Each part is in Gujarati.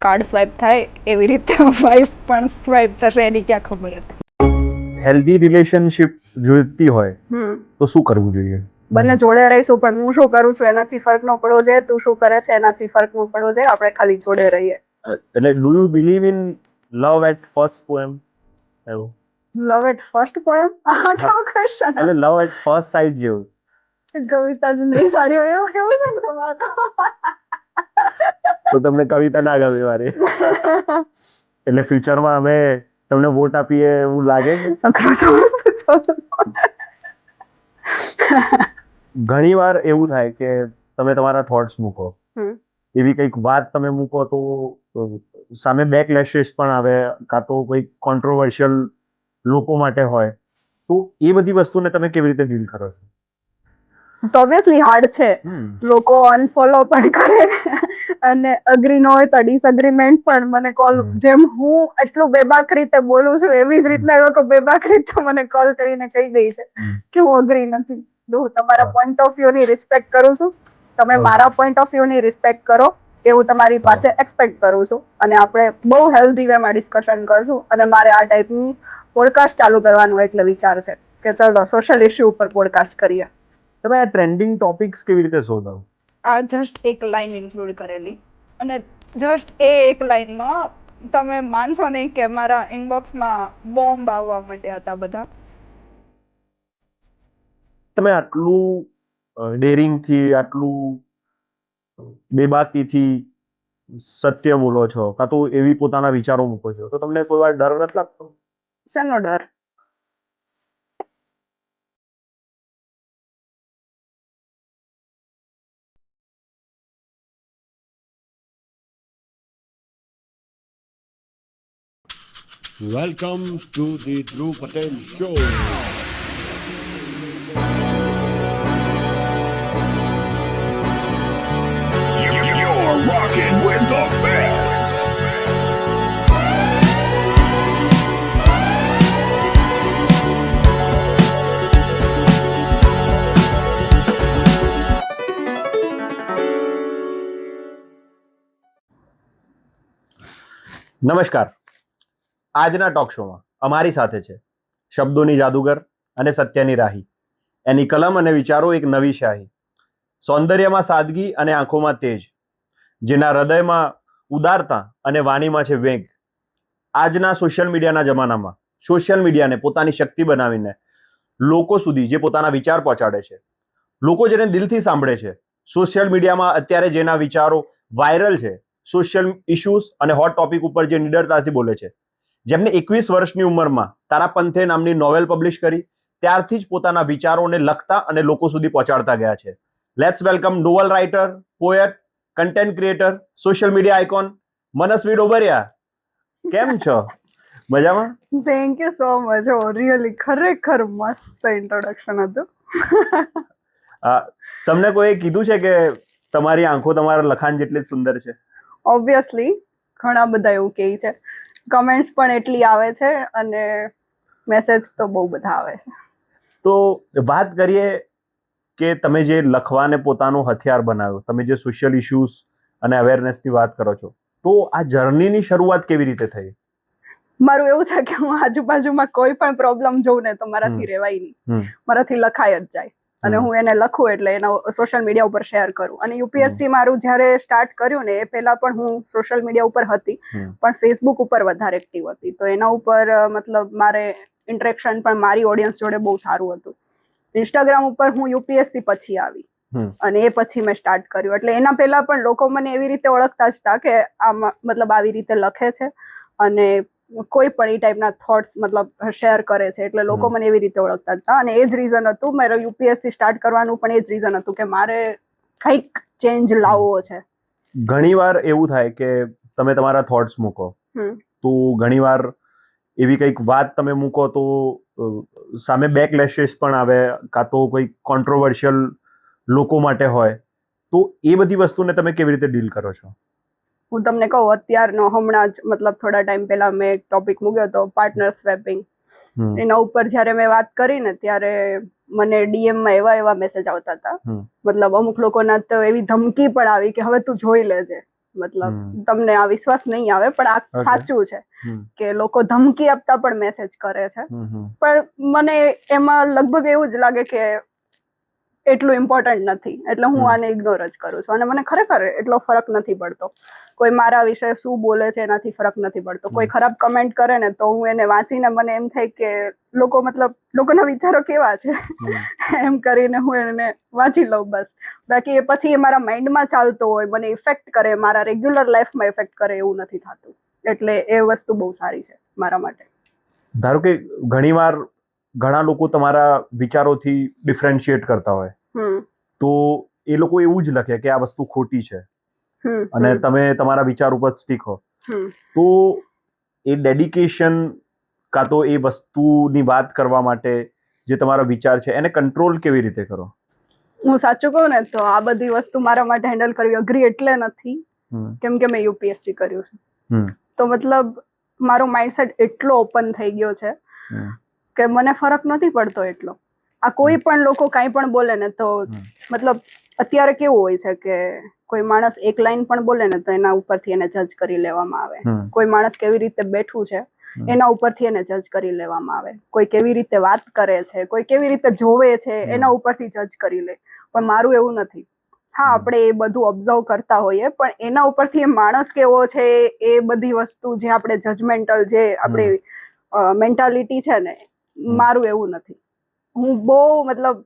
કાર્ડ સ્વાઇપ થાય એવી રીતે વાઇફ પણ સ્વાઇપ થશે એની ક્યાં ખબર હતી. હેલ્ધી રિલેશનશિપ જોઈતી હોય તો શું કરવું જોઈએ? બંને જોડે રહીશું પણ હું શું કરું છું એનાથી ફરક ન પડવો જોઈએ, તું શું કરે છે એનાથી ફરક ન પડવો જોઈએ, આપણે ખાલી જોડે રહીએ. એટલે do you believe in love at first poem? એવું લવ એટ ફર્સ્ટ પોએમ? આ કેવો ક્વેશ્ચન? એટલે લવ એટ ફર્સ્ટ સાઇટ જેવું. કવિતા જ નહીં સારી હોય એવું કેવું છે તમારું? તો તમને કવિતા ના ગમે મારી? એટલે ફ્યુચરમાં અમે તમને વોટ આપીએ એવું લાગે છે? ઘણી વાર એવું થાય કે તમે તમારા થોટ્સ મૂકો, એવી કંઈક વાત તમે મૂકો તો સામે બેકલેશેસ પણ આવે, કાં તો કોઈ કોન્ટ્રોવર્શિયલ લોકો માટે હોય, તો એ બધી વસ્તુને તમે કેવી રીતે ડીલ કરો છો? તો ઓબ્વિયસલી હાર્ડ છે. લોકો અનફોલો પણ કરે અને અગ્રી ન હોય તો ડિસએગ્રીમેન્ટ પણ. મને કોલ, જેમ હું એટલું બેબાક રીતે બોલું છું એવી જ રીતના એ લોકો બેબાક રીતે મને કોલ કરીને કહી દે છે કે હું અગ્રી નથી. હું તમારા પોઈન્ટ ઓફ વ્યૂ ની રિસ્પેક્ટ કરું છું, તમે મારા પોઈન્ટ ઓફ વ્યૂ ની રિસ્પેક્ટ કરો એવું તમારી પાસે એક્સપેક્ટ કરું છું, અને આપણે બહુ હેલ્ધી વેમાં ડિસ્કશન કરશું. અને મારે આ ટાઈપની પોડકાસ્ટ ચાલુ કરવાનું એટલે વિચાર છે કે ચલો સોશિયલ ઇશ્યુ ઉપર પોડકાસ્ટ કરીએ. તમે આ ટ્રેન્ડિંગ ટોપિક્સ કેવી રીતે શોધો? આ જસ્ટ એક લાઈન ઇન્ક્લુડ કરેલી, અને જસ્ટ એ એક લાઈનમાં તમે માનશો નહીં કે મારા ઇનબોક્સમાં બોમ્બ આવવા માંડ્યા હતા બધા. તમે આટલું ડેરિંગથી, આટલું બેબાકીથી સત્ય બોલો છો, કાં તો એવી પોતાના વિચારો મૂકો છો, તો તમને કોઈ વાર ડર નથી લાગતો? શેનો ડર? Welcome to the Dhruv Patel Show. You're rocking with the best. નમસ્કાર. આજના ટોક શોમાં અમારી સાથે છે શબ્દોની જાદુગર અને સત્યની રાહી. એની કલમ અને વિચારો એક નવી શાહી. સૌંદર્યમાં સાદગી અને આંખોમાં તેજ, જેના હૃદયમાં ઉદારતા અને વાણીમાં છે વેગ. આજના સોશિયલ મીડિયાના જમાનામાં સોશિયલ મીડિયાને પોતાની શક્તિ બનાવીને લોકો સુધી જે પોતાના વિચાર પહોંચાડે છે, લોકો જેને દિલથી સાંભળે છે, સોશિયલ મીડિયામાં અત્યારે જેના વિચારો વાયરલ છે, સોશિયલ ઇશ્યુઝ અને હોટ ટોપિક ઉપર જે નિડરતાથી બોલે છે, જેમને 21 વર્ષની ઉંમરમાં તારા પંથે નામની નોવેલ પબ્લિશ કરી, ત્યારથી જ પોતાના વિચારોને લખતા અને લોકો સુધી પહોંચાડતા ગયા છે. Let's welcome novel writer, poet, content creator, social media icon મનસ્વી ડોબરિયા. કેમ છો? મજામાં? Thank you so much. Really ખરેખર મસ્ત ઇન્ટ્રોડક્શન હતું. તમને કોઈ કીધું છે કે તમારી આંખો તમારા લખાણ જેટલી જ સુંદર છે? ઓબ્વિયસલી ઘણા બધા એવું કહે છે, કમેન્ટ્સ પણ એટલી આવે છે અને મેસેજ તો બહુ બધા આવે છે. તો વાત કરીએ કે તમે જે લખવાને પોતાનું હથિયાર બનાવ્યું, તમે જે સોશિયલ ઇશ્યુઝ અને અવેરનેસની વાત કરો છો, તો આ જર્નીની શરૂઆત કેવી રીતે થઈ? મારું એવું છે કે હું આજુબાજુમાં કોઈ પણ પ્રોબ્લેમ જોઉં ને તો મારાથી રહેવાય નહીં, મારાથી લખાય જ જાય. અને હું એને લખું એટલે એનો સોશિયલ મીડિયા ઉપર શેર કરું. અને યુપીએસસી મારું જ્યારે સ્ટાર્ટ કર્યું ને એ પહેલા પણ હું સોશિયલ મીડિયા ઉપર હતી, પણ ફેસબુક ઉપર વધારે એક્ટિવ હતી. તો એના ઉપર મતલબ મારે ઇન્ટરેક્શન પણ મારી ઓડિયન્સ જોડે બહુ સારું હતું. ઇન્સ્ટાગ્રામ ઉપર હું યુપીએસસી પછી આવી અને એ પછી મેં સ્ટાર્ટ કર્યું. એટલે એના પહેલા પણ લોકો મને એવી રીતે ઓળખતા જ હતા કે આ મતલબ આવી રીતે લખે છે અને કોઈ પણ એ ટાઈપના થોટ્સ મતલબ શેર કરે છે, એટલે લોકો મને એવી રીતે ઓળખતા હતા. અને એ જ રીઝન હતું મારે યુપીએસસી સ્ટાર્ટ કરવાનું, પણ એ જ રીઝન હતું કે મારે કંઈક ચેન્જ લાવવો છે. ઘણી વાર એવું થાય કે તમે તમારા થોટ્સ મૂકો, તો ઘણી વાર એવી કંઈક વાત તમે મૂકો તો સામે બેકલેશેસ પણ આવે, કાં તો કોઈ કોન્ટ્રોવર્શિયલ લોકો માટે હોય, તો એ બધી વસ્તુને તમે કેવી રીતે ડીલ કરો છો? હું તમને કહું, અત્યારનો હમણાં જ મતલબ થોડા ટાઈમ પહેલા મેં એક ટોપિક મૂક્યો હતો, પાર્ટનર સ્વેપિંગ. એના ઉપર જ્યારે મેં વાત કરી ને ત્યારે મને ડીએમમાં એવા મેસેજ આવતા હતા, મતલબ અમુક લોકોના તો એવી ધમકી પણ આવી કે હવે તું જોઈ લેજે, મતલબ તમને આ વિશ્વાસ નહીં આવે પણ આ Okay. સાચું છે હમ. કે લોકો ધમકી આપતા પણ મેસેજ કરે છે. પણ મને એમાં લગભગ એવું જ લાગે કે એટલું ઇમ્પોર્ટન્ટ નથી, એટલે હું આને ઇગ્નોર જ કરું છું. અને મને ખરેખર એટલો ફરક નથી પડતો. કોઈ મારા વિશે શું બોલે છે એનાથી ફરક નથી પડતો. કોઈ ખરાબ કમેન્ટ કરે ને તો હું એને વાંચીને મને એમ થાય કે લોકોના વિચારો કેવા છે એમ કરીને હું એને વાંચી લઉં બસ. બાકી એ પછી એ મારા માઇન્ડમાં ચાલતો હોય, મને ઇફેક્ટ કરે, મારા રેગ્યુલર લાઈફમાં ઇફેક્ટ કરે એવું નથી થતું. એટલે એ વસ્તુ બહુ સારી છે મારા માટે. ધારો કે ઘણીવાર ઘણા લોકો તમારા વિચારોથી ડિફરન્શિએટ કરતા હોય, તો એ લોકો એવું જ લખે કે આ વસ્તુ ખોટી છે અને તમે તમારા વિચાર ઉપર સ્ટીક હો. તો એ ડેડિકેશન કાં તો એ વસ્તુની વાત કરવા માટે જે તમારા વિચાર છે એને કંટ્રોલ કેવી રીતે કરો? હું સાચું કહું ને તો આ બધી વસ્તુ મારા માટે હેન્ડલ કરવી અઘરી એટલે નથી કેમ કે મેં યુપીએસસી કર્યું છે. તો મતલબ મારો માઇન્ડસેટ એટલો ઓપન થઈ ગયો છે કે મને ફરક નથી પડતો એટલો. આ કોઈ પણ લોકો કાંઈ પણ બોલે ને તો મતલબ અત્યારે કેવું હોય છે કે કોઈ માણસ એક લાઈન પણ બોલે ને તો એના ઉપરથી એને જજ કરી લેવામાં આવે. કોઈ માણસ કેવી રીતે બેઠું છે એના ઉપરથી એને જજ કરી લેવામાં આવે. કોઈ કેવી રીતે વાત કરે છે, કોઈ કેવી રીતે જોવે છે એના ઉપરથી જજ કરી લે. પણ મારું એવું નથી. હા, આપણે એ બધું ઓબ્ઝર્વ કરતા હોઈએ પણ એના ઉપરથી એ માણસ કેવો છે એ બધી વસ્તુ જે આપણે જજમેન્ટલ જે આપણી મેન્ટાલિટી છે ને, મારું એવું નથી. હું બહુ મતલબ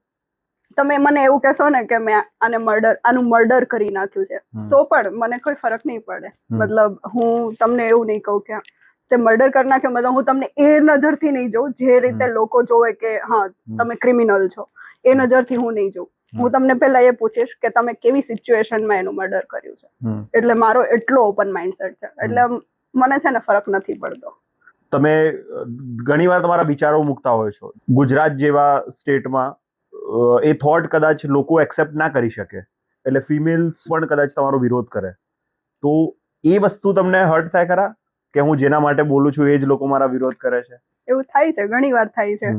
તમે મને એવું કહેશો ને કે મેં આનું મર્ડર કરી નાખ્યું છે તો પણ મને કોઈ ફરક નહીં પડે. મતલબ હું તમને એવું નહીં કહું કે તે મર્ડર કરી નાખ્યો, મતલબ હું તમને એ નજરથી નહીં જોઉં જે રીતે લોકો જોવે કે હા તમે ક્રિમિનલ છો, એ નજરથી હું નહીં જોઉં. હું તમને પહેલા એ પૂછીશ કે તમે કેવી સિચ્યુએશનમાં એનું મર્ડર કર્યું છે. એટલે મારો એટલો ઓપન માઇન્ડસેટ છે એટલે મને છે ને ફરક નથી પડતો. તમે ઘણીવાર તમારા વિચારો મૂકતા હોય છો. ગુજરાત જેવા સ્ટેટમાં એ થોટ કદાચ લોકો એક્સેપ્ટ ના કરી શકે, એટલે ફિમેલ્સ પણ કદાચ તમારો વિરોધ કરે, તો એ વસ્તુ તમને હર્ટ થાય ખરા કે હું જેના માટે બોલું છું એ જ લોકો મારા વિરોધ કરે છે? એવું થાય છે, ઘણી વાર થાય છે.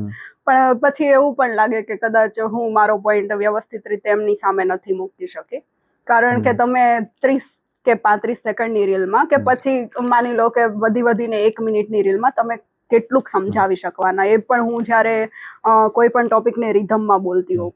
પણ પછી એવું પણ લાગે કે કદાચ હું મારો પોઈન્ટ વ્યવસ્થિત રીતે એમની સામે નથી મૂકી શકી. કારણ કે તમે 30 કે 35 સેકન્ડની રીલમાં કે પછી માની લો કે વધીને 1 મિનિટની રીલમાં તમે કેટલુંક સમજાવી શકવાના. એ પણ હું જ્યારે કોઈ પણ ટોપિકને રિધમમાં બોલતી હોઉં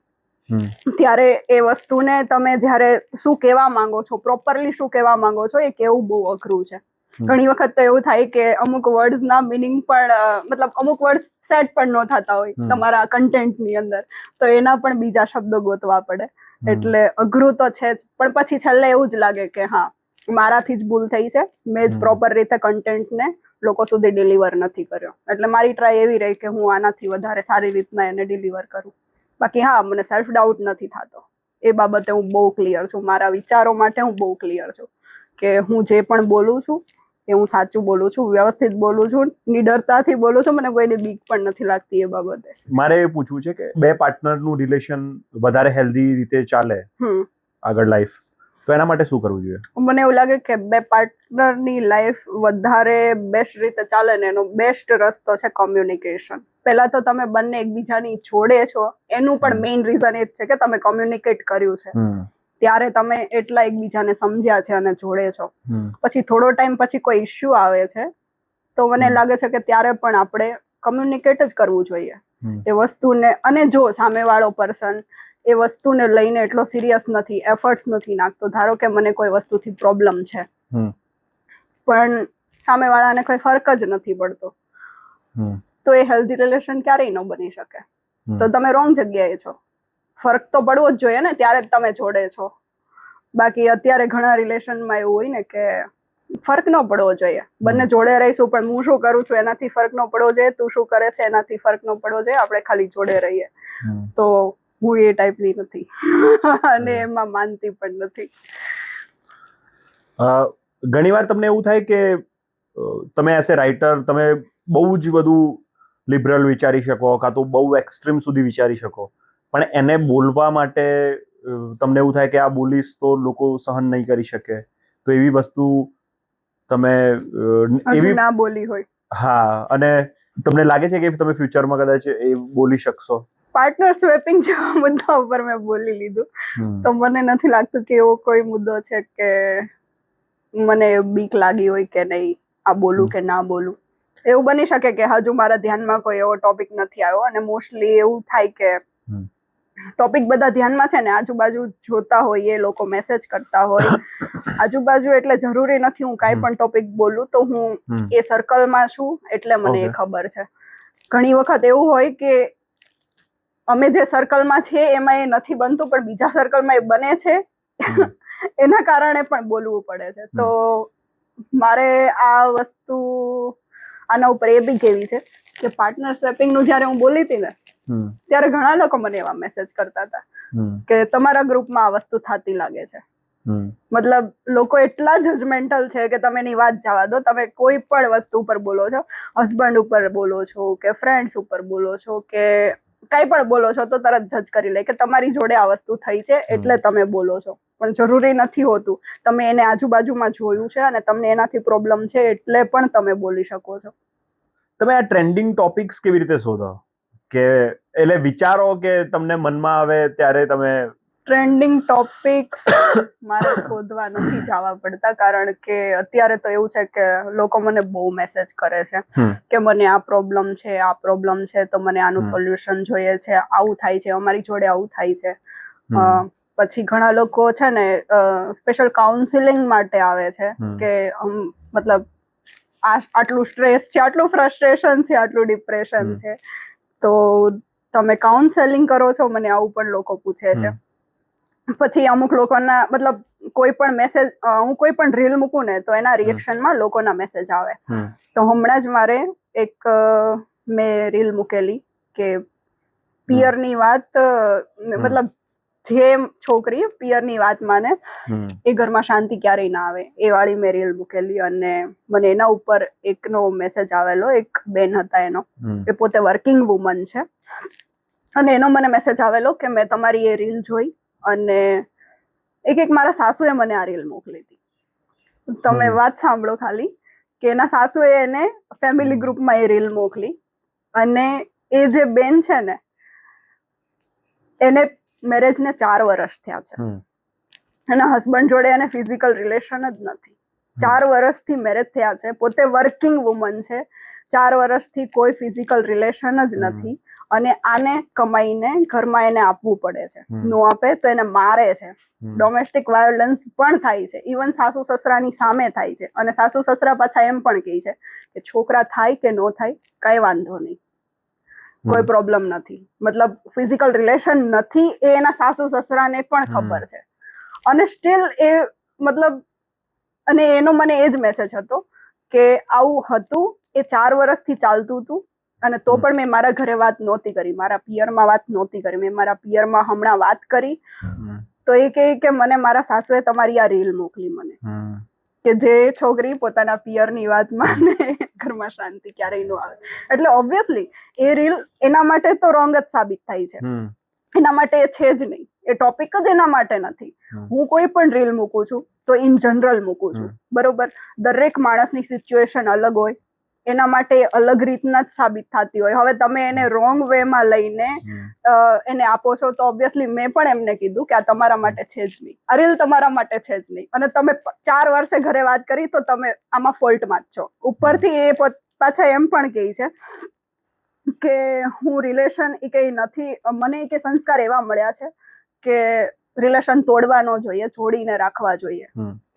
ત્યારે એ વસ્તુને તમે જ્યારે શું કહેવા માંગો છો, પ્રોપરલી શું કહેવા માંગો છો, એ કહેવું બહુ અઘરું છે. ઘણી વખત તો એવું થાય કે અમુક વર્ડ્સના મિનિંગ પણ મતલબ અમુક વર્ડ્સ સેટ પણ ન થતા હોય તમારા કન્ટેન્ટની અંદર, તો એના પણ બીજા શબ્દો ગોતવા પડે. એટલે અઘરું તો છે જ, પણ પછી છેલ્લે એવું જ લાગે કે હા મારાથી જ ભૂલ થઈ છે, મેં જ પ્રોપર રીતે કન્ટેન્ટને લોકો સુધી ડિલિવર નથી કર્યો. એટલે મારી ટ્રાય એવી રહી કે હું આનાથી વધારે સારી રીતના એને ડિલિવર કરું. બાકી હા, મને સેલ્ફ ડાઉટ નથી થતો. એ બાબતે હું બહુ ક્લિયર છું. મારા વિચારો માટે હું બહુ ક્લિયર છું કે હું જે પણ બોલું છું એ હું સાચું બોલું છું, વ્યવસ્થિત બોલું છું, નિડરતાથી બોલું છું. મને કોઈની બીક પણ નથી લાગતી એ બાબતે. મારે એ પૂછવું છે કે બે પાર્ટનરનું રિલેશન વધારે હેલ્ધી રીતે ચાલે આગળ લાઈફ, તો એના માટે શું કરવું જોઈએ? મને એવું લાગે કે બે પાર્ટનરની લાઈફ વધારે બેસ્ટ રીતે ચાલે ને એનો બેસ્ટ રસ્તો છે કોમ્યુનિકેશન. પહેલા તો તમે બંને એકબીજાની જોડે છો એનું પણ મેઇન રીઝન એ જ છે કે તમે કોમ્યુનિકેટ કર્યું છે, ત્યારે તમે એટલા એકબીજાને સમજ્યા છે અને જોડે છો. પછી થોડો ટાઈમ પછી કોઈ ઇશ્યુ આવે છે તો મને લાગે છે કે ત્યારે પણ આપણે કમ્યુનિકેટ જ કરવું જોઈએ એ વસ્તુને. અને જો સામેવાળો પર્સન એ વસ્તુને લઈને એટલો સિરિયસ નથી, એફર્ટ્સ નથી નાખતો, ધારો કે મને કોઈ વસ્તુથી પ્રોબ્લેમ છે પણ સામેવાળાને કોઈ ફરક જ નથી પડતો, તો એ હેલ્ધી રિલેશન ક્યારેય ન બની શકે. તો તમે રોંગ જગ્યાએ છો. ફરક તો પડવો જ જોઈએ ને, ત્યારે જ તમે જોડે છો. બાકી અત્યારે ઘણા રિલેશનમાં એવું હોય ને કે ફરક ન પડવો જોઈએ. બંને જોડે રહીશું પણ હું શું કરું છું એનાથી ફરક ન પડવો જોઈએ, તું શું કરે છે એનાથી ફરક ન પડવો જોઈએ, આપણે ખાલી જોડે રહીએ. તો હું એ ટાઈપની નથી અને એમાં માનતી પણ નથી. ઘણીવાર તમને એવું થાય કે તમે એઝ એ રાઇટર તમે બહુ જ બધું લિબરલ વિચારી શકો કાં તો બહુ એક્સ્ટ્રીમ સુધી વિચારી શકો, પણ એને બોલવા માટે તમને એવું થાય કે આ બોલીશ તો લોકો સહન નહીં કરી શકે, તો એવી વસ્તુ તમે હજુ ના બોલી હોય. હા, અને તમને લાગે છે કે તમે ફ્યુચરમાં કદાચ એ બોલી શકશો? પાર્ટનર સ્વેપિંગ જેવા મુદ્દા ઉપર મેં બોલી લીધું તો મને નથી લાગતું કે એવો કોઈ મુદ્દો છે કે મને બીક લાગી હોય કે નહીં આ બોલું કે ના બોલું. એવું બની શકે કે હજુ મારા ધ્યાનમાં કોઈ એવો ટોપિક નથી આવ્યો, અને મોસ્ટલી એવું થાય કે ટોપિક બધા ધ્યાનમાં છે ને આજુબાજુ જોતા હોય, એ લોકો મેસેજ કરતા હોય આજુબાજુ, એટલે જરૂરી નથી હું કાંઈ પણ ટોપિક બોલું તો હું એ સર્કલમાં છું એટલે મને એ ખબર છે. ઘણી વખત એવું હોય કે અમે જે સર્કલમાં છે એમાં એ નથી બનતું, પણ બીજા સર્કલમાં એ બને છે એના કારણે પણ બોલવું પડે છે. તો મારે આ વસ્તુ આના ઉપર એ બી કેવી છે કે પાર્ટનર સ્વેપિંગનું જ્યારે હું બોલી હતી ને ત્યારે ઘણા લોકો મને એવા મેસેજ કરતા હતા કે તમારા ગ્રુપમાં આ વસ્તુ થતી લાગે છે. મતલબ લોકો એટલા જજમેન્ટલ છે કે તમે એની વાત જવા દો, તમે કોઈ પણ વસ્તુ ઉપર બોલો છો, હસબન્ડ ઉપર બોલો છો કે ફ્રેન્ડ્સ ઉપર બોલો છો કે કઈ પણ બોલો છો તો તરત જજ કરી લે કે તમારી જોડે આ વસ્તુ થઈ છે એટલે તમે બોલો છો. પણ જરૂરી નથી હોતું. તમે એને આજુબાજુમાં જોયું છે અને તમને એનાથી પ્રોબ્લેમ છે એટલે પણ તમે બોલી શકો છો. તમે આ ટ્રેન્ડિંગ ટોપિક્સ કેવી રીતે શોધો? કે એટલે વિચારો કે તમને મનમાં આવે ત્યારે તમે? ટ્રેન્ડિંગ ટોપિક્સ મારે શોધવા નથી જવા પડતા, કારણ કે અત્યારે તો એવું છે કે લોકો મને બહુ મેસેજ કરે છે કે મને આ પ્રોબ્લેમ છે, આ પ્રોબ્લેમ છે, તો મને આનું સોલ્યુશન જોઈએ છે, આવું થાય છે, અમારી જોડે આવું થાય છે. પછી ઘણા લોકો છે ને સ્પેશિયલ કાઉન્સિલિંગ માટે આવે છે કે મતલબ આટલું સ્ટ્રેસ છે, આટલું ફ્રસ્ટ્રેશન છે, આટલું ડિપ્રેશન છે, તો તમે કાઉન્સેલિંગ કરો છો? મને આવું પણ લોકો પૂછે છે. પછી અમુક લોકોના મતલબ કોઈ પણ મેસેજ, હું કોઈ પણ રીલ મૂકું ને તો એના રિએક્શનમાં લોકોના મેસેજ આવે. તો હમણાં જ મારે એક મેં રીલ મૂકેલી કે પિયરની વાત, મતલબ જે છોકરી પિયરની વાત માને એ ઘરમાં શાંતિ ક્યારેય ના આવે, એ વાળી મેં રીલ મૂકેલી. અને મને એના ઉપર એકનો મેસેજ આવેલો, એક બેન હતા એનો, એ પોતે વર્કિંગ વુમન છે, અને એનો મને મેસેજ આવેલો કે મેં તમારી એ રીલ જોઈ અને એક મારા સાસુએ મને આ રીલ મોકલી હતી. તમે વાત સાંભળો ખાલી, કે એના સાસુએ એને ફેમિલી ગ્રુપમાં એ રીલ મોકલી, અને એ જે બેન છે ને એને મેરેજને 4 વર્ષ થયા છે, એના હસબન્ડ જોડે એને ફિઝિકલ રિલેશન જ નથી. 4 વર્ષથી મેરેજ થયા છે, પોતે વર્કિંગ વુમન છે, 4 વર્ષથી કોઈ ફિઝિકલ રિલેશન જ નથી, અને આને કમાઈને ઘરમાં એને આપવું પડે છે. નો આપે તો એને મારે છે. ડોમેસ્ટિક વાયોલન્સ પણ થાય છે, ઇવન સાસુ સસરાની સામે થાય છે. અને સાસુ સસરા પાછા એમ પણ કહે છે કે છોકરા થાય કે નો થાય કઈ વાંધો નહીં, કોઈ પ્રોબ્લેમ નથી. મતલબ ફિઝિકલ રિલેશન નથી એ એના સાસુ સસરાને પણ ખબર છે, અને સ્ટીલ એ મતલબ, અને એનો મને એ જ મેસેજ હતો કે આવું હતું, એ 4 વર્ષથી ચાલતું હતું, અને તો પણ મેં મારા ઘરે વાત નહોતી કરી, મારા પિયરમાં વાત નહોતી કરી. મેં મારા પિયરમાં હમણાં વાત કરી તો એ કહે કે મને મારા સાસુએ તમારી આ રીલ મોકલી મને, કે જે છોકરી પોતાના પિયરની વાત માને ઘરમાં શાંતિ ક્યારેય ન આવે. એટલે ઓબ્વિયસલી એ રીલ એના માટે તો રોંગ જ સાબિત થાય છે. એના માટે એ છે જ નહીં, એ ટોપિક જ એના માટે નથી. હું કોઈ પણ રીલ મૂકું છું તો ઇન જનરલ મૂકું છું, બરોબર? દરેક માણસની સિચ્યુએશન અલગ હોય, એના માટે અલગ રીતના જ સાબિત થતી હોય. હવે તમે એને રોંગ વેમાં લઈને એને આપો છો તો ઓબ્વિયસલી મેં પણ એમને કીધું કે આ તમારા માટે છે જ નહીં, આ રીલ તમારા માટે છે જ નહીં, અને તમે 4 વર્ષે ઘરે વાત કરી તો તમે આમાં ફોલ્ટમાં જ છો. ઉપરથી એ પાછા એમ પણ કહે છે કે હું રિલેશન એ કંઈ નથી, મને કે સંસ્કાર એવા મળ્યા છે કે રિલેશન તોડવા ન જોઈએ, જોડીને રાખવા જોઈએ.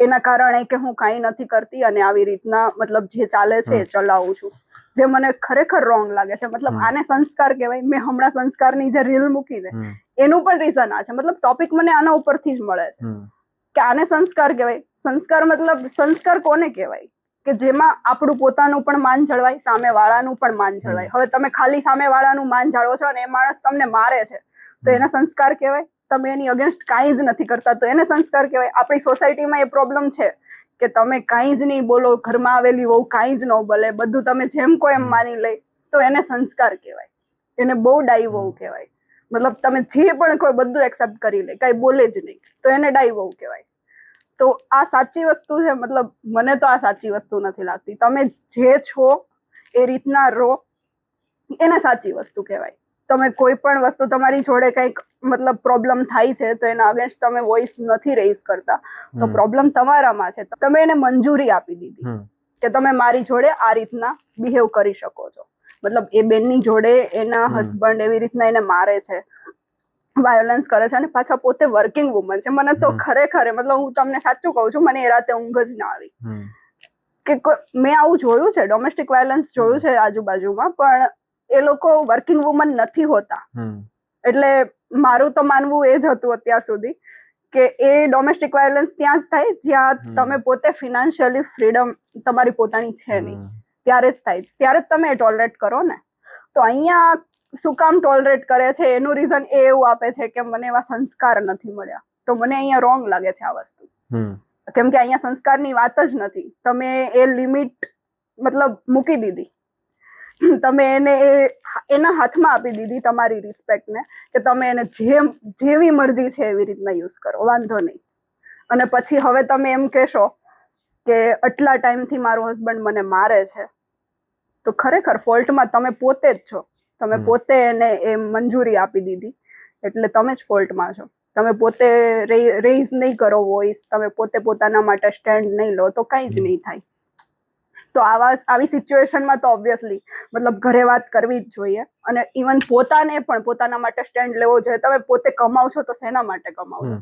એના કારણે કે હું કાંઈ નથી કરતી અને આવી રીતના મતલબ જે ચાલે છે એ ચલાવું છું, જે મને ખરેખર રોંગ લાગે છે. મતલબ આને સંસ્કાર કહેવાય? મેં હમણાં સંસ્કારની જે રીલ મૂકી ને એનું પણ રીઝન આ છે. મતલબ ટોપિક મને આના ઉપરથી જ મળે છે કે આને સંસ્કાર કહેવાય. સંસ્કાર મતલબ સંસ્કાર કોને કહેવાય? કે જેમાં આપણું પોતાનું પણ માન જળવાય, સામેવાળાનું પણ માન જળવાય. હવે તમે ખાલી સામેવાળાનું માન જાળવો છો અને એ માણસ તમને મારે છે તો એને સંસ્કાર કહેવાય? તમે એની અગેન્સ્ટ કાંઈ જ નથી કરતા તો એને સંસ્કાર કહેવાય? આપણી સોસાયટીમાં એ પ્રોબ્લેમ છે કે તમે કાંઈ જ નહીં બોલો, ઘરમાં આવેલી વહુ કાંઈ જ ન બોલે, બધું તમે જેમ કોઈ એમ માની લે તો એને સંસ્કાર કહેવાય. એને બહુ ડાઈ વહુ કહેવાય. મતલબ તમે જે પણ કોઈ બધું એક્સેપ્ટ કરી લે, કાંઈ બોલે જ નહીં તો એને ડાઈ વહુ કહેવાય. તો આ સાચી વસ્તુ છે? મતલબ મને તો આ સાચી વસ્તુ નથી લાગતી. તમે જે છો એ રીતના રહો એને સાચી વસ્તુ કહેવાય. તમે કોઈ પણ વસ્તુ તમારી જોડે કંઈક મતલબ પ્રોબ્લેમ થાય છે તો એના અગેન્સ્ટ તમે વોઇસ નથી રેઝ કરતા તો પ્રોબ્લેમ તમારામાં છે. તમે એને મંજૂરી આપી દીધી કે તમે મારી જોડે આ રીતના બિહેવ કરી શકો છો. મતલબ એ બેનની જોડે એના હસબન્ડ એવી રીતના એને મારે છે, વાયોલન્સ કરે છે, અને પાછા પોતે વર્કિંગ વુમન છે. મને તો ખરેખર મતલબ હું તમને સાચું કહું છું, મને એ રાતે ઊંઘ જ ના આવી કે મેં આવું જોયું છે, ડોમેસ્ટિક વાયોલન્સ જોયું છે આજુબાજુમાં, પણ એ લોકો વર્કિંગ વુમન નથી હોતા. એટલે મારું તો માનવું એ જ હતું અત્યાર સુધી કે એ ડોમેસ્ટિક વાયોલન્સ ત્યાં જ થાય જ્યાં તમે પોતે ફિનાન્શિયલી ફ્રીડમ તમારી પોતાની છે નહીં, ત્યારે જ થાય, ત્યારે જ તમે ટોલરેટ કરો ને. તો અહીંયા શું કામ ટોલરેટ કરે છે એનું રીઝન એ એવું આપે છે કે મને એવા સંસ્કાર નથી મળ્યા. તો મને અહીંયા રોંગ લાગે છે આ વસ્તુ, કેમ કે અહીંયા સંસ્કારની વાત જ નથી. તમે એ લિમિટ મતલબ મૂકી દીધી, તમે એને એના હાથમાં આપી દીધી તમારી રિસ્પેક્ટને કે તમે એને જેવી મરજી છે એવી રીતના યુઝ કરો, વાંધો નહીં. અને પછી હવે તમે એમ કહેશો કે આટલા ટાઈમથી મારો હસબન્ડ મને મારે છે, તો ખરેખર ફોલ્ટમાં તમે પોતે જ છો. તમે પોતે એને એ મંજૂરી આપી દીધી, એટલે તમે જ ફોલ્ટમાં છો. તમે પોતે રેઇઝ નહીં કરો વોઇસ, તમે પોતે પોતાના માટે સ્ટેન્ડ નહીં લો, તો કંઈ જ નહીં થાય. તો આવી સિચ્યુએશનમાં તો ઓબ્વિયસલી મતલબ ઘરે વાત કરવી જ જોઈએ, અને ઇવન પોતાને પણ પોતાના માટે સ્ટેન્ડ લેવો જોઈએ. તમે પોતે કમાવ છો તો શેના માટે કમાવ છો?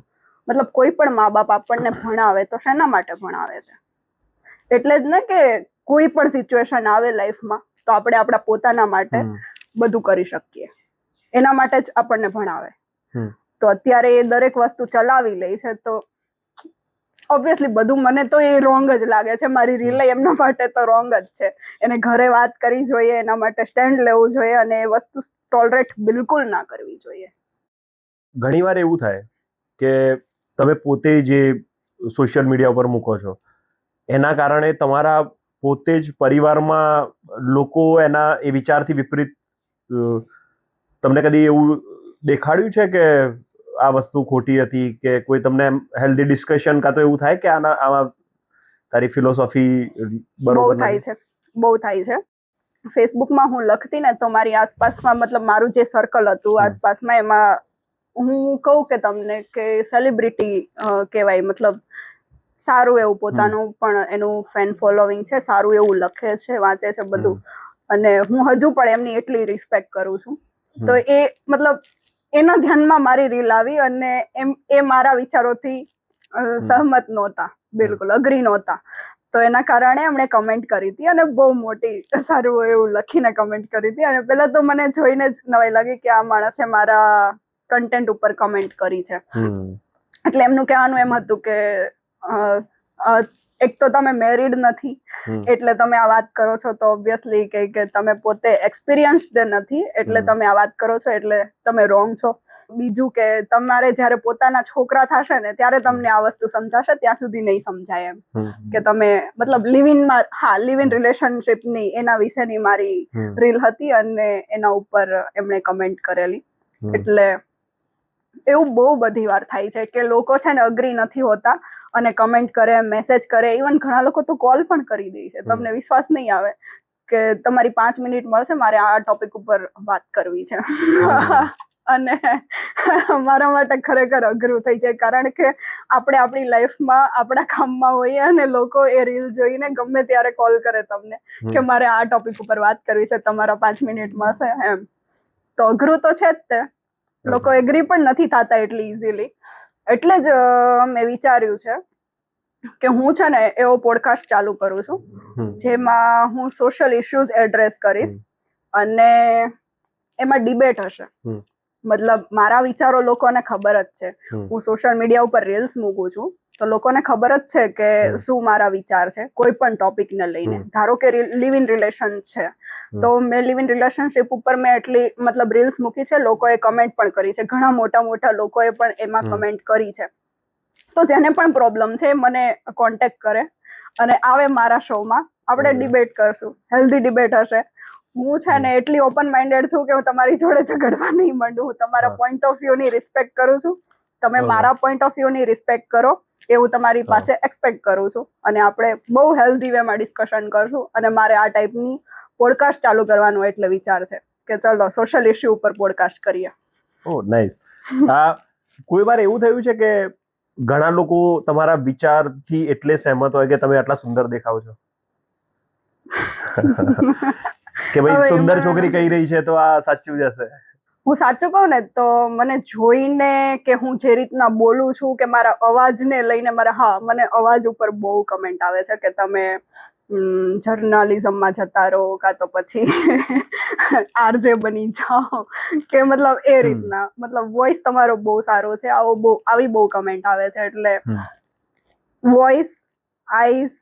મતલબ કોઈ પણ મા બાપ આપણને ભણાવે તો શેના માટે ભણાવે છે? એટલે જ ને કે કોઈ પણ સિચ્યુએશન આવે લાઈફમાં તો આપણે આપણા પોતાના માટે બધું કરી શકીએ, એના માટે જ આપણને ભણાવે. તો અત્યારે એ દરેક વસ્તુ ચલાવી લે છે, તો ઓબ્વિયસલી બધું મને તો એ રોંગ જ લાગે છે. મારી રિલે એમના માટે તો રોંગ જ છે. એને ઘરે વાત કરવી જોઈએ, એના માટે સ્ટેન્ડ લેવું જોઈએ, અને એ વસ્તુ ટોલરેટ બિલકુલ ના કરવી જોઈએ. ઘણીવાર એવું થાય કે તમે પોતે જે સોશિયલ મીડિયા ઉપર મૂકો છો એના કારણે તમારા પોતે જ પરિવારમાં લોકો એના એ વિચારથી વિપરીત તમને કદી એવું દેખાડ્યું છે કે આ વસ્તુ ખોટી હતી, કે કોઈ તમને હેલ્ધી ડિસ્કશન કાં તો એવું થાય કે આમાં તારી ફિલોસોફી બરોબર નથી? બહુ થાય છે. ફેસબુકમાં હું લખતી ને તો મારી આસપાસમાં મતલબ મારું જે સર્કલ હતું આસપાસમાં, એમાં હું કહું કે તમને કે સેલિબ્રિટી કહેવાય, મતલબ સારું એવું પોતાનું પણ એનું ફેન ફોલોવિંગ છે, સારું એવું લખે છે, વાંચે છે બધું, અને હું હજુ પણ એમની એટલી રિસ્પેક્ટ કરું છું. તો એ મતલબ એના ધ્યાનમાં મારી રીલ આવી, અને એ મારા વિચારોથી સહમત નહોતા, બિલકુલ અગ્રી નહોતા. તો એના કારણે એમણે કમેન્ટ કરી હતી, અને બહુ મોટી સારું એવું લખીને કમેન્ટ કરી હતી. અને પહેલા તો મને જોઈને જ નવાઈ લાગી કે આ માણસે મારા કન્ટેન્ટ ઉપર કમેન્ટ કરી છે. એટલે એમનું કહેવાનું એમ હતું કે એક તો તમે મેરિડ નથી એટલે તમે આ વાત કરો છો, તો ઓબ્વિયસલી કે તમે પોતે એક્સપિરિયન્સ્ડ નથી એટલે તમે આ વાત કરો છો, એટલે તમે રોંગ છો. બીજું કે તમારે જ્યારે પોતાના છોકરા થશે ને ત્યારે તમને આ વસ્તુ સમજાશે, ત્યાં સુધી નહીં સમજાય. એમ કે તમે મતલબ લિવ ઇન રિલેશનશિપની એના વિશેની મારી રીલ હતી, અને એના ઉપર એમણે કમેન્ટ કરેલી. એટલે એવું બહુ બધી વાર થાય છે કે લોકો છે ને અગ્રી નથી હોતા અને કમેન્ટ કરે, મેસેજ કરે, ઇવન ઘણા લોકો તો કોલ પણ કરી દે છે. તમને વિશ્વાસ નહીં આવે કે તમારી 5 મિનિટ મળશે, મારે આ ટોપિક ઉપર વાત કરવી છે. અને મારા માટે ખરેખર અઘરું થઈ જાય, કારણ કે આપણે આપણી લાઈફમાં આપણા કામમાં હોઈએ અને લોકો એ રીલ જોઈને ગમે ત્યારે કોલ કરે તમને કે મારે આ ટોપિક ઉપર વાત કરવી છે, તમારા 5 મિનિટ મળશે. એમ તો અઘરું તો છે જ તે. લોકો એગ્રી પણ નથી થતા એટલી ઇઝીલી. એટલે જ મેં વિચાર્યું છે કે હું છે ને એવો પોડકાસ્ટ ચાલુ કરું છું જેમાં હું સોશિયલ ઇશ્યુઝ એડ્રેસ કરીશ, અને એમાં ડિબેટ હશે. મતલબ મારા વિચારો લોકોને ખબર જ છે. હું સોશિયલ મીડિયા ઉપર રીલ્સ મૂકું છું તો લોકોને ખબર જ છે કે શું મારા વિચાર છે કોઈ પણ ટોપિકને લઈને. ધારો કે લિવ ઇન રિલેશન છે તો મેં લિવ ઇન રિલેશનશિપ ઉપર મેં એટલી મતલબ રીલ્સ મૂકી છે, લોકોએ કમેન્ટ પણ કરી છે, ઘણા મોટા મોટા લોકોએ પણ એમાં કમેન્ટ કરી છે. તો જેને પણ પ્રોબ્લેમ છે મને કોન્ટેક્ટ કરે અને આવે મારા શોમાં, આપણે ડિબેટ કરશું, હેલ્ધી ડિબેટ હશે. હું છે ને એટલી ઓપન માઇન્ડેડ છું કે હું તમારી જોડે ઝઘડવા નહીં માંડું. હું તમારા પોઈન્ટ ઓફ વ્યૂ ની રિસ્પેક્ટ કરું છું, તમે મારા પોઈન્ટ ઓફ વ્યૂ ની રિસ્પેક્ટ કરો એવું તમારી પાસે એક્સપેક્ટ કરું છું, અને આપણે બહુ હેલ્ધી વેમાં ડિસ્કશન કરશું. અને મારે આ ટાઈપની પોડકાસ્ટ ચાલુ કરવાનો એટલે વિચાર છે કે ચલો સોશિયલ ઇશ્યુ ઉપર પોડકાસ્ટ કરીએ. Oh nice. કોઈ વાર એવું થયું છે કે ઘણા લોકો તમારા વિચારથી એટલે સહેમત હોય કે તમે આટલા સુંદર દેખાવ છો? કે ભાઈ હવે સુંદર એમાં- છોકરી કહી રહી છે તો આ સાચું જ હશે. હું સાચું કહું ને તો મને જોઈને કે હું જે રીતના બોલું છું કે મારા અવાજને લઈને મને અવાજ ઉપર બહુ કમેન્ટ આવે છે કે તમે જર્નાલિઝમમાં જતા રહો કાં તો પછી આરજે બની જાઓ કે મતલબ એ રીતના મતલબ વોઇસ તમારો બહુ સારો છે આવી બહુ કમેન્ટ આવે છે. એટલે વોઇસ, આઈઝ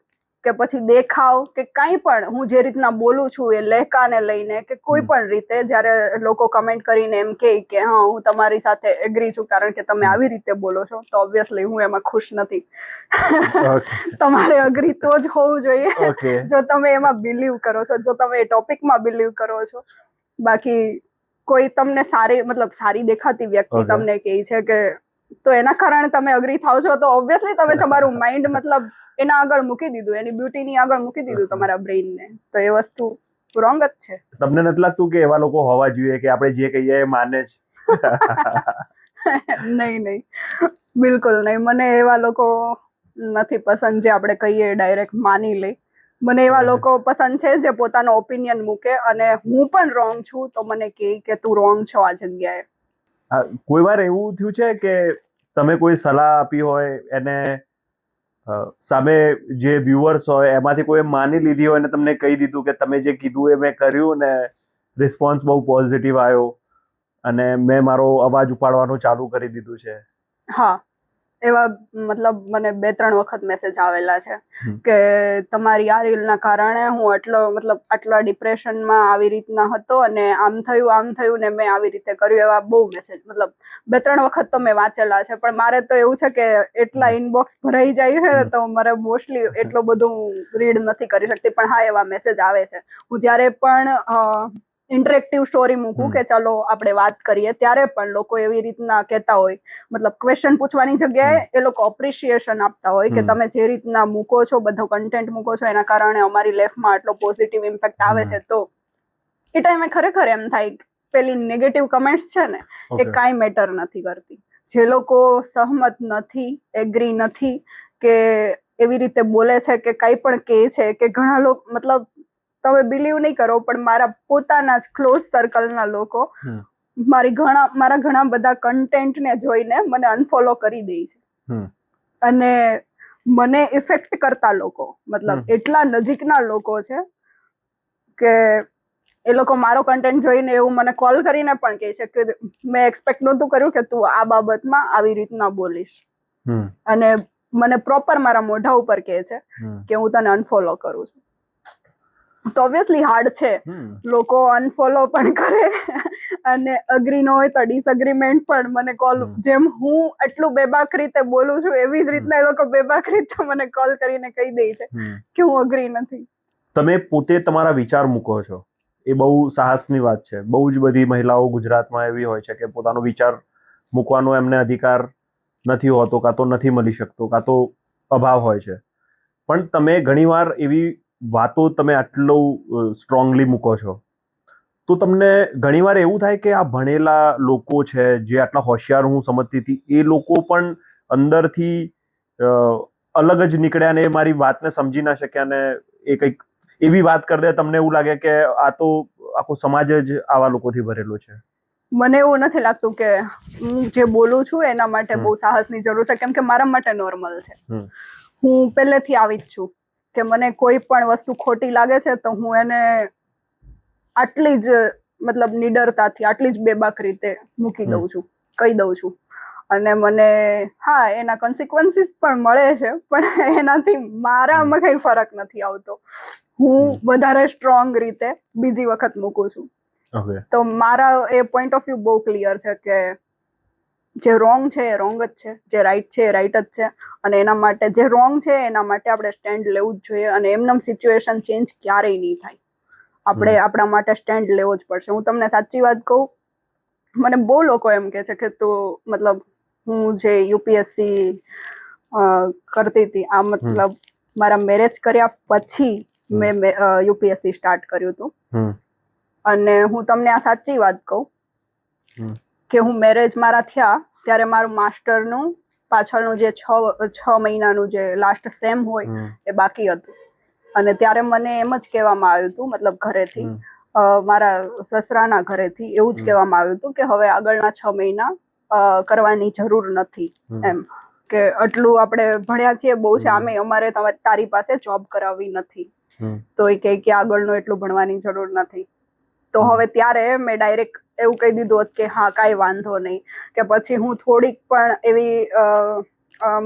કે પછી દેખાવ કે કાંઈ પણ હું જે રીતના બોલું છું એ લહેકાને લઈને કે કોઈ પણ રીતે જ્યારે લોકો કમેન્ટ કરીને એમ કહે કે હા હું તમારી સાથે એગ્રી છું કારણ કે તમે આવી રીતે બોલો છો, તો ઓબ્વિયસલી હું એમાં ખુશ નથી. તમારે અગ્રી તો જ હોવું જોઈએ જો તમે એમાં બિલીવ કરો છો, જો તમે એ ટોપિકમાં બિલીવ કરો છો. બાકી કોઈ તમને સારી દેખાતી વ્યક્તિ તમને કહે છે કે તો એના કારણે તમે અગ્રી થાવ છો તો ઓબ્વિયસલી તમે તમારું માઇન્ડ મતલબ એના આગળ મૂકી દીધું, એની બ્યુટીની આગળ મૂકી દીધું તમારા બ્રેઇનને, તો એ વસ્તુ રોંગ જ છે. તમને નથી લાગતું કે એવા લોકો હોવા જોઈએ કે આપણે જે કહીએ એ માને જ? નહીં, બિલકુલ નહીં. મને એવા લોકો નથી પસંદ જે આપણે કહીએ ડાયરેક્ટ માની લે. મને એવા લોકો પસંદ છે જે પોતાનો ઓપિનિયન મૂકે અને હું પણ રોંગ છું તો મને કહે કે તું રોંગ છો આ જગ્યાએ. કોઈ વાર એવું થયું છે કે તમે કોઈ સલાહ આપી હોય એને સામે જે વ્યુઅર્સ હોય એમાંથી કોઈ માની લીધી હોય અને તમને કહી દીધું કે તમે જે કીધું એ મેં કર્યું ને રિસ્પોન્સ બહુ પોઝિટિવ આવ્યો અને મેં મારો અવાજ ઉપાડવાનું ચાલુ કરી દીધું છે? હા, એવા મતલબ મને 2-3 વખત મેસેજ આવેલા છે કે તમારી આ રીલના કારણે હું આટલા ડિપ્રેશનમાં આવી રીતના હતો અને આમ થયું ને મેં આવી રીતે કર્યું. એવા બહુ મેસેજ 2-3 વખત તો મેં વાંચેલા છે. પણ મારે તો એવું છે કે એટલા ઇનબોક્સ ભરાઈ જાય છે તો મારે મોસ્ટલી એટલું બધું રીડ નથી કરી શકતી. પણ હા, એવા મેસેજ આવે છે. હું જ્યારે પણ ઇન્ટરેક્ટિવ સ્ટોરી મૂકું કે ચાલો આપણે વાત કરીએ ત્યારે પણ લોકો એવી રીતના કહેતા હોય, મતલબ ક્વેશ્ચન પૂછવાની જગ્યાએ એ લોકો અપ્રિશિએશન આપતા હોય કે તમે જે રીતના મૂકો છો, બધો કન્ટેન્ટ મૂકો છો એના કારણે અમારી લાઈફમાં આટલો પોઝિટિવ ઇમ્પેક્ટ આવે છે. તો એ ટાઈમે ખરેખર એમ થાય પેલી નેગેટિવ કમેન્ટ્સ છે ને એ કાંઈ મેટર નથી કરતી. જે લોકો સહમત નથી, એગ્રી નથી કે એવી રીતે બોલે છે કે કાંઈ પણ કહે છે કે ઘણા લોકો મતલબ તમે બિલીવ નહીં કરો પણ મારા પોતાના જ ક્લોઝ સર્કલના લોકો મારા ઘણા બધા કન્ટેન્ટને જોઈને મને અનફોલો કરી દે છે. અને મને ઇફેક્ટ કરતા લોકો મતલબ એટલા નજીકના લોકો છે કે એ લોકો મારો કન્ટેન્ટ જોઈને એવું મને કોલ કરીને પણ કહે છે કે મેં એક્સપેક્ટ નહોતું કર્યું કે તું આ બાબતમાં આવી રીતના બોલીશ. અને મને પ્રોપર મારા મોઢા ઉપર કહે છે કે હું તને અનફોલો કરું છું. તો ઓબ્વિયસલી હાર્ડ છે. લોકો અનફોલો પણ કરે અને અગ્રી ન હોય તો ડિસઅગ્રીમેન્ટ પણ મને કોલ, જેમ હું આટલું બેબાક રીતે બોલું છું એવી જ રીતના એ લોકો બેબાક રીતે મને કોલ કરીને કહી દે છે કે હું અગ્રી નથી. તમે પોતે તમારા વિચાર મૂકો છો એ બહુ સાહસની વાત છે. બહુ જ બધી મહિલાઓ ગુજરાતમાં એવી હોય છે કે પોતાનો વિચાર મૂકવાનો એમને અધિકાર નથી હોતો, કાં તો નથી મળી શકતો, કાં તો અભાવ હોય છે. પણ તમે ઘણીવાર એવી વાતો તમે આટલું સ્ટ્રોંગલી મૂકો છો તો તમને ઘણીવાર એવું થાય કે આ ભણેલા લોકો છે જે આટલા હોશિયાર હું સમજતી હતી એ લોકો પણ અંદરથી અલગ જ નીકળ્યા ને એ મારી વાતને સમજી ના શક્યા ને એ કંઈક એવી વાત કરી દે, તમને એવું લાગે કે આ તો આખો સમાજ જ આવા લોકોથી ભરેલો છે? મને એવું નથી લાગતું કે હું જે બોલું છું એના માટે બહુ સાહસની જરૂર છે, કેમ કે મારા માટે નોર્મલ છે. હું પહેલેથી આવી જ છું કે મને કોઈ પણ વસ્તુ ખોટી લાગે છે તો હું એને આટલી જ મતલબ નિડરતાથી, આટલી જ બેબાક રીતે મૂકી દઉં છું, કહી દઉં છું. અને મને એના કોન્સિક્વન્સીસ પણ મળે છે પણ એનાથી મારામાં કંઈ ફરક નથી આવતો. હું વધારે સ્ટ્રોંગ રીતે બીજી વખત મૂકું છું. તો મારા એ પોઈન્ટ ઓફ વ્યૂ બહુ ક્લિયર છે કે જે રોંગ છે એ રોંગ જ છે, જે રાઈટ છે એ રાઈટ જ છે. અને એના માટે જે રોંગ છે એના માટે આપણે સ્ટેન્ડ લેવું જ જોઈએ. અને એમનેમ સિચ્યુએશન ચેન્જ ક્યારેય નહીં થાય. આપણે આપણા માટે સ્ટેન્ડ લેવો જ પડશે. હું તમને સાચી વાત કહું, મને બહુ લોકો એમ કહે છે કે તું મતલબ હું જે યુપીએસસી કરતી હતી આ મતલબ મારા મેરેજ કર્યા પછી મેં યુપીએસસી સ્ટાર્ટ કર્યું હતું. અને હું તમને આ સાચી વાત કહું હમ. કે હું મેરેજ મારા થયા ત્યારે મારું માસ્ટરનું પાછળનું જે 6 મહિનાનું જે લાસ્ટ સેમ હોય એ બાકી હતું. અને ત્યારે મને એમ જ કહેવામાં આવ્યું હતું, મતલબ ઘરેથી, મારા સસરાના ઘરેથી એવું જ કહેવામાં આવ્યું હતું કે હવે આગળના 6 મહિના કરવાની જરૂર નથી, એમ કે આટલું આપણે ભણ્યા છીએ બહુ છે, આમે અમારે તારી પાસે જોબ કરાવવી નથી, તો એ કહે કે આગળનું એટલું ભણવાની જરૂર નથી. તો હવે ત્યારે મેં ડાયરેક્ટ એવું કહી દીધું હોત કે હા કાંઈ વાંધો નહીં, કે પછી હું થોડીક પણ એવી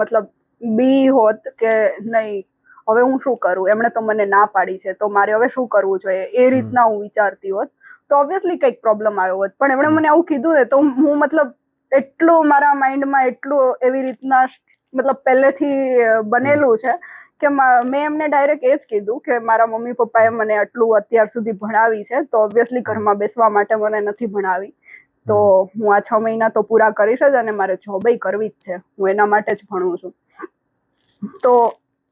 મતલબ બી હોત કે નહીં હવે હું શું કરું, એમણે તો મને ના પાડી છે તો મારે હવે શું કરવું જોઈએ, એ રીતના હું વિચારતી હોત તો ઓબ્વિયસલી કંઈક પ્રોબ્લેમ આવ્યો હોત. પણ એમણે મને આવું કીધું ને તો હું મતલબ એટલું મારા માઇન્ડમાં એટલું એવી રીતના મતલબ પહેલેથી બનેલું છે કે મેં એમને ડાયરેક્ટ એ જ કીધું કે મારા મમ્મી પપ્પાએ મને આટલું અત્યાર સુધી ભણાવી છે તો ઓબ્વિયસલી ઘરમાં બેસવા માટે મને નથી ભણાવી, તો હું આ 6 મહિના તો પૂરા કરીશ જ અને મારે જોબ કરવી જ છે, હું એના માટે જ ભણું છું. તો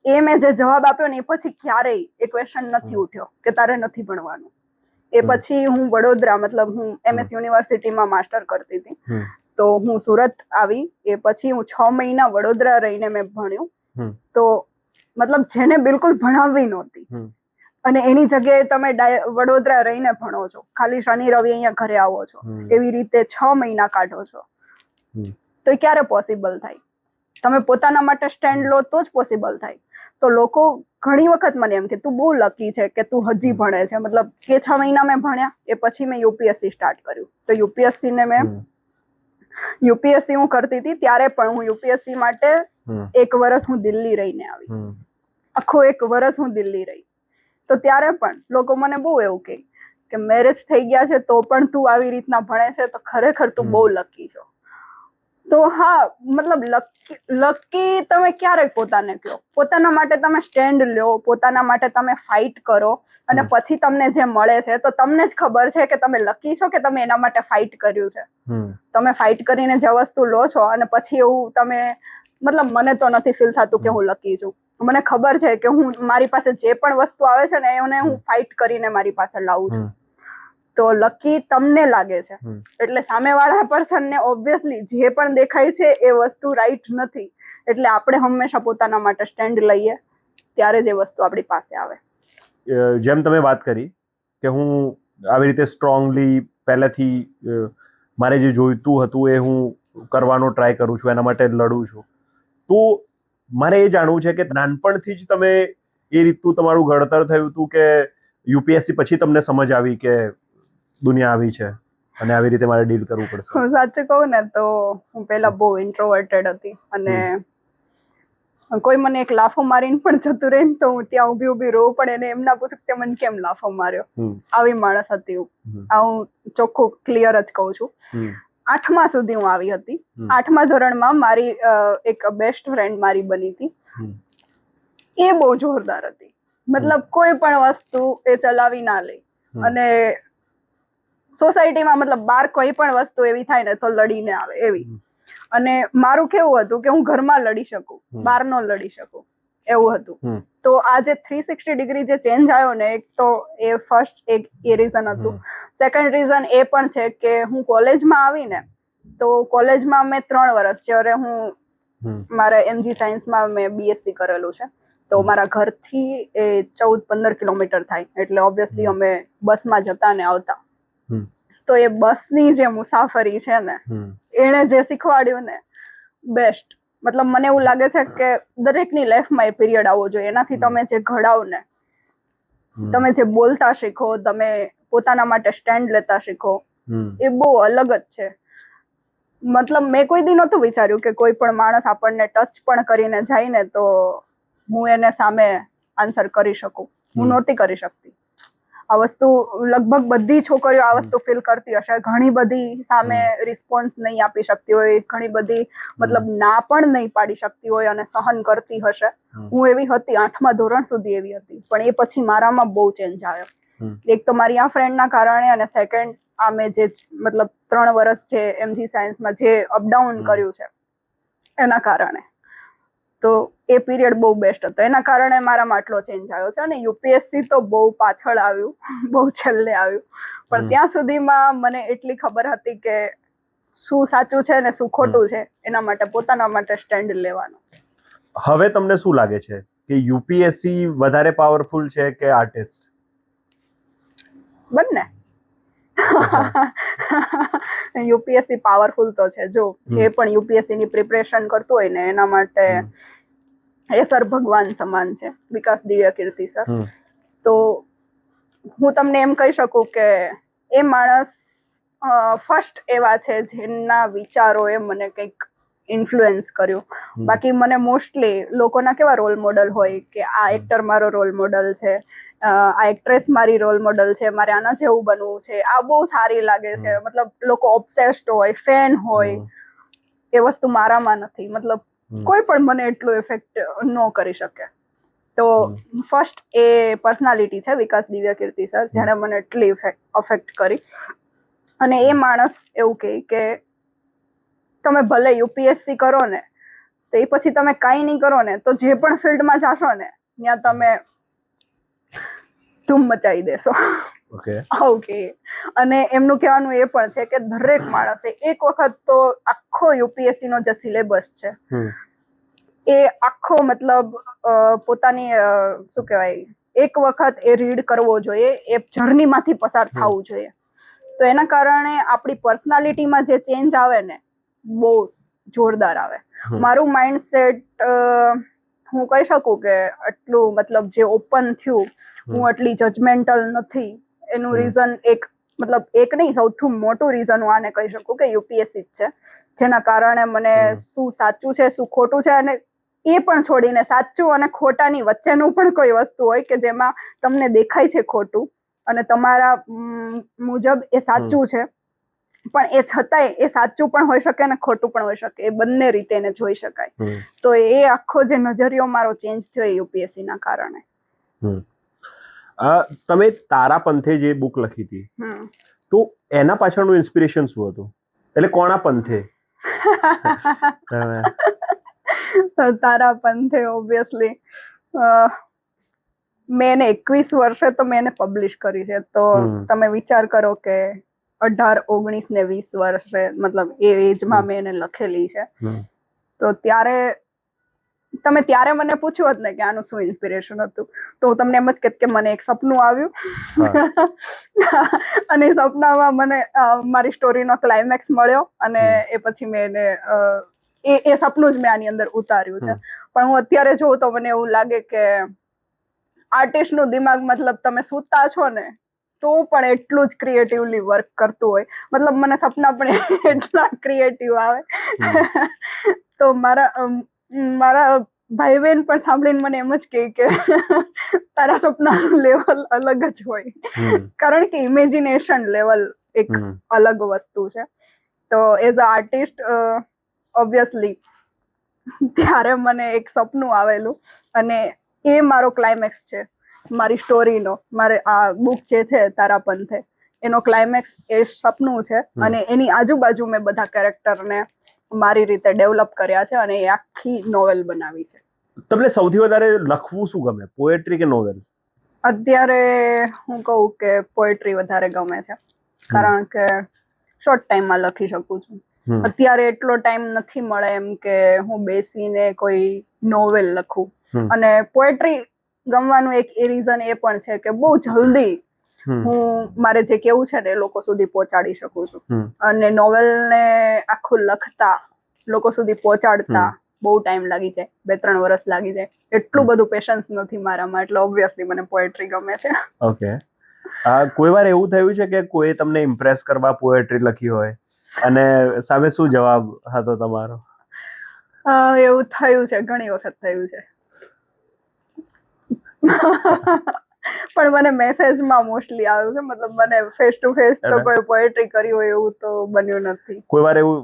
એ મેં જે જવાબ આપ્યો ને એ પછી ક્યારેય એ ક્વેશ્ચન નથી ઉઠ્યો કે તારે નથી ભણવાનું. એ પછી હું વડોદરા, મતલબ હું MS યુનિવર્સિટીમાં માસ્ટર કરતી હતી, તો હું સુરત આવી. એ પછી હું 6 મહિના વડોદરા રહીને મેં ભણ્યું. તો મતલબ જેને બિલકુલ ભણાવવી નહોતી અને એની જગ્યાએ તમે વડોદરા રહીને ભણો છો, ખાલી શનિ રવિ અહીંયા ઘરે આવો છો, એવી રીતે 6 મહિના કાઢો છો, તો એ ક્યારે પોસિબલ થાય? તમે પોતાના માટે સ્ટેન્ડ લો તો જ પોસિબલ થાય. તો લોકો ઘણી વખત મને એમ કે તું બહુ લકી છે કે તું હજી ભણે છે, મતલબ કે 6 મહિના મેં ભણ્યા એ પછી મેં UPSC સ્ટાર્ટ કર્યું. તો UPSC હું કરતી હતી ત્યારે પણ હું UPSC માટે 1 વર્ષ હું દિલ્હી રહીને આવી, આખું 1 વર્ષ હું દિલ્હી રહી. તો ત્યારે પણ લોકો મને બહુ એવું કહે કે મેરેજ થઈ ગયા છે તો પણ તું આવી રીતના ભણે છે તો ખરેખર તું બહુ લકી છો. તો હા, મતલબ લકી તમે ક્યારેય પોતાને કહો, પોતાના માટે તમે સ્ટેન્ડ લ્યો, પોતાના માટે તમે ફાઇટ કરો અને પછી તમને જે મળે છે તો તમને જ ખબર છે કે તમે લકી છો કે તમે એના માટે ફાઇટ કર્યું છે. તમે ફાઇટ કરીને જે વસ્તુ લો છો અને પછી એવું તમે, મતલબ મને તો નથી ફીલ થતું કે હું લકી છું. મને ખબર છે કે હું મારી પાસે જે પણ વસ્તુ આવે છે ને એને હું ફાઇટ કરીને મારી પાસે લાવું છું. તો લકી તમને લાગે છે એટલે સામેવાળા પર્સનને ઓબ્વિયસલી જે પણ દેખાય છે એ વસ્તુ રાઈટ નથી, એટલે આપણે હંમેશા પોતાના માટે સ્ટેન્ડ લઈએ ત્યારે જ એ વસ્તુ આપણી પાસે આવે. જેમ તમે વાત કરી કે હું આવી રીતે સ્ટ્રોંગલી પહેલેથી મારે જે જોઈતું હતું એ હું કરવાનો ટ્રાય કરું છું, એના માટે લડું છું, તો મારે એ જાણવું છે કે નાનપણથી જ તમે એ રીતનું તમારું ઘડતર થયું હતું કે UPSC પછી તમને સમજ આવી કે દુનિયા આવી છે અને આવી રીતે મારે ડીલ કરવું પડશે? હું સાચું કહું ને તો હું પહેલા બહુ ઇન્ટ્રોવર્ટેડ હતી અને કોઈ મને એક લાફો મારીને પણ જતું રહે ને તો હું ત્યાં ઊભી રોઉં પણ એને એમ ના પૂછું કે મને કેમ લાફો માર્યો, આવી માણસ હતી હું. આ હું ચોખ્ખું ક્લિયર જ કહું છું. 8મા સુધી હું આવી હતી. 8મા ધોરણમાં મારી એક બેસ્ટ ફ્રેન્ડ મારી બની હતી. એ બહુ જોરદાર હતી, મતલબ કોઈ પણ વસ્તુ એ ચલાવી ના લે અને સોસાયટીમાં મતલબ બહાર કોઈ પણ વસ્તુ એવી થાય ને તો લડીને આવે એવી. અને મારું કેવું હતું કે હું ઘરમાં લડી શકું, બહાર ન લડી શકું, એવું હતું. તો આ જે 360 ડિગ્રી જે ચેન્જ આવ્યો ને, એક તો એ ફર્સ્ટ એક એ રીઝન હતું. સેકન્ડ રીઝન એ પણ છે કે હું કોલેજમાં આવીને તો કોલેજમાં મેં 3 વર્ષ, જ્યારે હું મારા MG સાયન્સમાં મેં BSc કરેલું છે, તો મારા ઘરથી એ 14-15 કિલોમીટર થાય, એટલે ઓબ્વિયસલી અમે બસમાં જતા ને આવતા. તો એ બસની જે મુસાફરી છે ને, એણે જે શીખવાડ્યું ને બેસ્ટ, મતલબ મને એવું લાગે છે કે દરેકની લાઈફમાં એ પીરિયડ આવવો જોઈએ. એનાથી તમે જે ઘડાવ ને, તમે જે બોલતા શીખો, તમે પોતાના માટે સ્ટેન્ડ લેતા શીખો, એ બહુ અલગ જ છે. મતલબ મેં કોઈ દી નહોતું વિચાર્યું કે કોઈ પણ માણસ આપણને ટચ પણ કરીને જાય ને તો હું એને સામે આન્સર કરી શકું. હું નહોતી કરી શકતી. આ વસ્તુ લગભગ બધી છોકરીઓ આ વસ્તુ ફીલ કરતી હશે. ઘણી બધી સામે રિસ્પોન્સ નહીં આપી શકતી હોય, ઘણી બધી મતલબ ના પણ નહીં પાડી શકતી હોય અને સહન કરતી હશે. હું એવી હતી, 8મા ધોરણ સુધી એવી હતી, પણ એ પછી મારામાં બહુ ચેન્જ આવ્યો. એક તો મારી આ ફ્રેન્ડના કારણે અને સેકન્ડ આ મેં જે મતલબ 3 વર્ષ છે MG સાયન્સમાં જે અપડાઉન કર્યું છે એના કારણે. તો એ પીરિયડ બહુ બેસ્ટ હતો. એના કારણે મારામાં આટલો ચેન્જ આવ્યો છે. અને યુપીએસસી તો બહુ પાછળ આવ્યું, બહુ છેલ્લે આવ્યું, પણ ત્યાં સુધીમાં મને એટલી ખબર હતી કે શું સાચું છે ને શું ખોટું છે, એના માટે પોતાના માટે સ્ટેન્ડ લેવાનો. હવે તમને શું લાગે છે કે યુપીએસસી વધારે પાવરફુલ છે કે આર્ટિસ્ટ? બંને. યુપીએસસી પાવરફુલ તો છે. જો જે પણ યુપીએસસી ની પ્રિપરેશન કરતું હોય ને એના માટે એ સર ભગવાન સમાન છે, વિકાસ દિવ્ય કીર્તિ સર. તો હું તમને એમ કહી શકું કે એ માણસ ફર્સ્ટ એવા છે જેના વિચારોએ મને કંઈક ઇન્ફ્લુએન્સ કર્યું. બાકી મને મોસ્ટલી લોકોના કેવા રોલ મોડલ હોય કે આ એક્ટર મારો રોલ મોડલ છે, આ એક્ટ્રેસ મારી રોલ મોડલ છે, મારે આના જેવું બનવું છે, આ બહુ સારી લાગે છે, મતલબ લોકો ઓબ્સેસ્ડ હોય, ફેન હોય. એ વસ્તુ મારામાં નથી. મતલબ કોઈ પણ મને એટલું ઇફેક્ટ ન કરી શકે. તો ફર્સ્ટ એ પર્સનાલિટી છે વિકાસ દિવ્ય કીર્તિ સર, જેણે મને એટલી અફેક્ટ કરી. અને એ માણસ એવું કહે કે તમે ભલે યુપીએસસી કરો ને તો એ પછી તમે કાંઈ નહીં કરો ને તો જે પણ ફિલ્ડમાં જાશો ને ત્યાં તમે ધૂમ મચાવી દેશો. ઓકે. અને એમનું કહેવાનું એ પણ છે કે દરેક માણસે એક વખત તો આખો યુપીએસસી નો જે સિલેબસ છે એ આખો મતલબ પોતાની શું કહેવાય, એક વખત એ રીડ કરવો જોઈએ, એ જર્નીમાંથી પસાર થવું જોઈએ. તો એના કારણે આપણી પર્સનાલિટીમાં જે ચેન્જ આવે ને બહુ જોરદાર આવે. મારું માઇન્ડસેટ હું કહી શકું કે આટલું મતલબ જે ઓપન થયું, હું આટલી જજમેન્ટલ નથી, એનું રીઝન એક નહીં, સૌથી મોટું રીઝન હું આને કહી શકું કે યુપીએસસી જ છે, જેના કારણે મને શું સાચું છે શું ખોટું છે, અને એ પણ છોડીને સાચું અને ખોટાની વચ્ચેનું પણ કોઈ વસ્તુ હોય કે જેમાં તમને દેખાય છે ખોટું અને તમારા મુજબ એ સાચું છે, પણ એ છતાંય એ સાચું પણ હોઈ શકે અને ખોટું પણ હોઈ શકે. એ બંને રીતે એને જોઈ શકાય. તો એ આખો જે નજરિયો મારો ચેન્જ થયો યુપીએસસી ના કારણે. તમે તારા પંથે જે બુક લખી હતી, તો એના પાછળનું ઇન્સ્પિરેશન શું હતું? એટલે કોના પંથે? તારા પંથે ઓબ્વિયસલી મેં 21 વર્ષે તો મેં એને પબ્લિશ કરી છે. તો તમે વિચાર કરો કે 18, 19 ને 20 વર્ષે, મતલબ એ એજમાં મેં એને લખેલી છે. તો ત્યારે મને પૂછ્યું હોત ને કે આનું શું ઇન્સ્પિરેશન હતું, તો હું તમને એમ જ કહેત કે મને એક સપનું આવ્યું અને એ સપનામાં મને મારી સ્ટોરીનો ક્લાઇમેક્સ મળ્યો અને એ પછી મેં એને એ સપનું જ મેં આની અંદર ઉતાર્યું છે. પણ હું અત્યારે જોઉં તો મને એવું લાગે કે આર્ટિસ્ટનું દિમાગ, મતલબ તમે સૂતા છો ને તો પણ એટલું જ ક્રિએટિવલી વર્ક કરતું હોય. મતલબ મને સપના પણ એટલા ક્રિએટિવ આવે. તો મારા ભાઈ બહેન પણ સાંભળીને મને એમ જ કહે કે તારા સપનાનું લેવલ અલગ જ હોય, કારણ કે ઇમેજિનેશન લેવલ એક અલગ વસ્તુ છે. તો એઝ અ આર્ટિસ્ટ ઓબ્વિયસલી ત્યારે મને એક સપનું આવેલું અને એ મારો ક્લાઇમેક્સ છે મારી સ્ટોરીનો. મારે આ બુક જે છે તારા પંથે, એનો ક્લાઇમેક્સ એ સપનું છે અને એની આજુબાજુ મેં બધા કેરેક્ટરને મારી રીતે ડેવલપ કર્યા છે અને એ આખી નોવેલ બનાવી છે. તમને સૌથી વધારે લખવું શું ગમે, પોએટ્રી કે નોવેલ? અત્યારે હું કહું કે પોએટ્રી વધારે ગમે છે, કારણ કે શોર્ટ ટાઈમમાં લખી શકું છું. અત્યારે એટલો ટાઈમ નથી મળે એમ કે હું બેસીને કોઈ નોવેલ લખું. અને પોએટ્રી ગમવાનું એક એ રીઝન એ પણ છે કે બહુ જલ્દી હું મારે જે કેવું છે ને એ લોકો સુધી પહોંચાડી શકું છું. અને નોવેલને આખું લખતા લોકો સુધી પહોંચાડતા બહુ ટાઈમ લાગી જાય, 2-3 વર્ષ લાગી જાય. એટલું બધું પેશન્સ નથી મારામાં, એટલે ઓબ્વિયસલી મને પોએટ્રી ગમે છે. ઓકે. કોઈ વાર એવું થયું છે કે કોઈ તમને ઇમ્પ્રેસ કરવા પોએટ્રી લખી હોય અને સામે શું જવાબ હતો તમારો? એવું થયું છે, ઘણી વખત થયું છે. પણ મને મેસેજમાં મોસ્ટલી આવ્યું છે, મતલબ મને ફેસ ટુ ફેસ તો કોઈ પોએટ્રી કરી હોય એવું તો બન્યું નથી. કોઈ વાર એવું,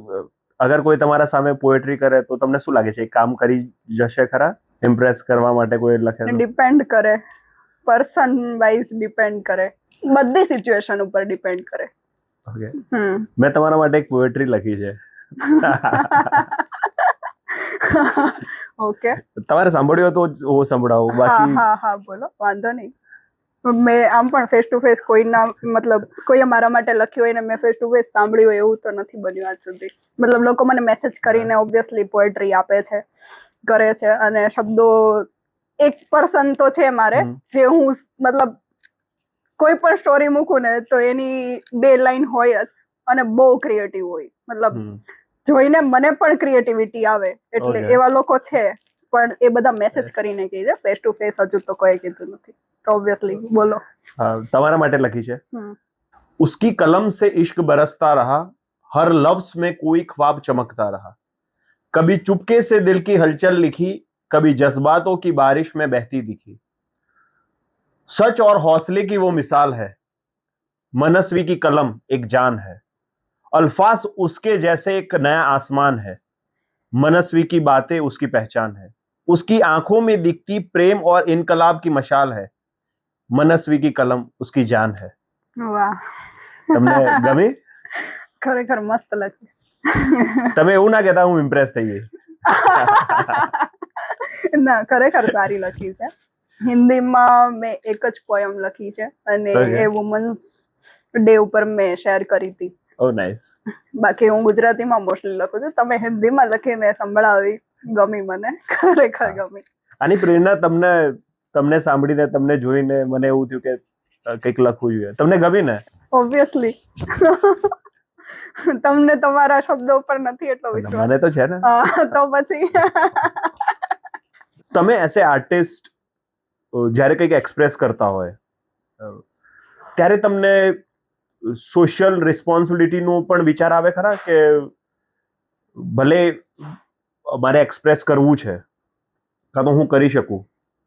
અગર કોઈ તમારા સામે પોએટ્રી કરે તો તમને શું લાગે છે, કામ કરી જશે ખરા ઇમ્પ્રેસ કરવા માટે કોઈ લખે? ડિપેન્ડ કરે, પર્સન વાઇઝ ડિપેન્ડ કરે, બધી સિચ્યુએશન ઉપર ડિપેન્ડ કરે. ઓકે. મેં તમારા માટે એક પોએટ્રી લખી છે. ઓકે. તમારે સાંભળ્યો તો હું સંભળાવું, હા બાકી હા હા બોલો, વાંધો નહીં. મેં આમ પણ ફેસ ટુ ફેસ કોઈના મતલબ કોઈએ મારા માટે લખ્યું હોય ને મેં ફેસ ટુ ફેસ સાંભળ્યું હોય એવું તો નથી બન્યું આજ સુધી. મતલબ લોકો મને મેસેજ કરીને ઓબ્વિયસલી પોએટ્રી આપે છે, કરે છે, અને શબ્દો એક પર્સન તો છે મારે જે હું મતલબ કોઈ પણ સ્ટોરી મૂકું ને તો એની 2 લાઈન હોય જ અને બહુ ક્રિએટિવ હોય. મતલબ જોઈને મને પણ ક્રિએટિવિટી આવે, એટલે એવા લોકો છે, પણ એ બધા મેસેજ કરીને કહે છે. ફેસ ટુ ફેસ હજુ તો કોઈ કીધું નથી, તો ઓબ્વિયસલી બોલો. તમારા માટે લખી છે, उसकी कलम से इश्क बरसता रहा, हर लफ्ज में कोई ख्वाब चमकता रहा, कभी चुपके से दिल की हलचल लिखी, कभी जज्बातों की बारिश में बहती दिखी, सच और हौसले की वो मिसाल है, मनस्वी की कलम एक जान है, अल्फाज उसके जैसे एक नया आसमान है, मनस्वी की बातें उसकी पहचान है, उसकी आंखों में दिखती प्रेम और इनकलाब की मशाल है, मनस्वी की कलम उसकी जान है. વાહ, તમને ગમી? ખરેખર મસ્ત લખી. તમે એવું ના કહેતા હું ઇમ્પ્રેસ થઈ ગઈ. ના, ખરેખર સારી લખી છે. હિન્દીમાં મેં એક જ પોયમ લખી છે અને એ વુમન્સ ડે ઉપર મેં શેર કરી હતી. ઓ નાઇસ. બાકી હું ગુજરાતીમાં મોસ્ટલી લખું છું. તમે હિન્દીમાં લખીને સંભળાવી, ગમી મને, ખરેખર ગમી. આની પ્રેરણા તમને સાંભળીને, તમને જોઈને મને એવું થયું કે કંઈક લખવું જોઈએ. તમને ગમી ને? ઓબ્વિયસલી. તમને તમારા શબ્દો પર નથી એટલો વિશ્વાસ. મને તો છે ને. તો પછી તમે એસે આર્ટિસ્ટ જ્યારે કંઈક એક્સપ્રેસ કરતા હોય ત્યારે તમને સોશિયલ રિસ્પોન્સિબિલિટીનો પણ વિચાર આવે ખરા કે ભલે મારે એક્સપ્રેસ કરવું છે કાં તો હું કરી શકું,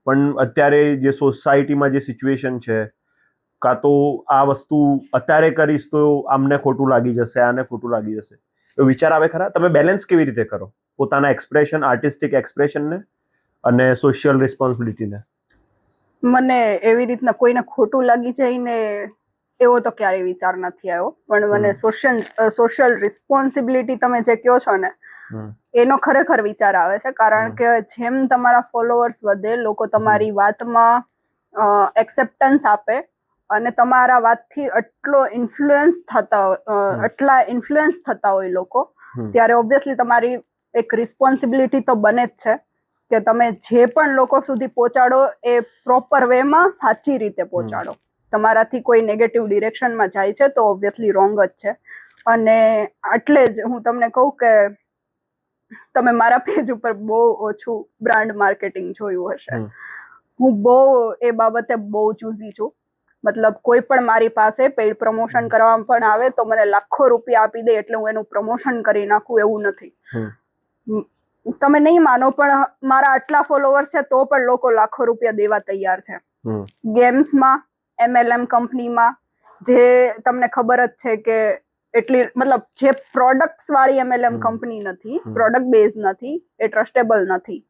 પણ અત્યારે જે સોસાયટીમાં જે સિચ્યુએશન છે, કાં તો આ વસ્તુ અત્યારે કરીશ તો આમને ખોટું લાગી જશે, આને ખોટું લાગી જશે, એ વિચાર આવે ખરા? તમે બેલેન્સ કેવી રીતે કરો પોતાના એક્સપ્રેશન, આર્ટિસ્ટિક એક્સપ્રેશનને અને સોશિયલ રિસ્પોન્સિબિલિટીને? મને એવી રીતના કોઈને ખોટું લાગી જાય ને એવો તો ક્યારેય વિચાર નથી આવ્યો, પણ મને સોશિયલ રિસ્પોન્સિબિલિટી તમે જે કહો છો ને એનો ખરેખર વિચાર આવે છે. કારણ કે જેમ તમારા ફોલોઅર્સ વધે, લોકો તમારી વાતમાં એક્સેપ્ટન્સ આપે અને તમારા વાતથી આટલા ઇન્ફ્લુઅન્સ થતા હોય લોકો, ત્યારે ઓબ્વિયસલી તમારી એક રિસ્પોન્સિબિલિટી તો બને જ છે કે તમે જે પણ લોકો સુધી પહોંચાડો એ પ્રોપર વેમાં સાચી રીતે પહોંચાડો. તમારાથી કોઈ નેગેટિવ ડિરેક્શનમાં જાય છે તો ઓબ્વિયસલી રોંગ જ છે. અને એટલે જ હું તમને કહું કે તમે મારા પેજ ઉપર બહુ ઓછું બ્રાન્ડ માર્કેટિંગ જોયું હશે. હું બહુ એ બાબતે બહુ ચૂઝી છું. મતલબ કોઈ પણ મારી પાસે પેઇડ પ્રમોશન કરવા પણ આવે તો મને લાખો રૂપિયા આપી દે એટલે હું એનું પ્રમોશન કરી નાખું એવું નથી. તમે નહીં માનો પણ મારા આટલા ફોલોવર્સ છે તો પણ લોકો લાખો રૂપિયા દેવા તૈયાર છે. ગેમ્સમાં, MLM કંપનીમાં, જે તમને ખબર જ છે કે એટલી મતલબ જે પ્રોડક્ટ્સ વાળી MLM કંપની નથી, પ્રોડક્ટ બેઝ નથી, એ ટ્રસ્ટેબલ નથી.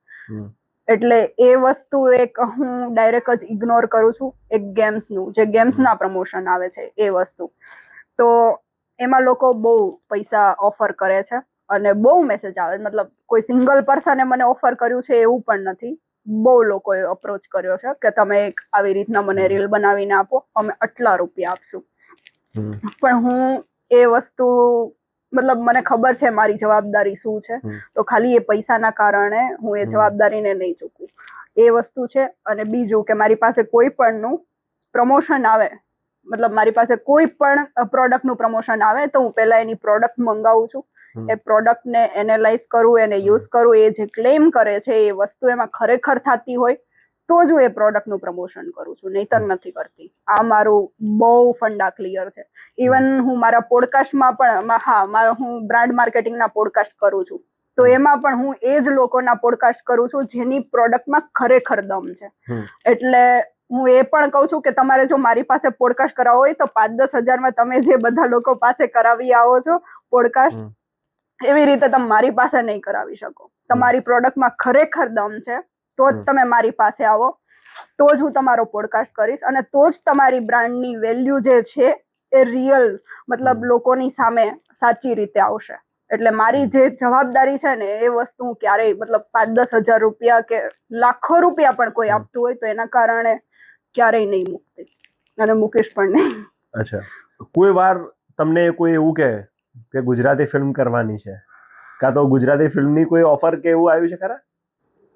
એટલે એ વસ્તુ એક હું ડાયરેક્ટ જ ઇગ્નોર કરું છું. એક ગેમ્સનું, જે ગેમ્સના પ્રમોશન આવે છે એ વસ્તુ, તો એમાં લોકો બહુ પૈસા ઓફર કરે છે અને બહુ મેસેજ આવે. મતલબ કોઈ સિંગલ પર્સને મને ઓફર કર્યું છે એવું પણ નથી, બહુ લોકોએ અપ્રોચ કર્યો છે કે તમે એક આવી રીતના મને રીલ બનાવીને આપો, અમે આટલા રૂપિયા આપશું. પણ હું એ વસ્તુ મતલબ મને ખબર છે મારી જવાબદારી શું છે, તો ખાલી એ પૈસાના કારણે હું એ જવાબદારીને નહીં ચૂકું. એ વસ્તુ છે. અને બીજું કે મારી પાસે કોઈ પણનું પ્રમોશન આવે, મતલબ મારી પાસે કોઈ પણ પ્રોડક્ટનું પ્રમોશન આવે તો હું પહેલા એની પ્રોડક્ટ મંગાવું છું, એ પ્રોડક્ટને એનાલાઇઝ કરું, એને યુઝ કરું, એ જે ક્લેમ કરે છે એ વસ્તુ એમાં ખરેખર થતી હોય તો જ હું એ પ્રોડક્ટનું પ્રમોશન કરું છું, નહીતર નથી કરતી. આ મારું બહુ ફંડા ક્લિયર છે. ઇવન હું મારા પોડકાસ્ટમાં પણ હું બ્રાન્ડ માર્કેટિંગના પોડકાસ્ટ કરું છું, તો એમાં પણ હું એ જ લોકોના પોડકાસ્ટ કરું છું જેની પ્રોડક્ટમાં ખરેખર દમ છે. એટલે હું એ પણ કહું છું કે તમારે જો મારી પાસે પોડકાસ્ટ કરાવવો હોય તો 5-10 હજારમાં તમે જે બધા લોકો પાસે કરાવી આવો છો પોડકાસ્ટ, એવી રીતે તમે મારી પાસે નહીં કરાવી શકો. તમારી પ્રોડક્ટમાં ખરેખર દમ છે તો જ તમે મારી પાસે આવો, તો જ હું તમારો પોડકાસ્ટ કરીશ અને તો જ તમારી બ્રાન્ડની વેલ્યુ જે છે એ રિયલ મતલબ લોકોની સામે સાચી રીતે આવશે. એટલે મારી જે જવાબદારી છે ને એ વસ્તુ હું ક્યારેય મતલબ 5-10 હજાર રૂપિયા કે લાખો રૂપિયા પણ કોઈ આપતું હોય તો એના કારણે ક્યારેય નહીં મૂકતી અને મૂકીશ પણ નહીં. અચ્છા, કોઈ વાર તમને કોઈ એવું કે ગુજરાતી ફિલ્મ કરવાની છે, કાં તો ગુજરાતી ફિલ્મની કોઈ ઓફર કે એવું આવ્યું છે ખરા?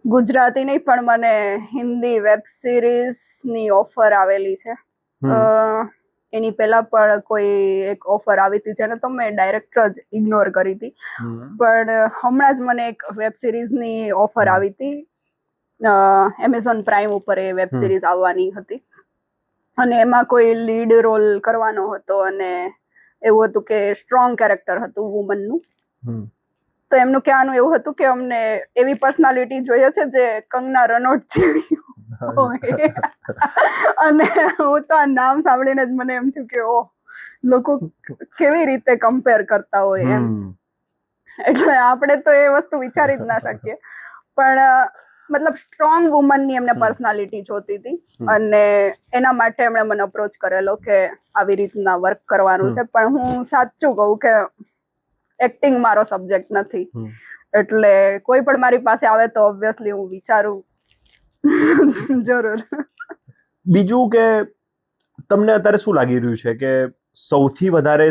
ગુજરાતી નહીં પણ મને હિન્દી વેબ સિરીઝની ઓફર આવેલી છે. એની પહેલા પણ કોઈ એક ઓફર આવી હતી જેને તો મેં ડાયરેક્ટ જ ઇગ્નોર કરી હતી, પણ હમણાં જ મને એક વેબ સિરીઝની ઓફર આવી હતી. એમેઝોન પ્રાઇમ ઉપર એ વેબ સિરીઝ આવવાની હતી અને એમાં કોઈ લીડ રોલ કરવાનો હતો અને એવું હતું કે સ્ટ્રોંગ કેરેક્ટર હતું વુમનનું. તો એમનું કહેવાનું એવું હતું કે અમને એવી પર્સનાલિટી જોઈએ છે જે કંગના રનૌત જેવી હોય. અને હું તો આ નામ સાંભળીને જ મને એમ થયું કે ઓહ, લોકો કેવી રીતે કમ્પેર કરતા હોય એમ. એટલે આપણે તો એ વસ્તુ વિચારી જ ના શકીએ, પણ મતલબ સ્ટ્રોંગ વુમનની એમને પર્સનાલિટી જોતી હતી અને એના માટે એમણે મને અપ્રોચ કરેલો કે આવી રીતના વર્ક કરવાનું છે. પણ હું સાચું કહું કે એક્ટિંગ મારો સબ્જેક્ટ નથી, એટલે કોઈ પણ મારી પાસે આવે તો ઓબ્વિયસલી હું વિચારું જરૂર. બીજું કે તમને અત્યારે શું લાગી રહ્યું છે કે સૌથી વધારે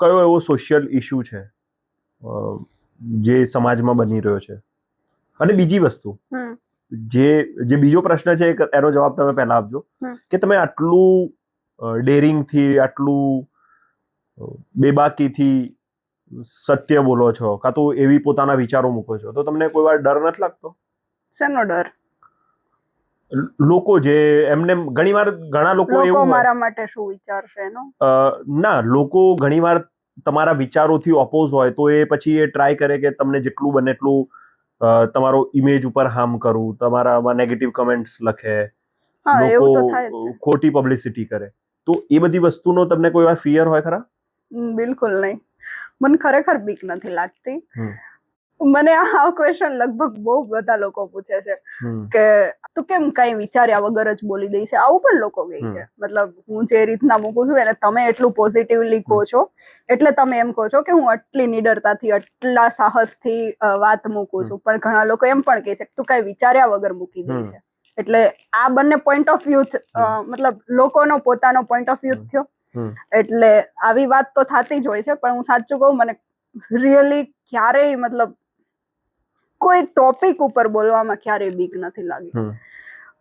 કયો એવો સોશિયલ ઇશ્યુ છે જે સમાજમાં બની રહ્યો છે? અને બીજી વસ્તુ, જે બીજો પ્રશ્ન છે એનો જવાબ તમે પહેલા આપજો કે તમે આટલું ડેરિંગથી, આટલું બેબાકીથી સત્ય બોલો છો, કાં તો એવી પોતાના વિચારો મૂકો છો, તો તમને કોઈ વાર ડર નથી લાગતો? શેનો ડર? લોકો જે એમને ઘણા લોકો મારા માટે શું વિચારશે એનો? ના, લોકો ઘણીવાર તમારા વિચારોથી ઓપોઝ હોય તો એ પછી એ ટ્રાય કરે કે તમને જેટલું બને એટલું તમારો ઇમેજ ઉપર હાર્મ કરવું, તમારામાં નેગેટિવ કમેન્ટ્સ લખે, લોકો ખોટી પબ્લિસિટી કરે. તો એ બધી વસ્તુનો તમને કોઈ વાર ફિયર હોય ખરા? બિલકુલ નહીં. મને ખરેખર બીક નથી લાગતી. મને આ ક્વેશ્ચન લગભગ બહુ બધા લોકો પૂછે છે કે તું કેમ કઈ વિચાર્યા વગર જ બોલી દઈ છે, આવું પણ લોકો કહે છે. મતલબ હું જે રીતના મૂકું છું એને તમે એટલું પોઝિટિવલી કહો છો એટલે તમે એમ કહો છો કે હું આટલી નિડરતાથી, આટલા સાહસથી વાત મૂકું છું, પણ ઘણા લોકો એમ પણ કહે છે કે તું કઈ વિચાર્યા વગર મૂકી દે છે. એટલે આ બંને પોઈન્ટ ઓફ વ્યૂ, મતલબ લોકોનો પોતાનો પોઈન્ટ ઓફ વ્યૂ થયો. એટલે આવી વાત તો થતી જ હોય છે, પણ હું સાચું કહું, મને રિયલી ક્યારેય મતલબ કોઈ ટોપિક ઉપર બોલવામાં ક્યારેય બીક નથી લાગી.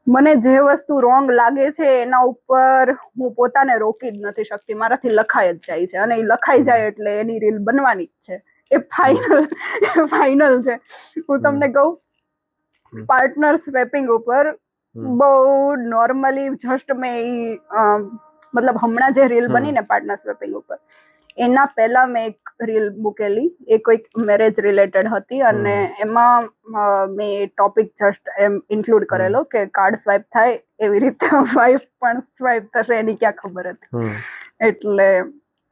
મને જે વસ્તુ રોંગ લાગે છે એના ઉપર હું પોતાને રોકી જ નથી શકતી, મારાથી લખાઈ જ જાય છે અને એ લખાઈ જાય એટલે એની રીલ બનવાની જ છે. એ ફાઇનલ છે. હું તમને કહું, પાર્ટનર સ્વેપિંગ ઉપર બહુ નોર્મલી જસ્ટ મેં મતલબ હમણાં જે રીલ બની ને પાર્ટનર સ્વેપિંગ ઉપર, એના પહેલા મેં એક રીલ મૂકેલી, એ કોઈક મેરેજ રિલેટેડ હતી અને એમાં મેં ટોપિક જસ્ટ એમ ઇન્ક્લુડ કરેલો કે કાર્ડ સ્વાઇપ થાય એવી રીતે વાઇફ પણ સ્વાઇપ થશે એની ક્યાં ખબર હતી. એટલે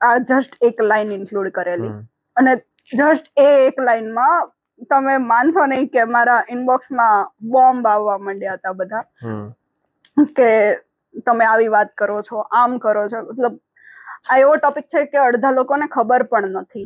આ જસ્ટ એક લાઈન ઇન્ક્લુડ કરેલી અને જસ્ટ એ એક લાઈનમાં તમે માનશો નહીં કે મારા ઇનબોક્સમાં બોમ્બ આવવા માંડ્યા હતા બધા કે તમે આવી વાત કરો છો, આમ કરો છો. મતલબ આ એવો ટોપિક છે કે અડધા લોકોને ખબર પણ નથી,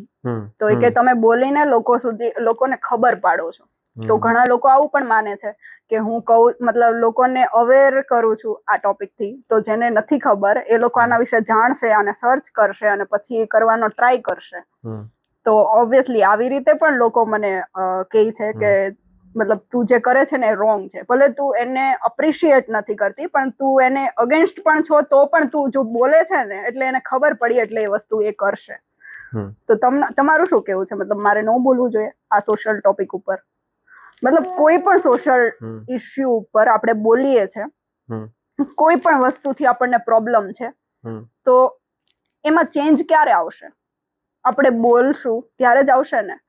તો એ કે તમે બોલીને લોકોને ખબર પાડો છો. તો ઘણા લોકો આવું પણ માને છે કે હું કહું, મતલબ લોકોને અવેર કરું છું આ ટોપિકથી, તો જેને નથી ખબર એ લોકો આના વિશે જાણશે અને સર્ચ કરશે અને પછી એ કરવાનો ટ્રાય કરશે. તો ઓબ્વિયસલી આવી રીતે પણ લોકો મને કહે છે કે મતલબ તું જે કરે છે ને એ રોંગ છે. ભલે તું એને અપ્રિશિએટ નથી કરતી, પણ તું એને અગેન્સ્ટ પણ છો તો પણ તું જો બોલે છે ને એટલે એને ખબર પડી એટલે એ વસ્તુ એ કરશે. તો તમારું શું કેવું છે? મતલબ મારે ન બોલવું જોઈએ આ સોશિયલ ટોપિક ઉપર? મતલબ કોઈ પણ સોશિયલ ઇશ્યુ ઉપર આપણે બોલીએ છે, કોઈ પણ વસ્તુથી આપણને પ્રોબ્લેમ છે, તો એમાં ચેન્જ ક્યારે આવશે? આપણે બોલશું ત્યારે જ આવશે ને.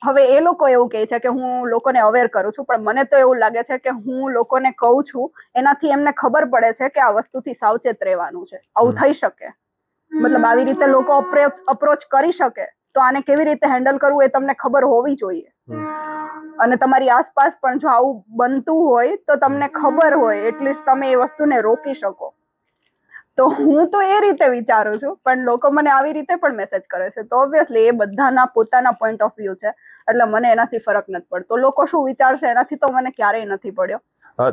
હવે એ લોકો એવું કહે છે કે હું લોકોને અવેર કરું છું, પણ મને તો એવું લાગે છે કે હું લોકોને કહું છું એનાથી એમને ખબર પડે છે કે આ વસ્તુથી સાવચેત રહેવાનું છે, આવું થઈ શકે. મતલબ આવી રીતે લોકો અપ્રોચ કરી શકે, તો આને કેવી રીતે હેન્ડલ કરવું એ તમને ખબર હોવી જોઈએ. અને તમારી આસપાસ પણ જો આવું બનતું હોય તો તમને ખબર હોય, એટલીસ્ટ તમે એ વસ્તુને રોકી શકો. તો હું તો એ રીતે વિચારું છું, પણ લોકો મને આવી રીતે પણ મેસેજ કરે છે, તો ઓબ્વિયસલી એ બધાના પોતાના પોઈન્ટ ઓફ વ્યૂ છે, એટલે મને એનાથી ફરક નથી પડતો. લોકો શું વિચારશે એનાથી તો મને ક્યારેય નથી પડ્યો.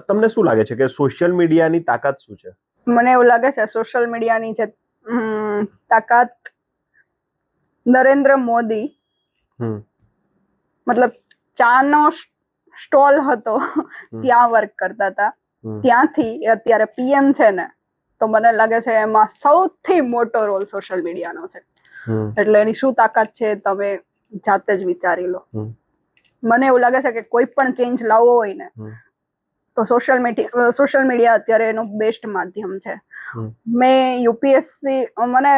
તમને શું લાગે છે કે સોશિયલ મીડિયાની તાકાત શું છે? મને એવું લાગે છે સોશિયલ મીડિયાની જે તાકાત, નરેન્દ્ર મોદી મતલબ ચાનો સ્ટોલ હતો ત્યાં વર્ક કરતા હતા, ત્યાંથી અત્યારે પીએમ છે ને, તો મને લાગે છે એમાં સૌથી મોટો રોલ સોશિયલ મીડિયાનો છે. એટલે એની શું તાકાત છે તમે જાતે જ વિચારી લો. મને એવું લાગે છે કે કોઈ પણ ચેન્જ લાવવો હોય ને તો સોશિયલ મીડિયા અત્યારે એનું બેસ્ટ માધ્યમ છે. મેં યુપીએસસી, મને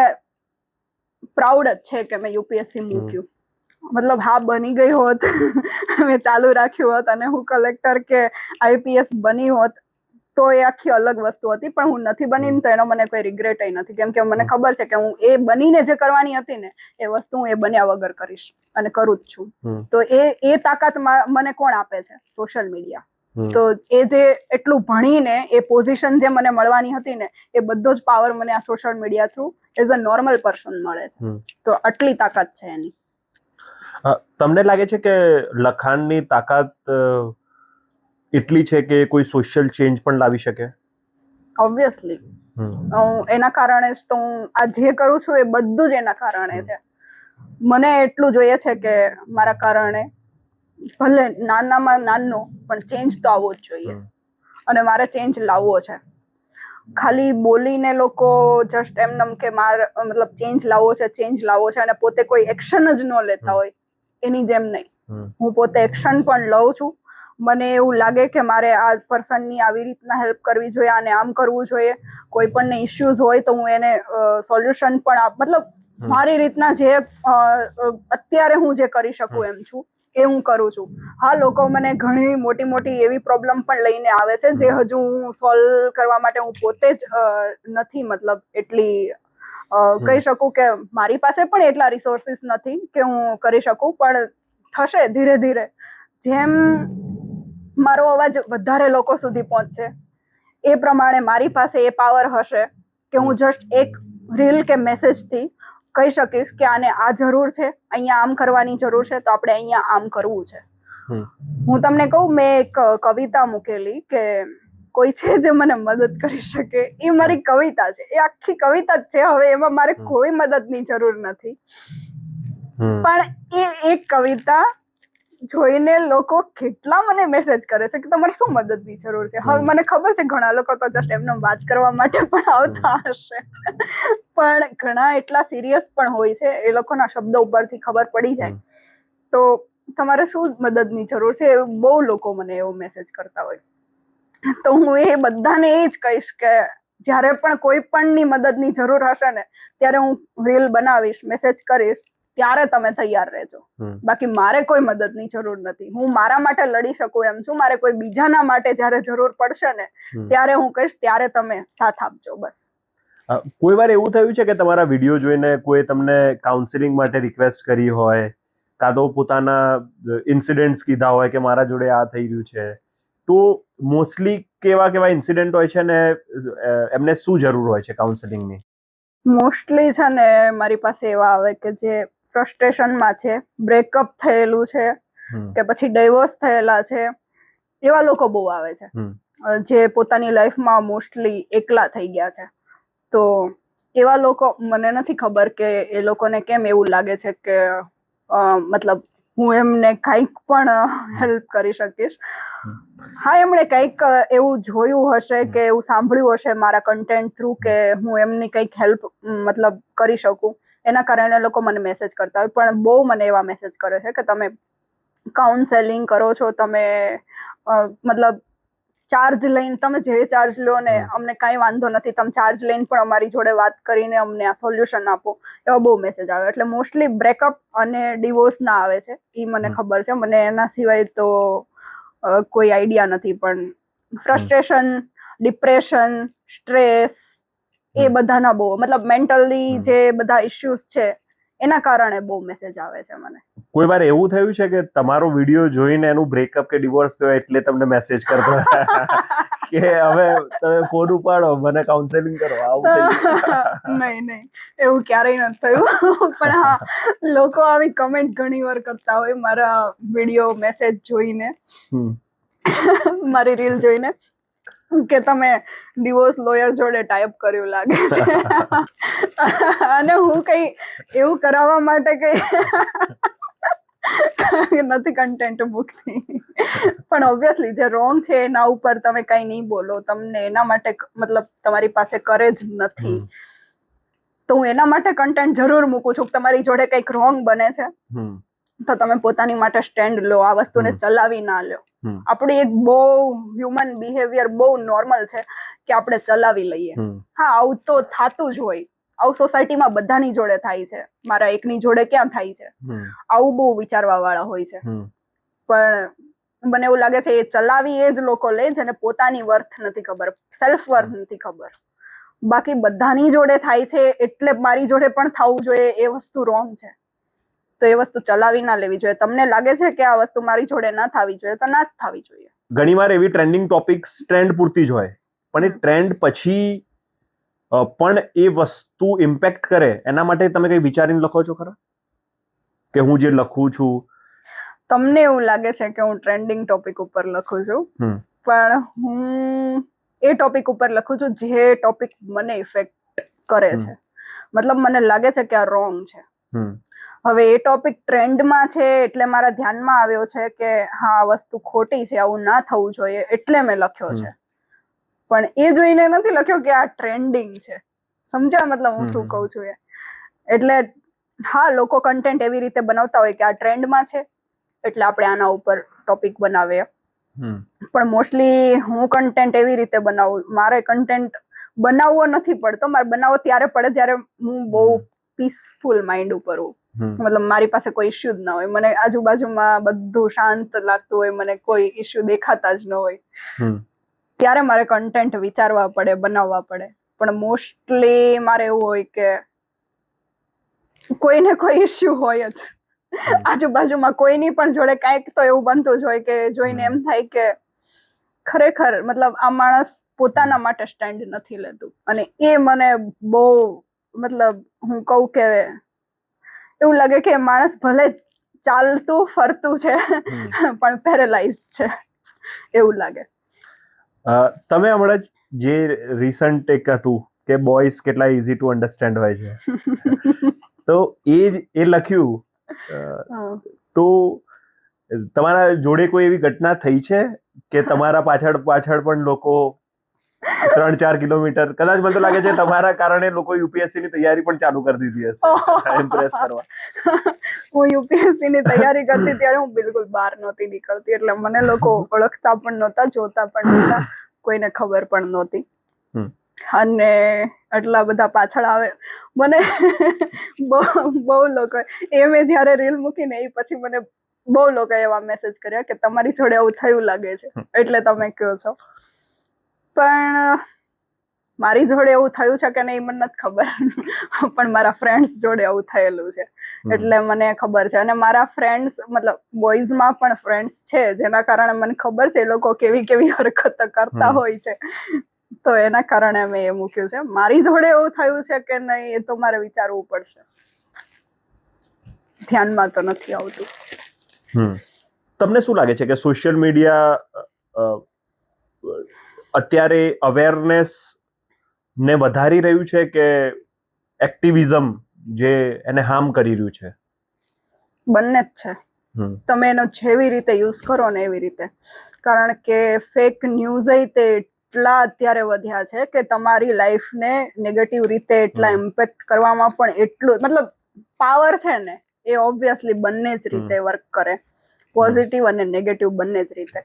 પ્રાઉડ જ છે કે મેં યુપીએસસી મૂક્યું. મતલબ હા બની ગઈ હોત, મેં ચાલુ રાખ્યું હોત અને હું કલેક્ટર કે આઈપીએસ બની હોત તો એ આખી અલગ વસ્તુ હતી, પણ હું નથી બની તો એનો મને કોઈ રિગ્રેટ નથી, કેમ કે મને ખબર છે કે હું એ બનીને જે કરવાની હતી ને એ વસ્તુ હું એ બન્યા વગર કરીશ અને કરું જ છું. તો એ તાકાત મને કોણ આપે છે? Social media. તો એ જે એટલું ભણીને એ પોઝિશન જે મને મળવાની હતી ને એ બધો જ પાવર મને આ social media through as a normal person મળે છે. તો આટલી તાકાત છે એની. તમને લાગે છે કે લખાણની તાકાત એટલી છે કે કોઈ સોશિયલ ચેન્જ પણ લાવી શકે? ઓબ્વિયસલી. એના કારણે જ તો હું આ જે કરું છું એ બધું જ એના કારણે છે. મને એટલું જોઈએ છે કે મારા કારણે ભલે નાનામાં નાનો પણ ચેન્જ તો આવવો જ જોઈએ, અને મારે ચેન્જ લાવવો છે. ખાલી બોલીને લોકો જસ્ટ એમનેમ કે મતલબ ચેન્જ લાવવો છે અને પોતે કોઈ એક્શન જ ન લેતા હોય એની જેમ નહીં. હું પોતે એક્શન પણ લઉં છું. મને એવું લાગે કે મારે આ પર્સનની આવી રીતના હેલ્પ કરવી જોઈએ અને આમ કરવું જોઈએ. કોઈ પણને ઇશ્યુઝ હોય તો હું એને સોલ્યુશન પણ મતલબ મારી રીતના જે અત્યારે હું જે કરી શકું એમ છું એ હું કરું છું. હા, લોકો મને ઘણી મોટી મોટી એવી પ્રોબ્લેમ પણ લઈને આવે છે જે હજુ હું સોલ્વ કરવા માટે હું પોતે જ નથી મતલબ એટલી કહી શકું કે મારી પાસે પણ એટલા રિસોર્સિસ નથી કે હું કરી શકું, પણ થશે ધીરે ધીરે. જેમ મારો અવાજ વધારે લોકો સુધી પહોંચશે એ પ્રમાણે મારી પાસે એ પાવર હશે કે હું જસ્ટ એક રીલ કે મેસેજથી કહી શકીશ કે આને આ જરૂર છે, અહીંયા આમ કરવાની જરૂર છે, તો આપણે અહીંયા આમ કરવું છે. હું તમને કહું, મેં એક કવિતા મૂકેલી કે કોઈ છે જે મને મદદ કરી શકે. એ મારી કવિતા છે, એ આખી કવિતા જ છે. હવે એમાં મારે કોઈ મદદની જરૂર નથી, પણ એ એક કવિતા જોઈને લોકો કેટલા મને મેસેજ કરે છે કે તમારે શું મદદની જરૂર છે. હવે મને ખબર છે ઘણા લોકો તો જસ્ટ એમને વાત કરવા માટે પણ આવતા હશે, પણ ઘણા એટલા સિરિયસ પણ હોય છે, એ લોકોના શબ્દો ઉપરથી ખબર પડી જાય. તો તમારે શું મદદની જરૂર છે, બહુ લોકો મને એવો મેસેજ કરતા હોય. તો હું એ બધાને એ જ કહીશ કે જ્યારે પણ કોઈ પણની મદદની જરૂર હશે ને ત્યારે હું રીલ બનાવીશ, મેસેજ કરીશ, ત્યારે તમે તૈયાર રહેજો. બાકી મારે કોઈ મદદની જરૂર નથી. હું મારા માટે લડી શકું એમ છું. મારે કોઈ બીજાના માટે જ્યારે જરૂર પડશે ને ત્યારે હું કહીશ, ત્યારે તમે સાથ આપજો. બસ. કોઈ વાર એવું થયું છે કે તમારા વિડીયો જોઈને કોઈ તમને કાઉન્સિલિંગ માટે રિક્વેસ્ટ કરી હોય, કાં તો પોતાના ઇન્સિડન્ટ્સ કીધા હોય કે મારા જોડે આ થઈ રહ્યું છે, તો મોસ્ટલી કેવા ઇન્સિડન્ટ હોય છે ને એમને શું જરૂર હોય છે કાઉન્સેલિંગની? મોસ્ટલી છે ને મારી પાસે એવા આવે કે જે ફ્રસ્ટ્રેશનમાં છે, બ્રેકઅપ થયેલું છે કે પછી ડાયવોર્સ થયેલા છે, એવા લોકો બહુ આવે છે જે પોતાની લાઈફમાં મોસ્ટલી એકલા થઈ ગયા છે. તો એવા લોકો, મને નથી ખબર કે એ લોકોને કેમ એવું લાગે છે કે મતલબ હું એમને કંઈક પણ હેલ્પ કરી શકીશ. હા, એમણે કંઈક એવું જોયું હશે કે એવું સાંભળ્યું હશે મારા કન્ટેન્ટ થ્રુ કે હું એમની કંઈક હેલ્પ મતલબ કરી શકું, એના કારણે લોકો મને મેસેજ કરતા હોય. પણ બહુ મને એવા મેસેજ કરે છે કે તમે કાઉન્સેલિંગ કરો છો, તમે મતલબ ચાર્જ લઈને, તમે જે ચાર્જ લો ને અમને કાંઈ વાંધો નથી, તમે ચાર્જ લઈને પણ અમારી જોડે વાત કરીને અમને આ સોલ્યુશન આપો, એવા બહુ મેસેજ આવે. એટલે મોસ્ટલી બ્રેકઅપ અને ડિવોર્સ ના આવે છે, એ મને ખબર છે. મને એના સિવાય તો કોઈ આઈડિયા નથી. પણ ફ્રસ્ટ્રેશન, ડિપ્રેશન, સ્ટ્રેસ, એ બધાના બહુ મતલબ મેન્ટલી જે બધા ઇશ્યુઝ છે એના કારણે બહુ મેસેજ આવે છે મને. કોઈ વાર એવું થયું છે કે તમારો વિડીયો જોઈને એનું બ્રેકઅપ કે ડિવોર્સ થયો એટલે તમને મેસેજ કરતો કે હવે તમે ફોન ઉપાડો, મને કાઉન્સેલિંગ કરો, આવું થયું? નહીં એવું ક્યારેય નથી થયું. પણ હા, લોકો આવી કમેન્ટ ઘણી વાર કરતા હોય મારા વિડીયો મેસેજ જોઈને, મારી રીલ જોઈને, કે તમે ડિવોર્સ લોયર જોડે ટાઈપ કર્યું લાગે છે. અને હું કઈ એવું કરાવવા માટે કઈ નથી કન્ટેન્ટ મૂકતી, પણ ઓબ્વિયસલી જે રોંગ છે એના ઉપર તમે કઈ નહીં બોલો, તમને એના માટે મતલબ તમારી પાસે કરે જ નથી, તો હું એના માટે કન્ટેન્ટ જરૂર મૂકું છું. તમારી જોડે કંઈક રોંગ બને છે તો તમે પોતાની માટે સ્ટેન્ડ લો, આ વસ્તુને ચલાવી ના લો. આપણી એક બહુ હ્યુમન બિહેવિયર બહુ નોર્મલ છે કે આપણે ચલાવી લઈએ. હા, આવું તો થતું જ હોય, આવું સોસાયટીમાં બધાની જોડે થાય છે, મારા એકની જોડે ક્યાં થાય છે, આવું બહુ વિચારવા વાળા હોય છે. પણ મને એવું લાગે છે એ ચલાવી એ જ લોકો લે જેને પોતાની વર્થ નથી ખબર, સેલ્ફ વર્થ નથી ખબર. બાકી બધાની જોડે થાય છે એટલે મારી જોડે પણ થવું જોઈએ એ વસ્તુ રોંગ છે. તો એ વસ્તુ ચલાવી ના લેવી જોઈએ. તમને લાગે છે કે આ વસ્તુ મારી જોડે ના થવી જોઈએ તો ના જ થવી જોઈએ. ઘણીવાર એવી ટ્રેન્ડિંગ ટોપિક્સ ટ્રેન્ડ પૂરતી જ હોય, પણ એ ટ્રેન્ડ પછી પણ એ વસ્તુ ઇમ્પેક્ટ કરે એના માટે તમે કઈ વિચારીને લખો છો ખરા? કે હું જે લખું છું, તમને એવું લાગે છે કે હું ટ્રેન્ડિંગ ટોપિક ઉપર લખું છું, પણ હું એ ટોપિક ઉપર લખું છું જે ટોપિક મને ઇફેક્ટ કરે છે. મતલબ મને લાગે છે કે આ રોંગ છે. હવે એ ટોપિક ટ્રેન્ડમાં છે એટલે મારા ધ્યાનમાં આવ્યો છે કે હા આ વસ્તુ ખોટી છે, આવું ના થવું જોઈએ, એટલે મેં લખ્યો છે. પણ એ જોઈને નથી લખ્યો કે આ ટ્રેન્ડિંગ છે. સમજ્યા મતલબ હું શું કહું છું એ? એટલે હા, લોકો કન્ટેન્ટ એવી રીતે બનાવતા હોય કે આ ટ્રેન્ડમાં છે એટલે આપણે આના ઉપર ટોપિક બનાવીએ. પણ મોસ્ટલી હું કન્ટેન્ટ એવી રીતે બનાવું, મારે કન્ટેન્ટ બનાવવો નથી પડતો, મારે બનાવવો ત્યારે પડે જ્યારે હું બહુ પીસફુલ માઇન્ડ ઉપર હોઉં. મતલબ મારી પાસે કોઈ ઇશ્યુ જ ના હોય, મને આજુબાજુમાં બધું શાંત લાગતું હોય, મને કોઈ ઇશ્યુ દેખાતા જ ન હોય, ત્યારે મારે કન્ટેન્ટ વિચારવા પડે, બનાવવા પડે. પણ મોસ્ટલી મારે એવું હોય કે કોઈને કોઈ ઇશ્યુ હોય જ, આજુબાજુમાં કોઈની પણ જોડે કાંઈક તો એવું બનતું જ હોય કે જોઈને એમ થાય કે ખરેખર મતલબ આ માણસ પોતાના માટે સ્ટેન્ડ નથી લેતું. અને એ મને બહુ મતલબ હું કહું કે એવું લાગે કે માણસ ભલે ચાલતું ફરતું છે પણ પેરેલાઇઝ છે, એવું લાગે. તમે હમણાં જે રિસન્ટ એક હતું કે બોયઝ કેટલા ઇઝી ટુ અન્ડરસ્ટેન્ડ હોય છે, તો એ લખ્યું, તો તમારા જોડે કોઈ એવી ઘટના થઈ છે કે તમારા પાછળ પણ લોકો 3-4 કિલોમીટર, કદાચ મને તો લાગે છે તમારા કારણે લોકો યુપીએસસી ની તૈયારી પણ ચાલુ કરી દીધી હશે ઇમ્પ્રેસ કરવા? હું યુપીએસસી ની તૈયારી કરતી ત્યારે હું બિલકુલ બહાર નહોતી નીકળતી, એટલે મને લોકો ઓળખતા પણ નહોતા, જોતા પણ નહોતા, કોઈને ખબર પણ નહોતી. અને આટલા બધા પાછળ આવે મને બહુ લોકો મેં જયારે રીલ મૂકીને એ પછી મને બહુ લોકો એવા મેસેજ કર્યા કે તમારી જોડે આવું થયું લાગે છે એટલે તમે કહો છો. પણ મારી જોડે એવું થયું છે કે નહીં મને નથી ખબર, પણ મારા ફ્રેન્ડ્સ જોડે એવું થયેલું છે એટલે મને ખબર છે. અને મારા ફ્રેન્ડ્સ મતલબ બોયઝમાં પણ ફ્રેન્ડ્સ છે જેના કારણે મને ખબર છે એ લોકો કેવી હરકતો કરતા હોય છે, તો એના કારણે મેં એ મૂક્યું છે. મારી જોડે એવું થયું છે કે નહીં એ તો મારે વિચારવું પડશે, ધ્યાનમાં તો નથી આવતું. તમને શું લાગે છે કે સોશિયલ મીડિયા અત્યારે અવેરનેસ ને વધારી રહ્યું છે કે એક્ટિવિઝમ જે એને હાર્મ કરી રહ્યું છે? બંને જ છે. તમે એનો જેવી રીતે યુઝ કરો ને એવી રીતે. કારણ કે ફેક ન્યૂઝ તે એટલા અત્યારે વધ્યા છે કે તમારી લાઈફને નેગેટિવ રીતે એટલા ઇમ્પેક્ટ કરવામાં પણ એટલું મતલબ પાવર છે ને એ ઓબ્વિયસલી બંને જ રીતે વર્ક કરે, પોઝિટિવ અને નેગેટિવ બંને જ રીતે.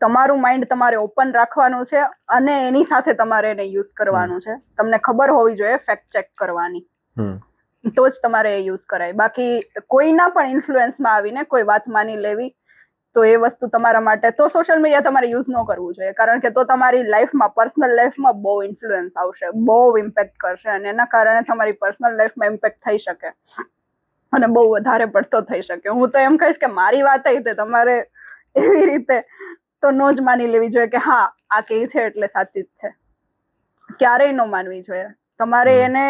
તમારું માઇન્ડ તમારે ઓપન રાખવાનું છે અને એની સાથે તમારે એને યુઝ કરવાનું છે. તમને ખબર હોવી જોઈએ ફેક્ટ ચેક કરવાની, તો જ તમારે એ યુઝ કરાય. બાકી કોઈના પણ ઇન્ફ્લુએન્સમાં આવીને કોઈ વાત માની લેવી તો એ વસ્તુ તમારા માટે, તો સોશિયલ મીડિયા તમારે યુઝ ન કરવું જોઈએ, કારણ કે તો તમારી લાઈફમાં, પર્સનલ લાઈફમાં બહુ ઇન્ફ્લુએન્સ આવશે, બહુ ઇમ્પેક્ટ કરશે અને એના કારણે તમારી પર્સનલ લાઈફમાં ઇમ્પેક્ટ થઈ શકે. અને બહુ વધારે પડતો થઈ શકે. હું તો એમ કહીશ કે મારી વાત તે તમારે એવી રીતે તો નો જ માની લેવી જોઈએ કે હા આ કે છે એટલે સાચી જ છે. ક્યારેય ન માનવી જોઈએ. તમારે એને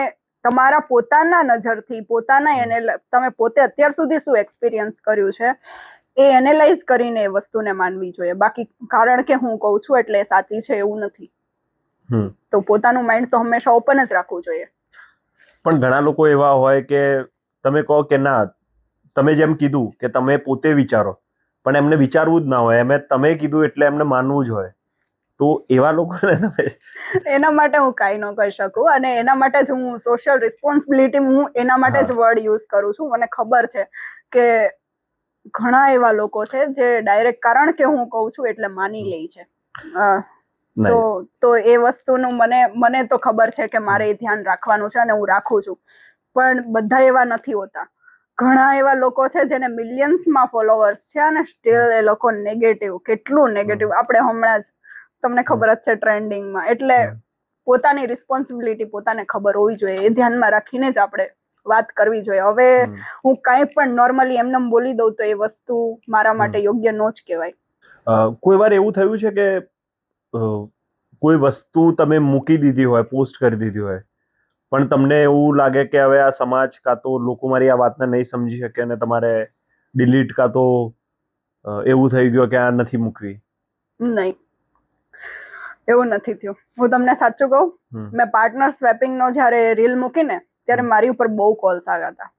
તમારા પોતાના નજરથી તમે પોતે અત્યાર સુધી શું એક્સપિરિયન્સ કર્યું છે એ એનાલાઇઝ કરીને એ વસ્તુને માનવી જોઈએ. બાકી કારણ કે હું કહું છું એટલે એ સાચી છે એવું નથી. તો પોતાનું માઇન્ડ તો હંમેશા ઓપન જ રાખવું જોઈએ. પણ ઘણા લોકો એવા હોય કે તમે કહો કે ના, તમે જેમ કીધું કે તમે પોતે વિચારો, પણ એમને વિચારવું જ ના હોય, તમે કીધું એટલે એમને માનવું જ હોય. તો એવા લોકોને એના માટે હું કાંઈ ન કહી શકું, અને એના માટે જ હું સોશિયલ રિસ્પોન્સિબિલિટી હું એના માટે જ વર્ડ યુઝ કરું છું. મને ખબર છે કે ઘણા એવા લોકો છે જે ડાયરેક્ટ કારણ કે હું કહું છું એટલે માની લે છે. તો એ વસ્તુનું મને તો ખબર છે કે મારે એ ધ્યાન રાખવાનું છે અને હું રાખું છું. પણ બધા એવા નથી હોતા. ઘણા એવા લોકો છે જેને મિલિયન્સમાં ફોલોવર્સ છે અને સ્ટીલ એ લોકો નેગેટિવ, કેટલું નેગેટિવ. આપણે હમણાં જ તમને ખબર જ છે ટ્રેન્ડિંગમાં. એટલે પોતાની રિસ્પોન્સિબિલિટી પોતાને ખબર હોવી જોઈએ. એ ધ્યાનમાં રાખીને જ આપણે વાત કરવી જોઈએ. હવે હું કાંઈ પણ નોર્મલી એમને બોલી દઉં તો એ વસ્તુ મારા માટે યોગ્ય ન જ કહેવાય. કોઈ વાર એવું થયું છે કે કોઈ વસ્તુ તમે મૂકી દીધી હોય, પોસ્ટ કરી દીધી હોય, પણ તમને એવું લાગે કે હવે આ સમાજ કાં તો લોકો મારી આ વાતને નહીં સમજી શકે અને તમારે ડિલીટ કાં તો એવું થઈ ગયું કે આ નથી મૂકવી? નહીં, એવું નથી થયું. હું તમને સાચું કહું, મેં પાર્ટનર સ્વેપિંગ નો જ્યારે રીલ મૂકીને ત્યારે મારી ઉપર બહુ કોલ્સ આવ્યા હતા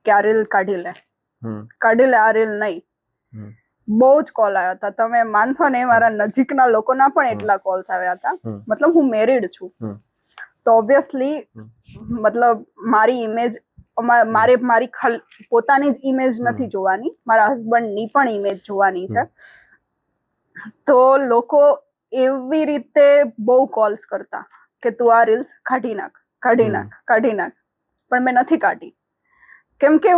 કે આ રીલ કાઢી લે, આ રીલ નહીં. બહુ જ કોલ આવ્યા હતા. તમે માનશો ને, મારા નજીકના લોકોના પણ એટલા કોલ્સ આવ્યા હતા. મતલબ હું મેરિડ છું, તો ઓબ્વિયસલી મતલબ મારી ઇમેજ, મારી પોતાની જ ઇમેજ નથી જોવાની, મારા હસબન્ડની પણ ઇમેજ જોવાની છે. તો લોકો એવી રીતે બહુ કોલ્સ કરતા કે તું આ રીલ્સ કાઢી નાખ. પણ મેં નથી કાઢી. કેમ કે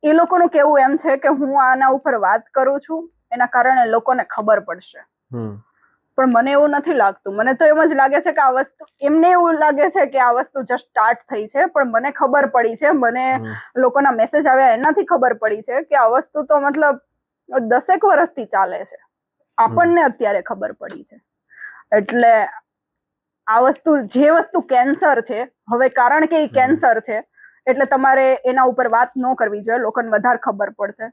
એ લોકોનું કેવું એમ છે કે હું આના ઉપર વાત કરું છું એના કારણે લોકોને ખબર પડશે. પણ મને એવું નથી લાગતું. મને તો એમ જ લાગે છે કે આ વસ્તુ, એમને એવું લાગે છે કે આ વસ્તુ જસ્ટ સ્ટાર્ટ થઈ છે, પણ મને ખબર પડી છે, મને લોકોના મેસેજ આવ્યા એનાથી ખબર પડી છે કે આ વસ્તુ તો મતલબ 10 વર્ષથી ચાલે છે. આપણને અત્યારે ખબર પડી છે. એટલે આ વસ્તુ, જે વસ્તુ કેન્સર છે, હવે કારણ કે એ કેન્સર છે એટલે તમારે એના ઉપર વાત ન કરવી જોઈએ, લોકોને વધારે ખબર પડશે.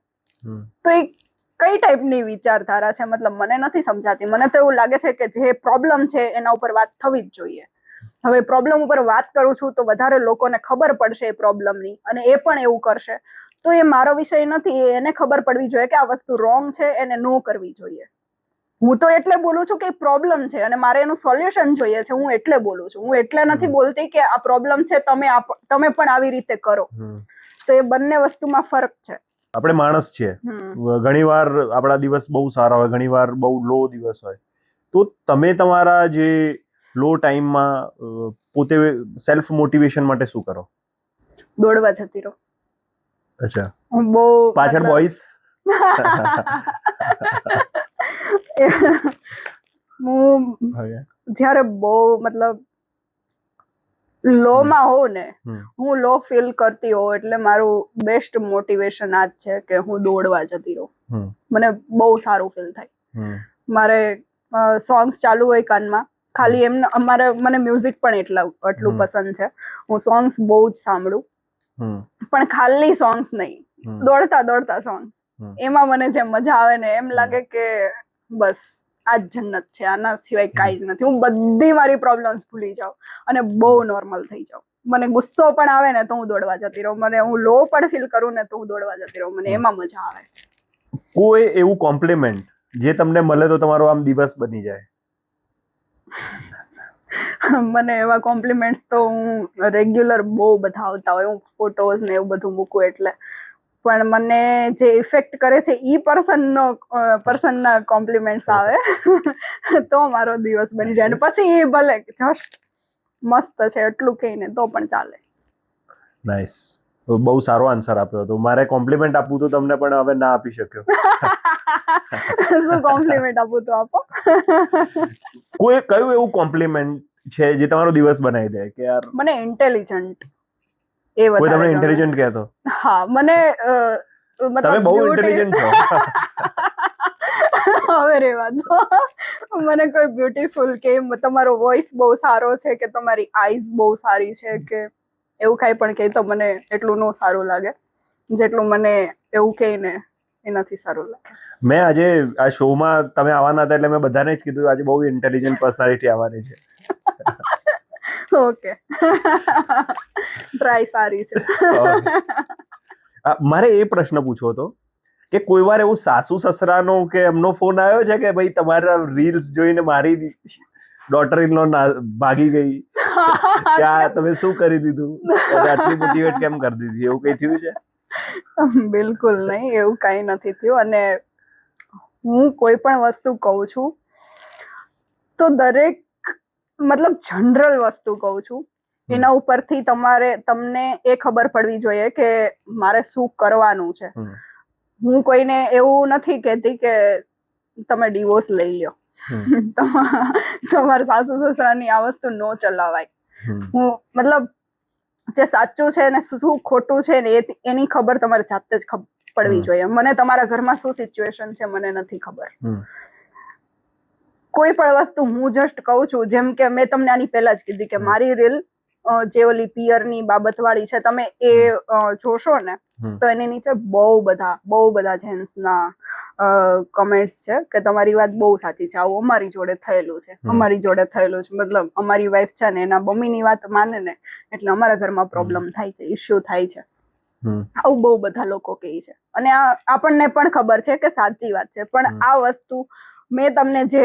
તો એ કઈ ટાઈપની વિચારધારા છે? મતલબ મને નથી સમજાતી. મને તો એવું લાગે છે કે જે પ્રોબ્લેમ છે એના ઉપર વાત થવી જ જોઈએ. હવે પ્રોબ્લેમ ઉપર વાત કરું છું તો વધારે લોકોને ખબર પડશે એ પ્રોબ્લેમની, અને એ પણ એવું કરશે તો એ મારો વિષય નથી. એને ખબર પડવી જોઈએ કે આ વસ્તુ રોંગ છે, એને નો કરવી જોઈએ. હું તો એટલે બોલું છું કે પ્રોબ્લેમ છે અને મારે એનું સોલ્યુશન જોઈએ છે. હું એટલે બોલું છું. હું એટલે નથી બોલતી કે આ પ્રોબ્લેમ છે, તમે પણ આવી રીતે કરો. તો એ બંને વસ્તુમાં ફરક છે. આપણે માણસ છીએ. ઘણી વાર આપણા દિવસ બહુ સારા હોય, ઘણી વાર બહુ લો દિવસ હોય. તો તમે તમારા જે લો ટાઈમમાં પોતે સેલ્ફ મોટિવેશન માટે શું કરો? દોડવા જતી રહો. અચ્છા. હું બહુ પાછળ બોયસ? હું જ્યારે બહુ મતલબ લો માં હોઉં ને, હું લો ફીલ કરતી હોઉં, એટલે મારું બેસ્ટ મોટિવેશન આ જ છે કે હું દોડવા જતી રહું. મને બહુ સારું ફીલ થાય. મારે સોંગ્સ ચાલુ હોય કાનમાં, ખાલી મને મ્યુઝિક પણ એટલું પસંદ છે. હું સોંગ્સ બહુ જ સાંભળું, પણ ખાલી સોંગ્સ નહીં, દોડતા સોંગ્સ. એમાં મને જે મજા આવે ને, એમ લાગે કે બસ આ જ જન્નત છે, આના સિવાય કાંઈ જ નથી. હું બધી મારી પ્રોબ્લેમ્સ ભૂલી જાઉં અને બહુ નોર્મલ થઈ જાઉં. મને ગુસ્સો પણ આવે ને તો હું દોડવા જતી રહું. હું લો પણ ફીલ કરું ને તો હું દોડવા જતી રહું. મને એમાં મજા આવે. કોઈ એવું કોમ્પ્લિમેન્ટ જે તમને મળે તો તમારો આમ દિવસ બની જાય? મને એવા કોમ્પ્લિમેન્ટ્સ તો હું રેગ્યુલર બહુ બધા આવતા હોય. હું ફોટોઝ ને એવું બધું મૂકું એટલે. પણ મને જે ઇફેક્ટ કરે છે ઈ પર્સનના કોમ્પ્લિમેન્ટ્સ આવે તો મારો દિવસ બની જાય. અને પછી એ ભલે જસ્ટ મસ્ત છે એટલું કહીને તો પણ ચાલે. નાઈસ. બહુ સારો આન્સર આપ્યો હતો. મારે કોમ્પ્લિમેન્ટ આપવું તો તમને, પણ હવે ના આપી શક્યો. શું કોમ્પ્લિમેન્ટ આપું તો આપો. કયું એવું કોમ્પ્લિમેન્ટ છે જે તમારો દિવસ બનાવી દે કે યાર? મને ઇન્ટેલિજન્ટ. એ કોઈ વધારે તમને ગમે. ઇન્ટેલિજન્ટ કહેતો? હા મને તમે મતલબ બહુ beauty- ઇન્ટેલિજન્ટ છો. હવે રેવા દો. મને કોઈ બ્યુટીફુલ કે તમારો વોઇસ બહુ સારો છે કે તમારી આઈઝ બહુ સારી છે કે એવું કાંઈ પણ કહે તો મને એટલું ન સારું લાગે જેટલું મને એવું કહે ને એનાથી સારું લાગે. મેં આજે આ શોમાં તમે આવવાના હતા એટલે મેં બધાને જ કીધું આજે બહુ ઇન્ટેલિજન્ટ પર્સનાલિટી આવવાની છે. ઓકે. ટ્રાય સારી છે. મારે એ પ્રશ્ન પૂછવો હતો કે કોઈ વાર એવું સાસુ સસરાનો કે એમનો ફોન આવ્યો છે કે ભાઈ તમારા રીલ્સ જોઈને મારી ડોટર ઇન લો ભાગી ગઈ કે આ તમે શું કરી દીધું, આટલી મોટિવેટ કેમ કરી દીધી, એવું કઈ થયું છે? બિલકુલ નહીં, એવું કાંઈ નથી થયું. અને હું કોઈ પણ વસ્તુ કહું છું તો દરેક મતલબ જનરલ વસ્તુ કહું છું એના ઉપરથી તમને એ ખબર પડવી જોઈએ કે મારે શું કરવાનું છે. હું કોઈને એવું નથી કહેતી કે તમે ડિવોર્સ લઈ લ્યો, તમારા સાસુ સસરાની આ વસ્તુ ન ચલાવાય. હું મતલબ જે સાચું છે ને શું ખોટું છે ને એની ખબર તમારે જાતે જ પડવી જોઈએ. મને તમારા ઘરમાં શું સિચ્યુએશન છે મને નથી ખબર. કોઈ પણ વસ્તુ હું જસ્ટ કહું છું, જેમ કે મેં તમને આની પહેલા જ કીધી કે મારી રીલ જે ઓલી પિયરની બાબત વાળી છે તમે એ જોશો ને તો એની નીચે બહુ બધા જેન્ટ્સના કમેન્ટ્સ છે કે તમારી વાત બહુ સાચી છે, આવું અમારી જોડે થયેલું છે, મતલબ અમારી વાઈફ છે ને એના મમ્મીની વાત માને ને એટલે અમારા ઘરમાં પ્રોબ્લેમ થાય છે, ઇશ્યુ થાય છે, આવું બહુ બધા લોકો કહે છે. અને આપણને પણ ખબર છે કે સાચી વાત છે, પણ આ વસ્તુ મેં તમને જે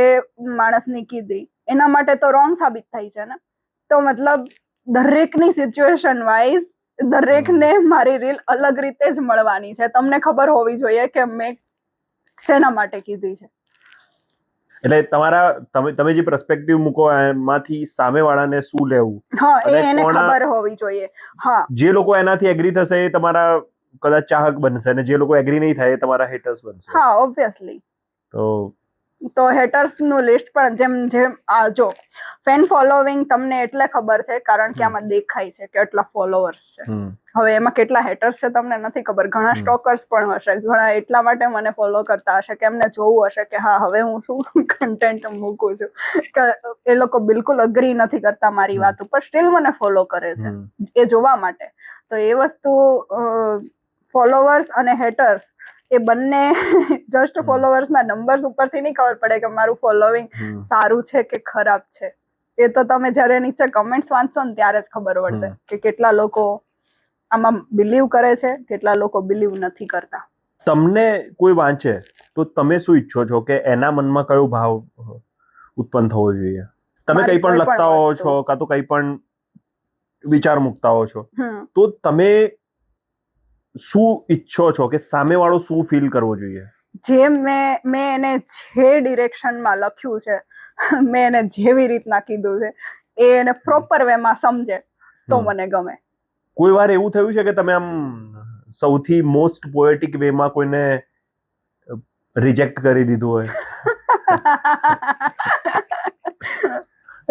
માણસની કીધી એના માટે તો રોંગ સાબિત થઈ છે ને. તો મતલબ દરેકની સિચ્યુએશન વાઇઝ દરેકને મારી રીલ અલગ રીતે જ મળવાની છે. તમને ખબર હોવી જોઈએ કે મેં શેના માટે કીધી છે. એટલે તમે જે પર્સપેક્ટિવ મૂકો એમાંથી સામેવાળાને શું લેવું, હા એ એને ખબર હોવી જોઈએ. હા, જે લોકો એનાથી એગ્રી થશે એ તમારા કદાચ ચાહક બનશે અને જે લોકો એગ્રી નહીં થાય એ તમારા હેટર્સ બનશે. હા ઓબ્વિયસલી. તો હેટર્સ નું લિસ્ટ પણ જેમ જો ફેન ફોલોવિંગ તમને એટલે ખબર છે કારણ કે આમાં દેખાય છે કે કેટલા ફોલોવર્સ છે. હવે એમાં કેટલા હેટર્સ છે તમને નથી ખબર. ઘણા સ્ટોકર્સ પણ હશે, ઘણા એટલા માટે મને ફોલો કરતા હશે કે એમને જોવું હશે કે હા હવે હું શું કન્ટેન્ટ મૂકું છું, કે એ લોકો બિલકુલ અગ્રી નથી કરતા મારી વાત ઉપર, સ્ટીલ મને ફોલો કરે છે એ જોવા માટે. તો એ વસ્તુ ફોલોવર્સ અને હેટર્સ એ બંને જસ્ટ ફોલોવર્સના નંબર્સ ઉપરથી નહીં ખબર પડે કે મારું ફોલોવિંગ સારું છે કે ખરાબ છે. એ તો તમે જ્યારે નીચે કમેન્ટ્સ વાંચશો ને ત્યારે જ ખબર પડશે કે કેટલા લોકો આમાં બિલીવ કરે છે, કેટલા લોકો બિલીવ નથી કરતા. તમને કોઈ વાંચે તો તમે શું ઈચ્છો છો કે એના મનમાં કયો ભાવ ઉત્પન્ન થવો જોઈએ? તમે કંઈ પણ લખતા હો છો કાં તો કંઈ પણ વિચાર મૂકતા હો છો તો તમે શું ઈચ્છો છો કે સામેવાળો શું ફીલ કરવો જોઈએ? જે મેં એને જે ડિરેક્શનમાં લખ્યું છે, મેં એને જેવી રીતના કીધું છે એ એને પ્રોપર વેમાં સમજે તો મને ગમે. કોઈ વાર એવું થયું છે કે તમે આમ સૌથી મોસ્ટ પોએટિક વેમાં કોઈને રિજેક્ટ કરી દીધું હોય?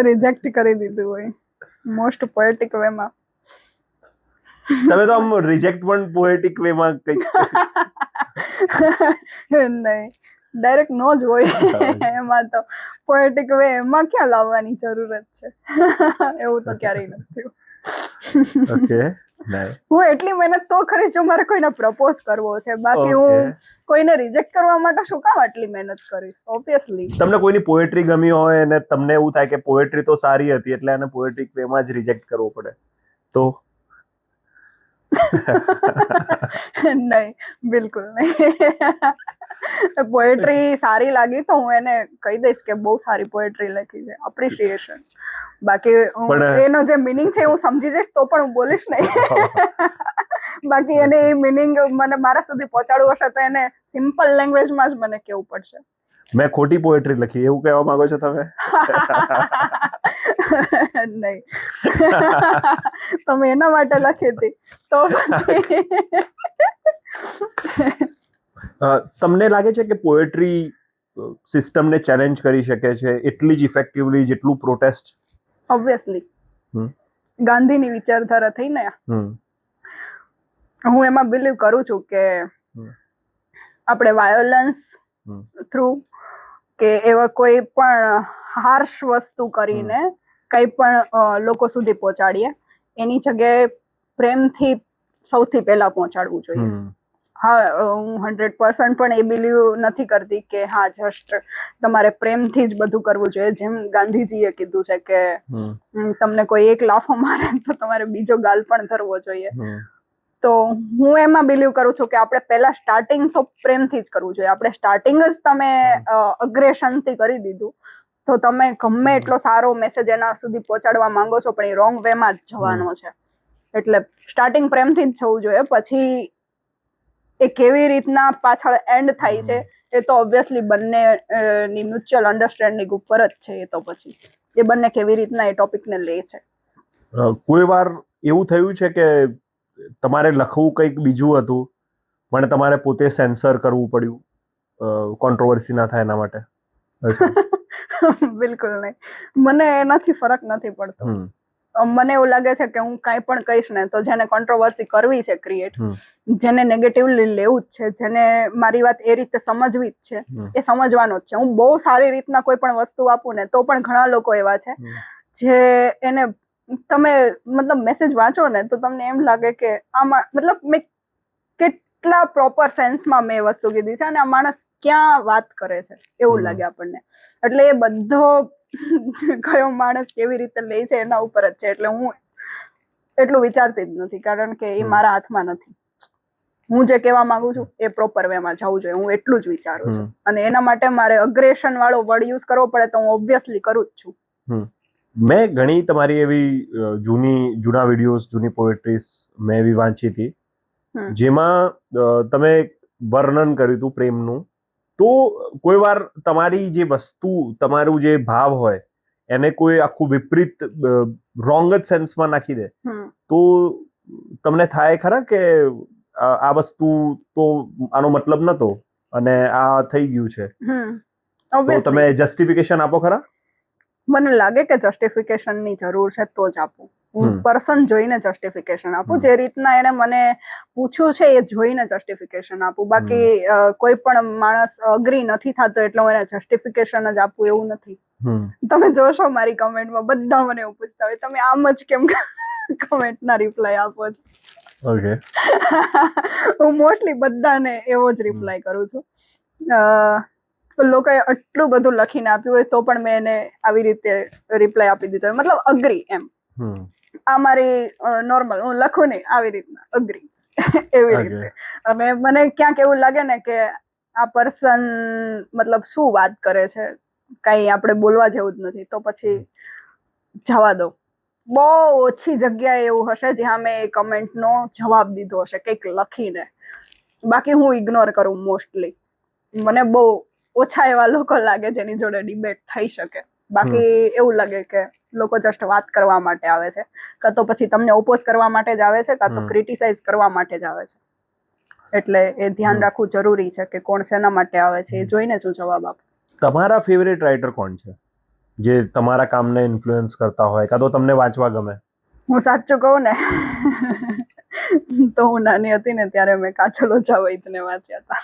રિજેક્ટ કરી દીધું હોય મોસ્ટ પોએટિક વેમાં? તમે તો આમ રિજેક્ટ પણ પોએટિક વેમાં કંઈક નહીં, ડાયરેક્ટ નો જ હોય એમાં તો. પોએટિક વે એમાં ક્યાં લાવવાની જરૂરત છે? એવું તો ક્યારેય નથી થયું. ઓકે. હું એટલી મહેનત તો કરીશ જો મારે કોઈને પ્રપોઝ કરવો છે, બાકી હું કોઈને રિજેક્ટ કરવા માટે શું કામ આટલી મહેનત કરીશ? ઓબ્વિયસલી. તમને કોઈની પોએટ્રી ગમી હોય અને તમને એવું થાય કે પોએટ્રી તો સારી હતી એટલે એને પોએટિક વેમાં જ રિજેક્ટ કરવો પડે તો? નહીં, બિલકુલ નહીં. પોએટ્રી સારી લાગી તો હું એને કહી દઈશ કે બહુ સારી પોએટ્રી લખી છે, અપ્રિશિએશન. બાકી એનો જે મિનિંગ છે હું સમજી જઈશ તો પણ હું બોલીશ નહીં. બાકી એને એ મિનિંગ મને મારા સુધી પહોંચાડવું હશે તો એને સિમ્પલ લેંગ્વેજમાં જ મને કહેવું પડશે. મેં ખોટી પોએટ્રી લખી એવું કહેવા માંગો છો તમે? નહીં, તમે એના માટે લખી હતી તો પછી. તમને લાગે છે કે પોએટ્રી સિસ્ટમને ચેલેન્જ કરી શકે છે એટલી જ ઇફેક્ટિવલી જેટલું પ્રોટેસ્ટ? ઓબ્વિયસલી. ગાંધીની વિચારધારા થઈ ને. હું એમાં બિલીવ કરું છું કે આપણે વાયોલન્સ થ્રુ કે એવા કોઈ પણ હાર્શ વસ્તુ કરીને કંઈ પણ લોકો સુધી પહોંચાડીએ એની જગ્યાએ પ્રેમથી સૌથી પહેલા પહોંચાડવું જોઈએ. હા, હું 100% પણ એ બિલીવ નથી કરતી કે હા જસ્ટ તમારે પ્રેમથી જ બધું કરવું જોઈએ. જેમ ગાંધીજીએ કીધું છે કે તમને કોઈ એક લાફો મારે તો તમારે બીજો ગાલ પણ ધરવો જોઈએ. તો હું એમાં બિલીવ કરું છું કે આપણે પહેલા સ્ટાર્ટિંગ તો પ્રેમથી જ કરવું જોઈએ. આપણે સ્ટાર્ટિંગ જ તમે અગ્રેશનથી કરી દીધું તો તમે ગમે એટલો સારો મેસેજ એના સુધી પહોંચાડવા માંગો છો પણ એ રોંગ વેમાં જ જવાનો છે. એટલે સ્ટાર્ટિંગ પ્રેમથી જ જવું જોઈએ. પછી એ કેવી રીતના પાછળ એન્ડ થાય છે એ તો ઓબ્વિયસલી બંનેની મ્યુચ્યુઅલ અન્ડરસ્ટેન્ડિંગ ઉપર જ છે. એ તો પછી એ બંને કેવી રીતના એ ટોપિકને લે છે. કોઈ વાર એવું થયું છે કે તમારે લખવું કંઈક બીજું હતું પણ તમારે પોતે સેન્સર કરવું પડ્યું કોન્ટ્રોવર્સી ના થાય એના માટે? બિલકુલ નહીં. મને એનાથી ફરક નથી પડતો. મને એવું લાગે છે કે હું કાંઈ પણ કહીશ ને તો જેને કોન્ટ્રોવર્સી કરવી છે ક્રિએટ, જેને નેગેટિવલી લેવું જ છે, જેને મારી વાત એ રીતે સમજવી જ છે, એ સમજવાનો જ છે. હું બહુ સારી રીતના કોઈ પણ વસ્તુ આપું ને તો પણ ઘણા લોકો એવા છે જે એને તમે મતલબ મેસેજ વાંચો ને તો તમને એમ લાગે કે આમાં મતલબ મેં કેટલા પ્રોપર સેન્સમાં મેં વસ્તુ કીધી છે અને આ માણસ ક્યાં વાત કરે છે એવું લાગે આપણને. એટલે એ બધો કયો માણસ કેવી રીતે લે છે એના ઉપર જ છે. એટલે હું એટલું વિચારતી જ નથી કારણ કે એ મારા હાથમાં નથી. હું જે કહેવા માંગુ છું એ પ્રોપર વેમાં જવું જોઈએ. હું એટલું જ વિચારું છું અને એના માટે મારે અગ્રેશન વાળો વર્ડ યુઝ કરવો પડે તો હું ઓબ્વિયસલી કરું જ છું. મેં ઘણી તમારી એવી જૂના વિડીયોઝ, જૂની પોએટ્રીઝ મેં એવી વાંચી હતી જેમાં તમે વર્ણન કર્યું હતું પ્રેમનું. તો કોઈ વાર તમારી જે વસ્તુ, તમારું જે ભાવ હોય એને કોઈ આખું વિપરીત રોંગ જ સેન્સમાં નાખી દે તો તમને થાય ખરા કે આ વસ્તુ તો આનો મતલબ નતો અને આ થઈ ગયું છે, તો તમે જસ્ટિફિકેશન આપો ખરા? મને લાગે કે જસ્ટિફિકેશનની જરૂર છે તો જ આપું. હું પર્સન જોઈને જસ્ટિફિકેશન આપું. જે રીતના એને મને પૂછ્યું છે એ જોઈને જસ્ટિફિકેશન આપું. બાકી કોઈ પણ માણસ અગ્રી નથી થતો એટલે હું એને જસ્ટિફિકેશન જ આપું એવું નથી. તમે જોશો મારી કમેન્ટમાં બધા મને એવું પૂછતા હોય તમે આમ જ કેમ કમેન્ટના રિપ્લાય આપો છો. ઓકે. હું મોસ્ટલી બધાને એવો જ રિપ્લાય કરું છું. લોકોએ આટલું બધું લખીને આપ્યું હોય તો પણ મેં એને આવી રીતે રિપ્લાય આપી દીધો. મતલબ અગ્રી એમ. આ મારી નોર્મલ, હું લખું નહીં આવી રીતના અગ્રી એવી રીતે. અને મને ક્યાંક એવું લાગે ને કે આ પર્સન મતલબ શું વાત કરે છે, કાંઈ આપણે બોલવા જેવું જ નથી તો પછી જવા દો. બહુ ઓછી જગ્યાએ એવું હશે જ્યાં મેં એ કમેન્ટનો જવાબ દીધો હશે કંઈક લખીને. બાકી હું ઇગ્નોર કરું મોસ્ટલી. મને બહુ ઓછા એવા લોકો લાગે જેની જોડે ડિબેટ થઈ શકે. બાકી એવું લાગે કે લોકો જસ્ટ વાત કરવા માટે આવે છે, કાં તો પછી તમને ઓપોઝ કરવા માટે જ આવે છે, કાં તો ક્રિટિસાઇઝ કરવા માટે જ આવે છે. એટલે એ ધ્યાન રાખવું જરૂરી છે કે કોણ શેના માટે આવે છે એ જોઈને જ હું જવાબ આપું. તમારા ફેવરેટ રાઇટર કોણ છે જે તમારા કામને ઇન્ફ્લુઅન્સ કરતા હોય કાં તો તમને વાંચવા ગમે? હું સાચું કહું ને તો હું નાની હતી ને ત્યારે મેં કાજલ ઓઝા વૈદને વાંચ્યા હતા.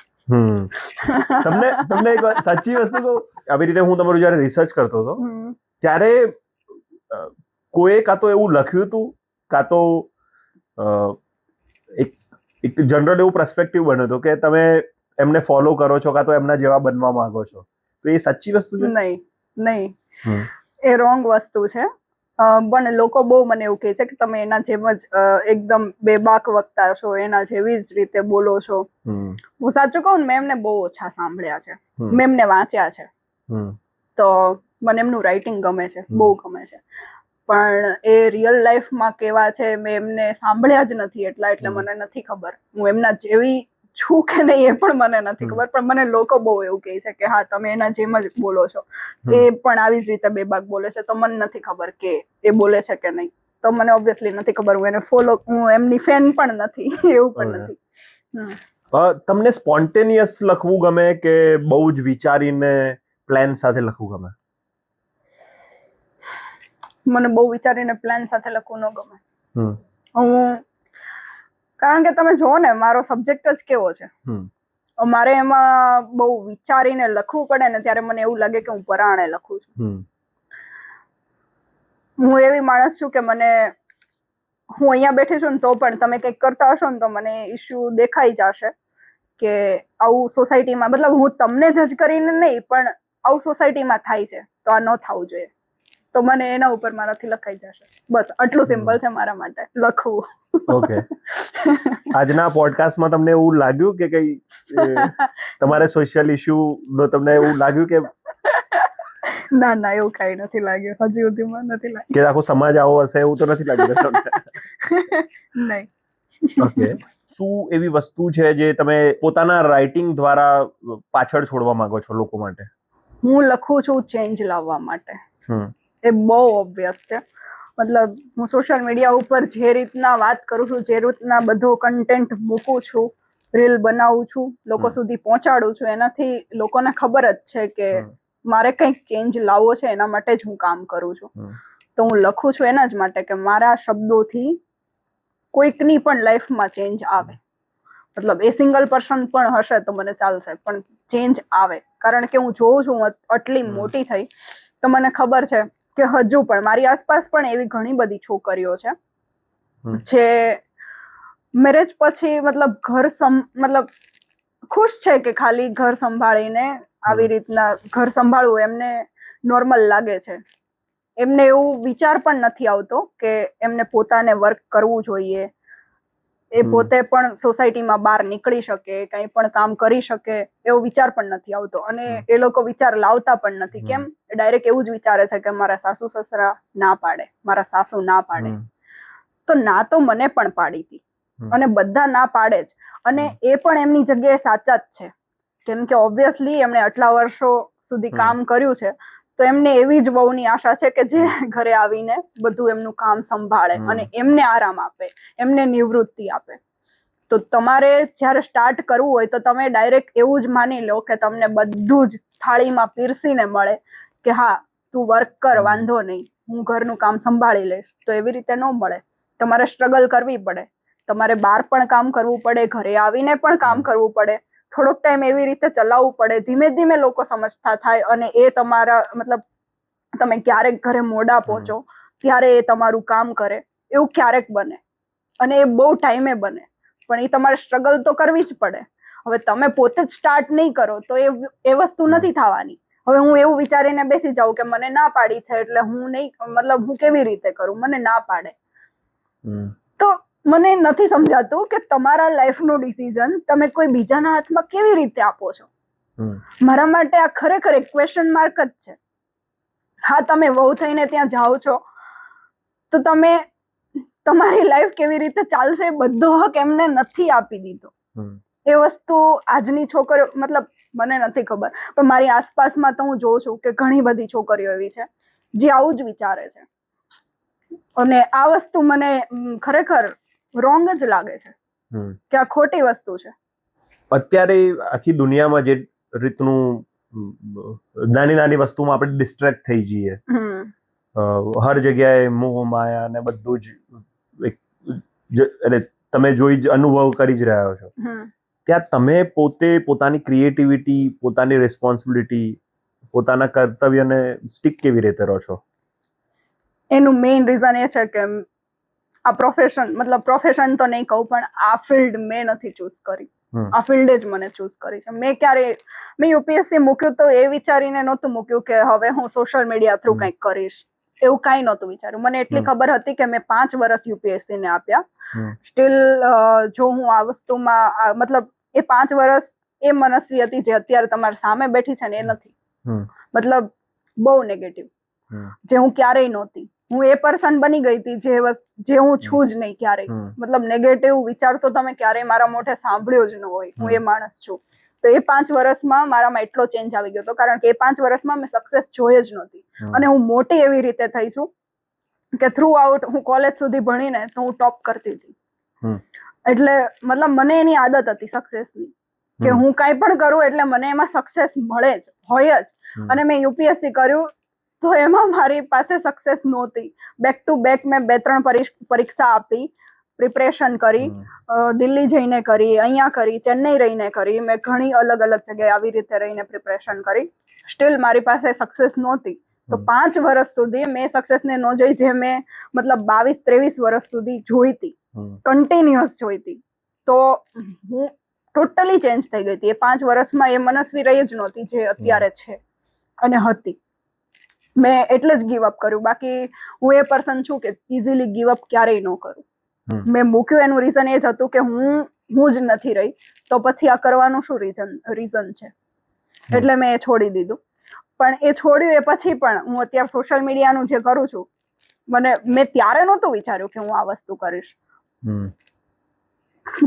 તમને એક સાચી વસ્તુ કહું, આવી રીતે હું તમારું જયારે રિસર્ચ કરતો હતો ત્યારે કોઈ કાં તો એવું લખ્યું હતું કાં તો એક જનરલ એવું પર્સપેક્ટિવ બન્યો હતો કે તમે એમને ફોલો કરો છો કાં તો એમના જેવા બનવા માંગો છો. તો એ સાચી વસ્તુ છે? નહીં, એ રોંગ વસ્તુ છે. પણ લોકો બહુ મને એવું કહે છે કે તમે એના જેમ જ એકદમ બેબાક વક્તા છો, એના જેવી જ રીતે બોલો છો. હું સાચું કહું ને મેં એમને બહુ ઓછા સાંભળ્યા છે, મેં એમને વાંચ્યા છે. તો મને એમનું રાઇટિંગ ગમે છે, બહુ ગમે છે. પણ એ રિયલ લાઈફમાં કેવા છે મેં એમને સાંભળ્યા જ નથી એટલે મને નથી ખબર. હું એમના જેવી છું કે નહીં એ પણ મને નથી ખબર. પણ મને લોકો બહુ એવું કહે છે કે હા તમે એના જેમ જ બોલો છો, એ પણ આવી જ રીતે બેબાક બોલે છે. તો મને નથી ખબર કે એ બોલે છે કે નહીં. તો મને ઓબ્વિયસલી નથી ખબર. હું એને હું એમની ફેન પણ નથી, એવું પણ નથી. તમને સ્પોન્ટેનિયસ લખવું ગમે કે બહુ જ વિચારીને પ્લાન સાથે લખવું ગમે? મને બહુ વિચારીને પ્લાન સાથે લખવું ન ગમે. હું કારણ કે તમે જુઓ ને મારો સબ્જેક્ટ જ કેવો છે, મારે એમાં બહુ વિચારીને લખવું પડે ને ત્યારે મને એવું લાગે કે હું પરાણે લખું છું. હું એવી માણસ છું કે હું અહીંયા બેઠી છું ને તો પણ તમે કંઈક કરતા હશો ને તો મને ઇશ્યુ દેખાઈ જશે કે આવું સોસાયટીમાં, મતલબ હું તમને જજ કરીને નહીં પણ આવું સોસાયટીમાં થાય છે તો આ ન થવું જોઈએ, તો મને એના ઉપર મારાથી લખાઈ જશે. બસ આટલું સિમ્પલ છે મારા માટે લખવું. ઓકે. આજના પોડકાસ્ટમાં તમને એવું લાગ્યું કે કઈ તમારે સોશિયલ ઇશ્યુ નો તમને એવું લાગ્યું કે ના એવું કઈ નથી લાગ્યું, હજી સુધીમાં નથી લાગ્યું કે આખો સમાજ આવો હશે, એવું તો નથી લાગ્યું તમને? નહીં. ઓકે. શું એવી વસ્તુ છે જે તમે પોતાના રાઇટિંગ દ્વારા પાછળ છોડવા માંગો છો લોકો માટે? હું લખું છું ચેન્જ લાવવા માટે. એ બહુ ઓબ્વિયસ છે. મતલબ હું સોશિયલ મીડિયા ઉપર જે રીતના વાત કરું છું, જે રીતના બધો કન્ટેન્ટ મૂકું છું, રીલ બનાવું છું, લોકો સુધી પહોંચાડું છું, એનાથી લોકોને ખબર જ છે કે મારે કંઈક ચેન્જ લાવવો છે, એના માટે જ હું કામ કરું છું. તો હું લખું છું એના જ માટે કે મારા શબ્દોથી કોઈકની પણ લાઈફમાં ચેન્જ આવે. મતલબ એ સિંગલ પર્સન પણ હશે તો મને ચાલશે, પણ ચેન્જ આવે. કારણ કે હું જોઉં છું આટલી મોટી થઈ તો મને ખબર છે કે હજુ પણ મારી આસપાસ પણ એવી ઘણી બધી છોકરીઓ છે જે મેરેજ પછી મતલબ ખુશ છે કે ખાલી ઘર સંભાળીને આવી રીતના ઘર સંભાળવું એમને નોર્મલ લાગે છે. એમને એવું વિચાર પણ નથી આવતો કે એમને પોતાને વર્ક કરવું જોઈએ, એ પોતે પણ સોસાયટીમાં બહાર નીકળી શકે, કંઈ પણ કામ કરી શકે, એવો વિચાર પણ નથી આવતો. અને એ લોકો વિચાર લાવતા પણ નથી. કેમ? ડાયરેક્ટ એવું જ વિચારે છે કે મારા સાસુ સસરા ના પાડે, મારા સાસુ ના પાડે. તો ના તો મને પણ પાડી હતી અને બધા ના પાડે જ, અને એ પણ એમની જગ્યાએ સાચા જ છે. કેમ કે ઓબ્વિયસલી એમણે આટલા વર્ષો સુધી કામ કર્યું છે તો એમને એવી જ વહુની આશા છે કે જે ઘરે આવીને બધું એમનું કામ સંભાળે અને એમને આરામ આપે, એમને નિવૃત્તિ આપે. તો તમારે જ્યારે સ્ટાર્ટ કરવું હોય તો તમે ડાયરેક્ટ એવું જ માની લો કે તમને બધું જ થાળીમાં પીરસીને મળે કે હા તું વર્ક કર, વાંધો નહીં, હું ઘરનું કામ સંભાળી લઈશ. તો એવી રીતે ન મળે. તમારે સ્ટ્રગલ કરવી પડે, તમારે બહાર પણ કામ કરવું પડે, ઘરે આવીને પણ કામ કરવું પડે, થોડોક ટાઈમ એવી રીતે ચલાવવું પડે. ધીમે ધીમે લોકો સમજતા થાય અને એ તમારા મતલબ તમે ક્યારેક ઘરે મોડા પહોંચો ત્યારે એ તમારું કામ કરે, એવું ક્યારેક બને અને એ બહુ ટાઈમે બને. પણ એ તમારે સ્ટ્રગલ તો કરવી જ પડે. હવે તમે પોતે જ સ્ટાર્ટ નહીં કરો તો એ વસ્તુ નથી થવાની. હવે હું એવું વિચારીને બેસી જાઉં કે મને ના પાડી છે એટલે હું નહીં, મતલબ હું કેવી રીતે કરું, મને ના પાડે. તો મને નથી સમજાતું કે તમારા લાઈફનો ડિસિઝન તમે કોઈ બીજાના હાથમાં કેવી રીતે આપો છો. મારા માટે આ ખરેખર એક ક્વેશ્ચન માર્ક જ છે. હા, તમે વહુ થઈને ત્યાં જાઓ છો તો તમે તમારી લાઈફ કેવી રીતે ચાલશે એ બધો હક એમને નથી આપી દીધો. એ વસ્તુ આજની છોકરીઓ, મતલબ મને નથી ખબર, પણ મારી આસપાસમાં તો હું જોઉં છું કે ઘણી બધી છોકરીઓ એવી છે જે આવું જ વિચારે છે. અને આ વસ્તુ મને ખરેખર રોંગ જ લાગે છે કે આ ખોટી વસ્તુ છે. અત્યારે આખી દુનિયામાં જે રીતનું નાની નાની વસ્તુમાં આપણે ડિસ્ટ્રેક્ટ થઈ જઈએ, હર જગ્યાએ મોહ માયા ને બધું જ એટલે તમે જોઈ જ અનુભવ કરી જ રહ્યા છો. ત્યાં તમે પોતે પોતાની ક્રિએટિવિટી, પોતાની રિસ્પોન્સિબિલિટી, પોતાના કર્તવ્યને સ્ટીક કેવી રીતે રહો છો? એનું મેઇન રીઝન એ છે કે આ પ્રોફેશન તો નહીં કહું, પણ આ ફિલ્ડ મેં નથી ચૂઝ કરી. આ ફિલ્ડે જ મને ચૂઝ કરી છે. મેં યુપીએસસી મૂક્યું તો એ વિચારીને નહોતું મૂક્યું કે હવે હું સોશિયલ મીડિયા થ્રુ કંઈક કરીશ, એવું કાંઈ નહોતું વિચાર્યું. મને એટલી ખબર હતી કે મેં 5 વર્ષ યુપીએસસી ને આપ્યા. સ્ટીલ જો હું આ વસ્તુમાં મતલબ એ 5 વર્ષ એ મનસ્વી હતી જે અત્યારે તમારી સામે બેઠી છે ને એ નથી. મતલબ બહુ નેગેટિવ, જે હું ક્યારેય નહોતી. હું એ પર્સન બની ગઈ હતી જે હું છું જ નહીં ક્યારેય. મતલબ નેગેટિવ વિચાર તો તમે ક્યારેય મારા મોઢે સાંભળ્યો જ ન હોય. હું એ માણસ છું. તો એ 5 વર્ષમાં મારામાં એટલો ચેન્જ આવી ગયો હતો, કારણ કે એ 5 વર્ષમાં મેં સક્સેસ જોઈ જ નહોતી. અને હું મોટી એવી રીતે થઈ છું કે થ્રુ આઉટ હું કોલેજ સુધી ભણીને તો હું ટોપ કરતી હતી. એટલે મતલબ મને એની આદત હતી સક્સેસની, કે હું કાંઈ પણ કરું એટલે મને એમાં સક્સેસ મળે જ, હોય જ. અને મેં યુપીએસસી કર્યું તો એમાં મારી પાસે સક્સેસ નહોતી. બેક ટુ બેક મેં 2-3 પરીક્ષા આપી, પ્રિપરેશન કરી, દિલ્હી જઈને કરી, અહીંયા કરી, ચેન્નઈ રહીને કરી, મેં ઘણી અલગ અલગ જગ્યાએ આવી રીતે રહીને પ્રિપરેશન કરી. સ્ટીલ મારી પાસે સક્સેસ નહોતી. તો 5 વર્ષ સુધી મેં સક્સેસને ન જોઈ, જે મેં મતલબ 22-23 વર્ષ સુધી જોઈતી, કન્ટિન્યુઅસ જોઈતી. તો હું ટોટલી ચેન્જ થઈ ગઈ હતી. એ 5 વર્ષમાં એ મનસ્વી રહી જ નહોતી જે અત્યારે છે અને હતી. મેં એટલે જ ગીવ અપ કર્યું. બાકી હું એ પર્સન છું કે ઇઝીલી ગીવ અપ ક્યારેય ન કરું. મેં મૂક્યું એનું રીઝન એ જ હતું કે હું જ નથી રહી, તો પછી આ કરવાનું શું રીઝન છે. એટલે મેં એ છોડી દીધું. પણ એ છોડ્યું એ પછી પણ હું અત્યારે સોશિયલ મીડિયાનું જે કરું છું, મેં ત્યારે નહોતું વિચાર્યું કે હું આ વસ્તુ કરીશ.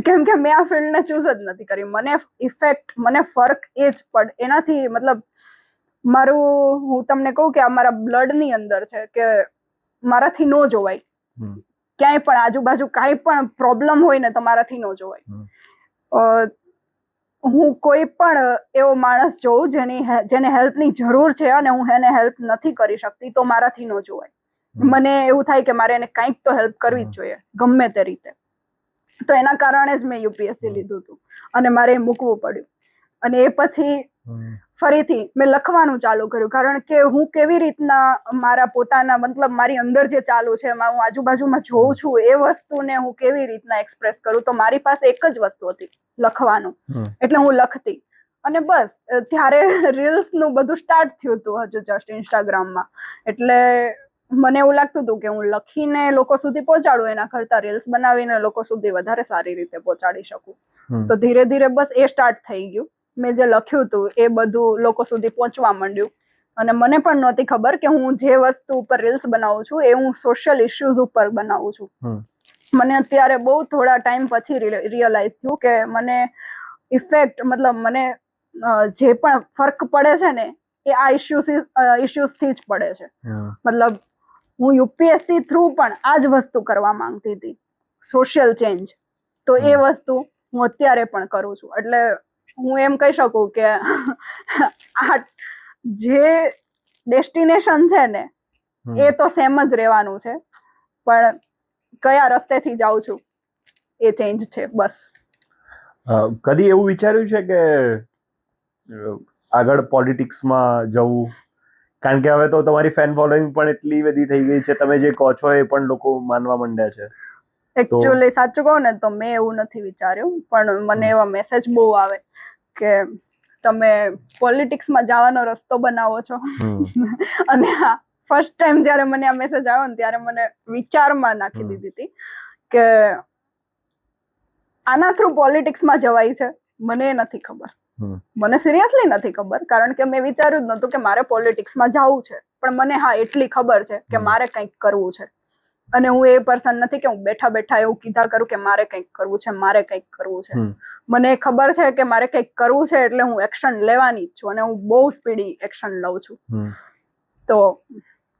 કેમ કે મેં આ ફિલ્ડને ચૂઝ જ નથી કરી. મને ફરક એ જ એનાથી મતલબ મારું, હું તમને કહું કે આ મારા બ્લડની અંદર છે કે મારાથી ન જોવાય. ક્યાંય પણ આજુબાજુ કાંઈ પણ પ્રોબ્લેમ હોય ને તો મારાથી ન જોવાય. હું કોઈ પણ એવો માણસ જોઉં જેને હેલ્પની જરૂર છે અને હું એને હેલ્પ નથી કરી શકતી, તો મારાથી ન જોવાય. મને એવું થાય કે મારે એને કંઈક તો હેલ્પ કરવી જ જોઈએ, ગમે તે રીતે. તો એના કારણે જ મેં યુપીએસસી લીધું હતું અને મારે એ મૂકવું પડ્યું. અને એ પછી ફરીથી મેં લખવાનું ચાલુ કર્યું, કારણ કે હું કેવી રીતના મારા પોતાના મતલબ મારી અંદર જે ચાલુ છે, એમાં હું આજુબાજુમાં જોઉં છું, એ વસ્તુને હું કેવી રીતના એક્સપ્રેસ કરું. તો મારી પાસે એક જ વસ્તુ હતી, લખવાનું. એટલે હું લખતી. અને બસ ત્યારે રીલ્સનું બધું સ્ટાર્ટ થયું હતું હજુ જસ્ટ ઇન્સ્ટાગ્રામમાં. એટલે મને એવું લાગતું હતું કે હું લખીને લોકો સુધી પહોંચાડું એના કરતા રીલ્સ બનાવીને લોકો સુધી વધારે સારી રીતે પહોંચાડી શકું. તો ધીરે ધીરે બસ એ સ્ટાર્ટ થઈ ગયું. મેં જે લખ્યું હતું એ બધું લોકો સુધી પહોંચવા માંડ્યું. અને મને પણ નહોતી ખબર કે હું જે વસ્તુ ઉપર રીલ્સ બનાવું છું એ હું સોશિયલ ઇશ્યુઝ ઉપર બનાવું છું. મને અત્યારે બહુ થોડા ટાઈમ પછી રિયલાઇઝ થયું કે મને ઇફેક્ટ મતલબ મને જે પણ ફરક પડે છે ને એ આ ઇશ્યુઝથી જ પડે છે. મતલબ હું યુપીએસસી થ્રુ પણ આ જ વસ્તુ કરવા માંગતી હતી, સોશિયલ ચેન્જ. તો એ વસ્તુ હું અત્યારે પણ કરું છું. એટલે હું એમ કહી શકું કે આ જે ડેસ્ટિનેશન છે ને એ તો સેમ જ રહેવાનું છે, પણ કયા રસ્તેથી જાઉં છું એ ચેન્જ છે બસ. કદી એવું વિચાર્યું છે કે આગળ પોલિટિક્સમાં જવું? કારણ કે હવે તો તમારી ફેન ફોલોઈંગ પણ એટલી બધી થઈ ગઈ છે, તમે જે કહો છો એ પણ લોકો માનવા માંડ્યા છે. એકચ્યુઅલી સાચું કહું ને તો મેં એવું નથી વિચાર્યું, પણ મને એવા મેસેજ બહુ આવે કે તમે પોલિટિક્સમાં જવાનો રસ્તો બનાવો છો. અને હા, ફર્સ્ટ ટાઈમ જ્યારે મને આ મેસેજ આવ્યો ને ત્યારે મને વિચારમાં નાખી દીધી હતી કે આના થ્રુ પોલિટિક્સમાં જવાય છે. મને નથી ખબર, મને સિરિયસલી નથી ખબર, કારણ કે મેં વિચાર્યું જ નહોતું કે મારે પોલિટિક્સમાં જવું છે. પણ મને હા એટલી ખબર છે કે મારે કંઈક કરવું છે. અને હું એ પર્સન નથી કે હું બેઠા બેઠા એવું કીધા કરું કે મારે કંઈક કરવું છે, મારે કંઈક કરવું છે. મને ખબર છે કે મારે કંઈક કરવું છે એટલે હું એક્શન લેવાની જ છું, અને હું બહુ સ્પીડી એક્શન લઉં છું. તો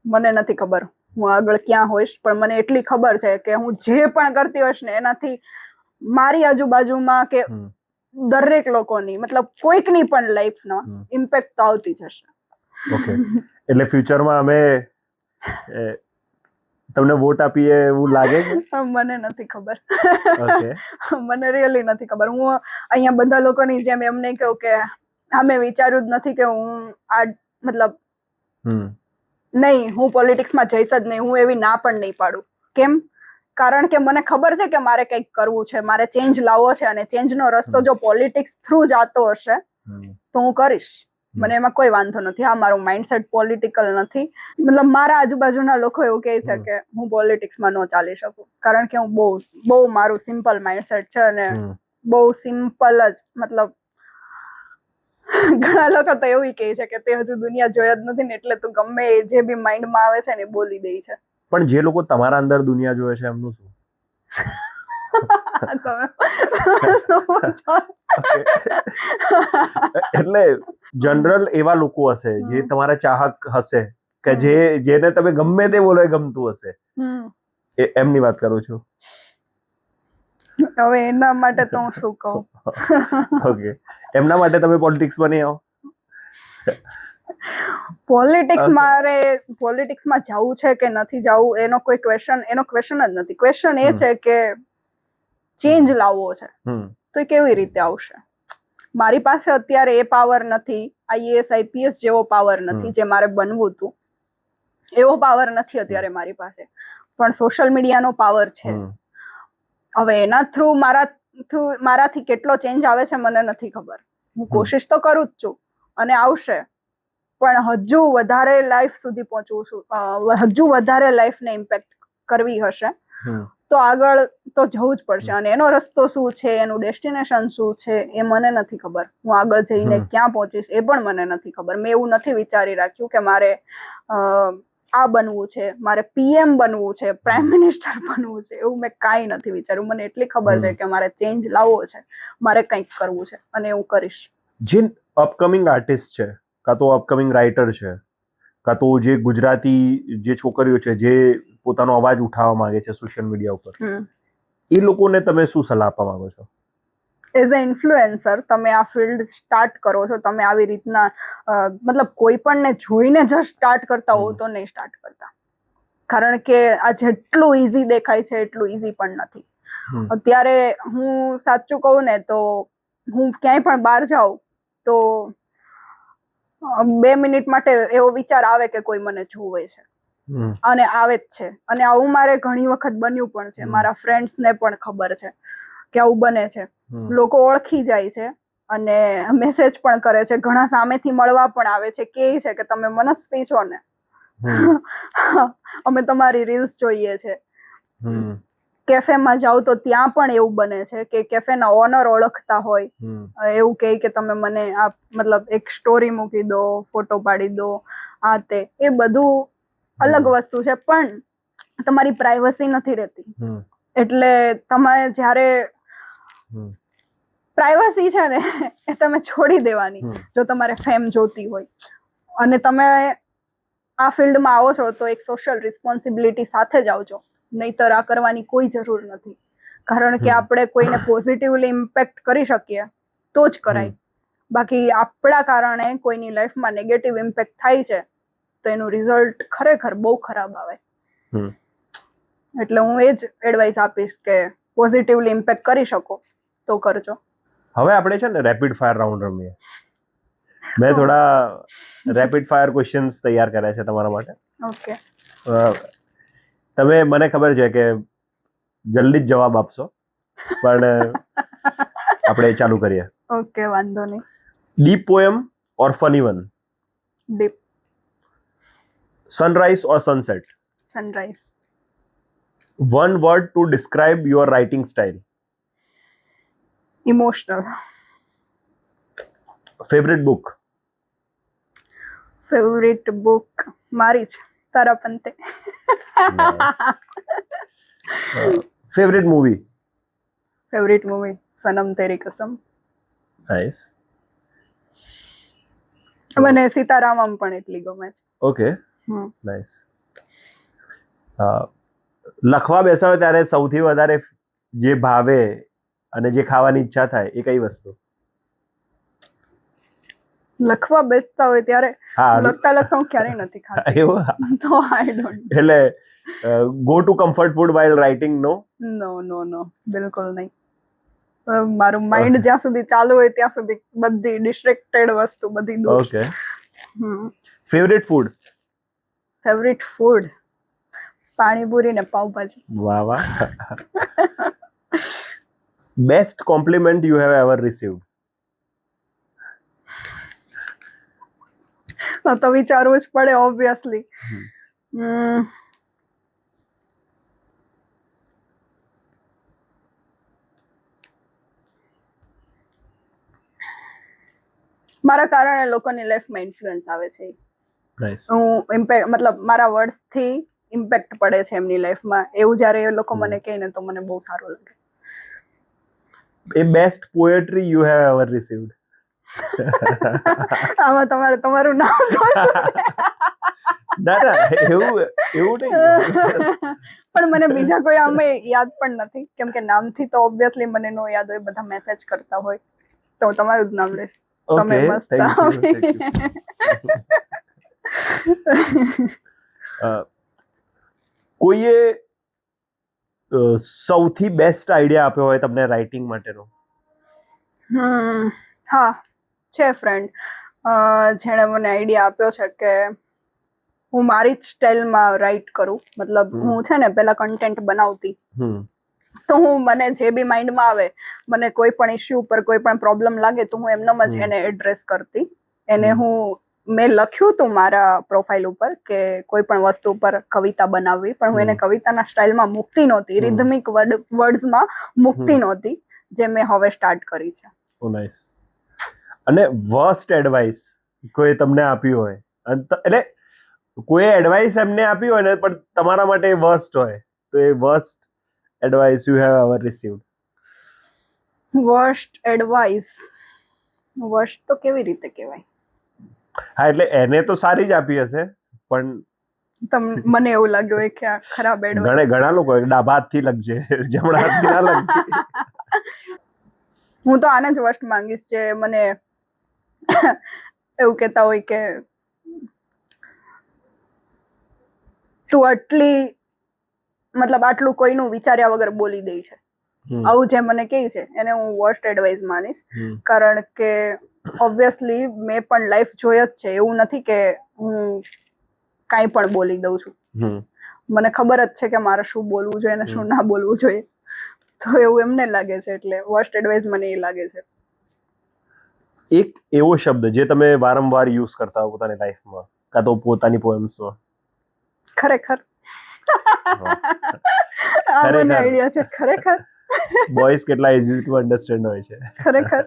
મને નથી ખબર હું આગળ ક્યાં હોઈશ, પણ મને એટલી ખબર છે કે હું જે પણ કરતી હોઈશ ને એનાથી મારી આજુબાજુમાં કે દરેક લોકોની મતલબ કોઈકની પણ લાઈફમાં ઇમ્પેક્ટ તો આવતી જ હશે. ઓકે, એટલે ફ્યુચરમાં અમે તમને વોટ આપીએ એવું લાગે છે? મને નથી ખબર. ઓકે, મને રિયલી નથી ખબર. હું અહીંયા બધા લોકોની જેમ એમ નહીં કહું કે હા મેં વિચાર્યું જ નથી કે હું આ મતલબ નહીં, હું પોલિટિક્સમાં જઈશ જ નહીં. હું એવી ના પણ નહીં પાડું. કેમ? કારણ કે મને ખબર છે કે મારે કંઈક કરવું છે, મારે ચેન્જ લાવવો છે, અને ચેન્જનો રસ્તો જો પોલિટિક્સ થ્રુ જતો હશે તો હું કરીશ. મને એમાં કોઈ વાંધો નથી. હા, મારું માઇન્ડસેટ પોલિટિકલ નથી. મતલબ મારા આજુબાજુના લોકો એવું કહે છે કે હું પોલિટિક્સમાં ન ચાલી શકું, કારણ કે હું બહુ મારું સિમ્પલ માઇન્ડસેટ છે અને બહુ સિમ્પલ જ મતલબ ઘણા લોકો તો એવું કહે છે કે તે હજુ દુનિયા જોયા જ નથી ને એટલે તું ગમે જે બી માઇન્ડમાં આવે છે ને બોલી દે છે. પણ જે લોકો તમારા અંદર દુનિયા જોવે છે એમનું શું? એટલે જનરલ એવા લોકો હશે જે તમારા ચાહક હશે કે જેને તમે ગમે તે બોલો એ ગમતું હશે, એમની વાત કરું છું. હવે એના માટે તો હું શું કહું? ઓકે, એમના માટે તમે પોલિટિક્સમાં નહીં આવો? પોલિટિક્સમાં જવું છે કે નથી જવું એનો ક્વેશ્ચન જ નથી. ક્વેશ્ચન એ છે કે ચેન્જ લાવવો છે હમ તો એ કેવી રીતે આવશે? મારી પાસે અત્યારે એ પાવર નથી, આઈએએસ આઈપીએસ જેવો પાવર નથી જે મારે બનવું હતું, એવો પાવર નથી અત્યારે મારી પાસે, પણ સોશિયલ મીડિયાનો પાવર છે. હવે એના થ્રુ મારાથી કેટલો ચેન્જ આવે છે મને નથી ખબર. હું કોશિશ તો કરું જ છું અને આવશે, પણ હજુ વધારે લાઈફ સુધી પહોંચવું છું, હજુ વધારે લાઈફને ઇમ્પેક્ટ કરવી હશે તો આગળ તો જવું જ પડશે. અને એનો રસ્તો શું છે, એનું ડેસ્ટિનેશન શું છે એ મને નથી ખબર. હું આગળ જઈને ક્યાં પહોંચીશ એ પણ મને નથી ખબર. મેં એવું નથી વિચારી રાખ્યું કે મારે આ બનવું છે, મારે પીએમ બનવું છે, પ્રાઇમ મિનિસ્ટર બનવું છે, એવું મેં કાંઈ નથી વિચાર્યું. મને એટલી ખબર છે કે મારે ચેન્જ લાવવો છે, મારે કંઈક કરવું છે અને હું કરીશ. જે અપકમિંગ આર્ટિસ્ટ છે, કાં તો અપકમિંગ રાઇટર છે, કાં તો જે ગુજરાતી જે છોકરીઓ છે જે પોતાનો અવાજ ઉઠાવવા માંગે છે સોશિયલ મીડિયા ઉપર, એ લોકોને તમે શું સલાહ આપવા માંગો છો? એઝ અ ઇન્ફ્લુએન્સર તમે આ ફિલ્ડ સ્ટાર્ટ કરો છો, તમે આવી રીતના મતલબ કોઈ પણને જોઈને જ સ્ટાર્ટ કરતા હો તો નહીં સ્ટાર્ટ કરતા, કારણ કે આ જેટલું ઈઝી દેખાય છે એટલું ઈઝી પણ નથી. અત્યારે હું સાચું કહું ને તો હું ક્યાંય પણ બહાર જાઉં તો 2 મિનિટ માટે એવો વિચાર આવે કે કોઈ મને જોવે છે, અને આવે જ છે. અને આવું મારે ઘણી વખત બન્યું પણ છે. મારા ફ્રેન્ડ્સને પણ ખબર છે કે આવું બને છે. લોકો ઓળખી જાય છે અને મેસેજ પણ કરે છે, ઘણા સામેથી મળવા પણ આવે છે, કહે છે કે તમે મનસ્વી છો ને, અમે તમારી રીલ્સ જોઈએ છે. કેફેમાં જાવ તો ત્યાં પણ એવું બને છે કે કેફેના ઓનર ઓળખતા હોય, એવું કહે કે તમે મને આ મતલબ એક સ્ટોરી મૂકી દો, ફોટો પાડી દો, આ તે. એ બધું અલગ વસ્તુ છે, પણ તમારી પ્રાઇવસી નથી રહેતી. એટલે તમે જ્યારે પ્રાઇવસી છે ને એ તમે છોડી દેવાની જો તમારે ફેમ જોતી હોય. અને તમે આ ફિલ્ડમાં આવો છો તો એક સોશિયલ રિસ્પોન્સિબિલિટી સાથે જ આવજો, નહીતર આ કરવાની કોઈ જરૂર નથી. કારણ કે આપણે કોઈને પોઝિટિવલી ઇમ્પેક્ટ કરી શકીએ તો જ કરાય. બાકી આપણા કારણે કોઈની લાઈફમાં નેગેટિવ ઇમ્પેક્ટ થાય છે તો એનું રિઝલ્ટ ખરેખર બહુ ખરાબ આવે. એટલે હું એ જ એડવાઇસ આપીશ કે પોઝિટિવલી ઇમ્પેક્ટ કરી શકો તો કરજો. હવે આપણે છે ને રેપિડ ફાયર રાઉન્ડ રમીએ. મેં થોડા રેપિડ ફાયર ક્વેશ્ચન્સ તૈયાર કર્યા છે તમારા માટે. ઓકે. તમે, મને ખબર છે કે જલ્દી જ જવાબ આપશો, પણ આપણે ચાલુ કરીએ. ઓકે, વાંધો નહીં. Deep poem or funny one? Deep. Sunrise or sunset? Sunrise. One word to describe your writing style? Emotional. Favorite book? Favourite book મારી છે, તારા પંતે. Favorite movie? Favourite movie Sanam તેરી કસમ. Nice. મને સીતારામમ પણ એટલી ગમે છે. Okay. Nice. લખવા બેસો ત્યારે સૌથી વધારે જે ભાવે અને જે ખાવાની ઈચ્છા થાય એ કઈ વસ્તુ? લખવા બેસતા હોય ત્યારે લખતા હું ક્યારેય નથી ખાતી. એવું? તો આઈ ડોન્ટ. એટલે go to comfort food while writing? નો, બિલકુલ નહીં. મારું માઇન્ડ જ્યાં સુધી ચાલુ હોય ત્યાં સુધી બધી ડિસ્ટ્રેક્ટેડ વસ્તુ બધી દૂર. Okay. Favourite food? Favourite food panipuri ને પાવભાજી. વાહ. Best compliment you have ever received? તો વિચારવું જ પડે ઓબ્વિયસલી. મારા કારણે લોકોની લાઈફમાં ઇન્ફ્લુઅન્સ આવે છે. હું ઇમ્પેક્ટ મતલબ મારા વર્ડ્સ થી ઇમ્પેક્ટ પડે છે એમની લાઈફમાં, એવું જ્યારે એ લોકો મને કહે ને તો મને બહુ સારું લાગે. એ best poetry you have ever received? આમાં તમારું નામ જોઈતું છે. ના, એવું નહીં. પણ મને બીજા કોઈ આમે યાદ પણ નથી, કેમ કે નામથી તો ઓબ્વિયસલી મને નો યાદ હોય, બધા મેસેજ કરતા હોય તો તમારું જ નામ લેશે. તમે મસ્ત. કોઈએ સૌથી બેસ્ટ આઈડિયા આપ્યો હોય તમને રાઇટિંગ માટેનો? હા, છે ફ્રેન્ડ જેણે મને આઈડિયા આપ્યો છે કે હું મારી જ સ્ટાઇલમાં રાઇટ કરું. મતલબ હું છે ને પેલા કન્ટેન્ટ બનાવતી, તો હું મને જે બી માઇન્ડમાં આવે, મને કોઈ પણ ઇશ્યુ ઉપર કોઈ પણ પ્રોબ્લેમ લાગે તો હું એમનેમ જ એને એડ્રેસ કરતી. એને મેં લખ્યું હતું મારા પ્રોફાઇલ ઉપર કે કોઈ પણ વસ્તુ ઉપર કવિતા બનાવવી, પણ હું એને કવિતાના સ્ટાઇલમાં મૂકતી નહોતી, રિધમિક વર્ડ્સમાં મૂકતી નહોતી, જે મેં હવે સ્ટાર્ટ કરી છે. ઓ નાઇસ. અને વર્સ્ટ એડવાઇસ કોઈ તમને આપી હોય, એટલે કોઈ એડવાઇસ એમને આપી હોય ને પણ તમારા માટે વર્સ્ટ હોય, તો એ worst advice you have ever received? Worst advice, worst તો કેવી રીતે કહેવાય? હા, એટલે એને તો સારી જ આપી હશે, પણ મને એવું લાગ્યું હોય કે આ ખરાબ એડવાઇસ. ઘણા લોકો ડાબા હાથથી લખજે, જમણા હાથથી ના લખજે. હું તો આને જ વર્સ્ટ માંગીશ જે મને એવું કહેતા હોય કે તું આટલું કોઈનું વિચાર્યા વગર બોલી દે છે. આવું જે મને કહે છે એને હું વર્સ્ટ એડવાઇસ માનીશ. કારણ કે ઓબ્વિયસલી મેં પણ લાઈફ જોઈ જ છે. એવું નથી કે હું કાંઈ પણ બોલી દઉં છું. મને ખબર જ છે કે મારે શું બોલવું જોઈએ અને શું ના બોલવું જોઈએ. તો એવું એમને લાગે છે, એટલે વર્સ્ટ એડવાઇસ મને એ લાગે છે. એક એવો શબ્દ જે તમે વારંવાર યુઝ કરતા હો પોતાની લાઈફમાં કાં તો પોતાની પોએમ્સમાં? ખરેખર. આ મને આઈડિયા છે. ખરેખર. બોયઝ કેટલા ઇઝી ટુ અન્ડરસ્ટેન્ડ હોય છે. ખરેખર.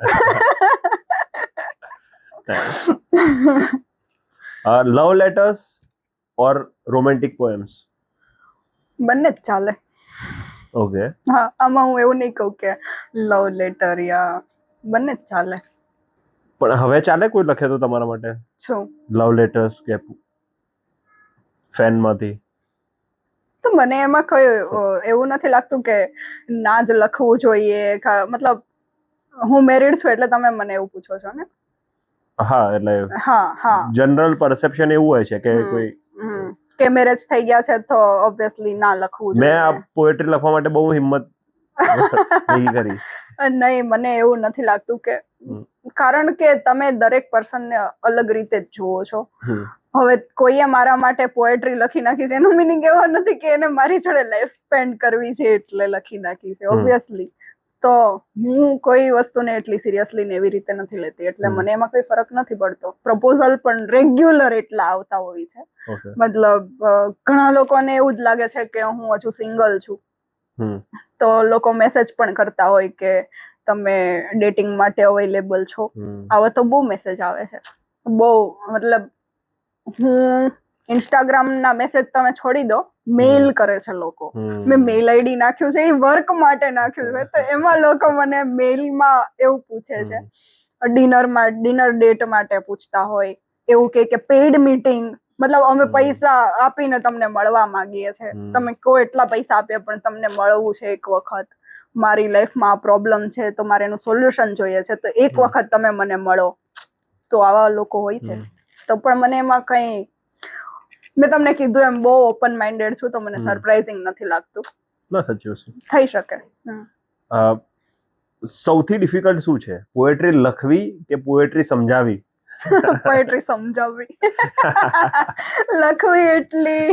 લવ લેટર્સ ઓર રોમેન્ટિક પોએમ્સ? બંને જ ચાલે. ઓકે. હા, આમાં હું એવું નહીં કહું કે લવ લેટર યા બંને જ ચાલે. પણ હવે ચાલે કોઈ લખે તો તમારા માટે? શું? લવ લેટર્સ કે ફેનમાંથી? તો મને એમાં કયું એવું નથી લાગતું કે ના જ લખવું જોઈએ. મતલબ હું મેરિડ છું એટલે તમે મને એવું પૂછો છો ને? હા, એટલે હા, જનરલ પરસેપ્શન એવું હોય છે કે કોઈ કે મેરેજ થઈ ગયા છે તો ઓબ્વિયસલી ના લખવું જોઈએ. મેં આ પોએટ્રી લખવા માટે બહુ હિંમત નહીં કરી. નહીં, મને એવું નથી લાગતું કે, કારણ કે તમે દરેક પર્સનને અલગ રીતે જ જુઓ છો. હવે કોઈએ મારા માટે પોએટ્રી લખી નાખી છે એનો મીનિંગ એવો નથી કે એને મારી જોડે લાઈફ સ્પેન્ડ કરવી છે એટલે લખી નાખી છે. ઓબ્વિયસલી તો હું કોઈ વસ્તુને એટલી સિરિયસલી ને એવી રીતે નથી લેતી, એટલે મને એમાં કોઈ ફરક નથી પડતો. પ્રપોઝલ પણ રેગ્યુલર એટલા આવતા હોય છે. મતલબ ઘણા લોકોને એવું જ લાગે છે કે હું હજુ સિંગલ છું, તો લોકો મેસેજ પણ કરતા હોય કે તમે ડેટિંગ માટે અવેલેબલ છો. આવા તો બહુ મેસેજ આવે છે. બહુ, મતલબ હું ઇન્સ્ટાગ્રામના મેસેજ તમે છોડી દો, મેઇલ કરે છે લોકો. મેં મેઇલ આઈડી નાખ્યું છે, એ વર્ક માટે નાખ્યું છે, તો એમાં લોકો મને મેઇલમાં એવું પૂછે છે. ડિનર ડેટ માટે પૂછતા હોય, એવું કે પેઇડ મીટિંગ, મતલબ અમે પૈસા આપીને તમને મળવા માંગીએ છીએ. તમે કહો એટલા પૈસા આપીએ પણ તમને મળવું છે એક વખત. મારી લાઈફમાં આ પ્રોબ્લેમ છે તો મારે એનું સોલ્યુશન જોઈએ છે, તો એક વખત તમે મને મળો. તો આવા લોકો હોય છે. તો પણ મને એમાં કંઈ, મેં તમને કીધું એમ બહુ ઓપન માઇન્ડેડ છું, તો મને સરપ્રાઇઝિંગ નથી લાગતું. ના, સાચી વસ્તુ. થઈ શકે. સૌથી ડિફિકલ્ટ શું છે, પોએટ્રી લખવી કે પોએટ્રી સમજાવી? પોએટ્રી સમજાવવી. લખવી એટલી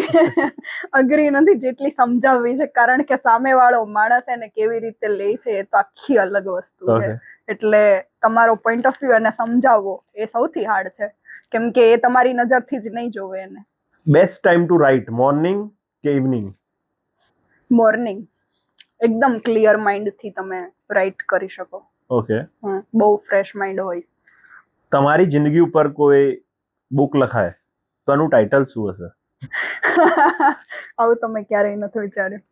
અઘરી નથી જેટલી સમજાવવી છે, કારણ કે સામેવાળો માણસ એને કેવી રીતે લે છે એ તો આખી અલગ વસ્તુ છે. એટલે તમારો પોઈન્ટ ઓફ વ્યૂ એને સમજાવવો એ સૌથી હાર્ડ છે, કેમ કે એ તમારી નજરથી જ નહીં જોવે એને. Best time to write, morning કે ઇવનિંગ? મોર્નિંગ. એકદમ ક્લિયર માઇન્ડથી તમે રાઇટ કરી શકો. ઓકે. બહુ ફ્રેશ માઇન્ડ હોય. તમારી જિંદગી ઉપર કોઈ બુક લખાય તો આનું ટાઇટલ શું હશે? આવું તમે ક્યારેય નથી વિચાર્યું,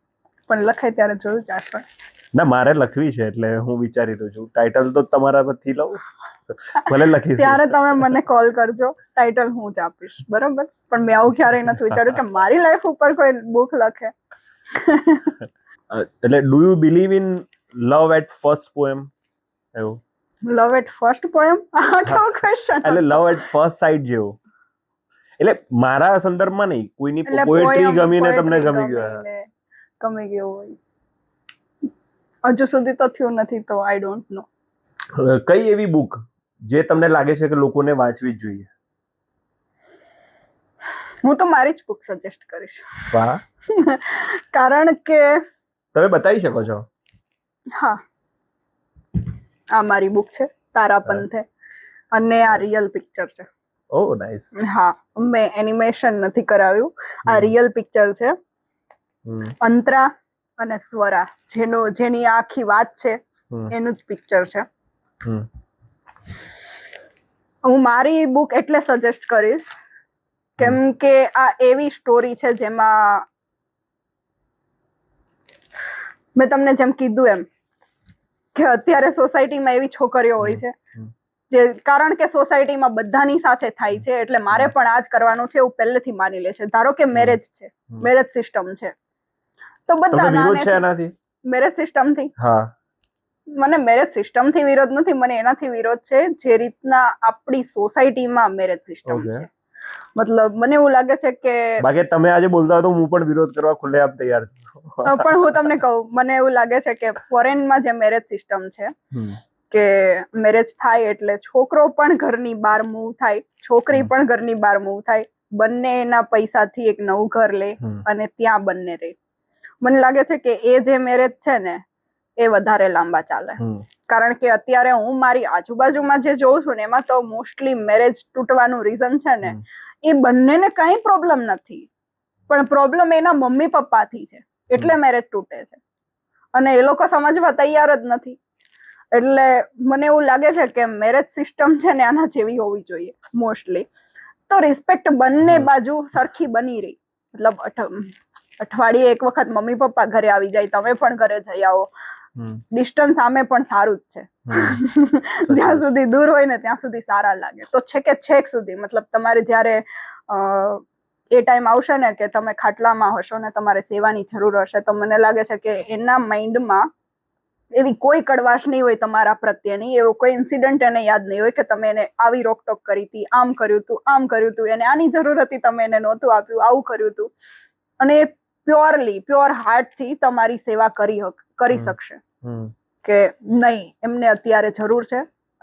પણ લખાય ત્યારે જોયું જશે. ના, મારે લખવી છે એટલે હું વિચારી રહ્યો છું. ટાઇટલ તો તમારા પરથી લઉં, ભલે લખી ત્યારે તમે મને કોલ કરજો, ટાઇટલ હું જ આપીશ, બરોબર? પણ મેં આવું ક્યારેય નથી વિચાર્યું કે મારી લાઈફ ઉપર કોઈ બુક લખે. એટલે do you believe in love at first poem? એવું લવ એટ ફર્સ્ટ પોએમ? આ કેવો ક્વેશ્ચન? એટલે લવ એટ ફર્સ્ટ સાઇટ જેવું. એટલે મારા સંદર્ભમાં નહીં, કોઈની એટલે પોએટ્રી ગમીને તમને poetry ગમી ગયું. ગમી ગયું હોય. હજુ સુધી તો થયું નથી, તો આઈ ડોન્ટ નો. કઈ એવી બુક જે તમને લાગે છે કે લોકોને વાંચવી જ જોઈએ? હું તો મારી જ બુક સજેસ્ટ કરીશ. વાહ, કારણ કે તમે બતાવી શકો છો. હા, આ મારી બુક છે, તારા પંથે, અને આ રિયલ પિક્ચર છે. ઓહ નાઈસ. હા, મેં એનિમેશન નથી કરાવ્યું, આ રિયલ પિક્ચર છે. અંતરા અને સ્વરા, જેની આખી વાત છે એનું જ પિક્ચર છે. હું મારી બુક એટલે સજેસ્ટ કરીશ કેમ કે આ એવી સ્ટોરી છે જેમાં મેં તમને જેમ કીધું એમ કે અત્યારે સોસાયટીમાં એવી છોકરીઓ હોય છે જે, કારણ કે સોસાયટીમાં બધાની સાથે થાય છે એટલે મારે પણ આ જ કરવાનું છે એવું પહેલેથી માની લે છે. ધારો કે મેરેજ છે, મેરેજ સિસ્ટમ છે, તો બધા વિરોધ છે એનાથી? મેરેજ સિસ્ટમ થી? હા, મને મેરેજ સિસ્ટમ થી વિરોધ નથી, મને એનાથી વિરોધ છે જે રીતના આપણી સોસાયટીમાં મેરેજ સિસ્ટમ છે. મતલબ મને એવું લાગે છે કે બાકી તમે આજે બોલતા હો તો હું પણ વિરોધ કરવા ખુલ્લેઆમ તૈયાર છું. પણ હું તમને કહું, મને એવું લાગે છે કે ફોરેનમાં જે મેરેજ સિસ્ટમ છે કે મેરેજ થાય એટલે છોકરો પણ ઘરની બહાર મૂવ થાય, છોકરી પણ ઘરની બહાર મૂવ થાય, બંને એના પૈસાથી એક નવું ઘર લે અને ત્યાં બંને રહે. મને લાગે છે કે એ જે મેરેજ છે ને એ વધારે લાંબા ચાલે. કારણ કે અત્યારે હું મારી આજુબાજુમાં જે જોઉં છું ને એમાં તો મોસ્ટલી મેરેજ તૂટવાનું રીઝન છે ને એ બંનેને કઈ પ્રોબ્લેમ નથી, પણ પ્રોબ્લેમ એના મમ્મી પપ્પાથી છે એટલે મેરેજ તૂટે છે અને એ લોકો સમજવા તૈયાર જ નથી. એટલે મને એવું લાગે છે કે મેરેજ સિસ્ટમ છે ને આના જેવી હોવી જોઈએ મોસ્ટલી, તો રિસ્પેક્ટ બંને બાજુ સરખી બની રહી. મતલબ અઠવાડિયે એક વખત મમ્મી પપ્પા ઘરે આવી જાય, તમે પણ ઘરે જઈ આવો, ડિસ્ટન્સ સામે પણ સારું જ છે. જ્યાં સુધી દૂર હોય ને ત્યાં સુધી સારા લાગે. તો છેક સુધી, મતલબ તમારે જ્યારે એ ટાઈમ આવશે ને કે તમે ખાટલામાં હશો ને તમારે સેવાની જરૂર હશે, તો મને લાગે છે કે એના માઇન્ડમાં એવી કોઈ કડવાશ નહીં હોય તમારા પ્રત્યેની, એવો કોઈ ઇન્સિડન્ટ એને યાદ નહીં હોય કે તમે એને આવી રોકટોક કરી હતી, આમ કર્યું હતું, આમ કર્યું હતું, એને આની જરૂર હતી તમે એને નહોતું આપ્યું, આવું કર્યું હતું. અને પ્યોર હાર્ટથી તમારી સેવા કરી શકશે કે નહીં એમને અત્યારે જરૂર છે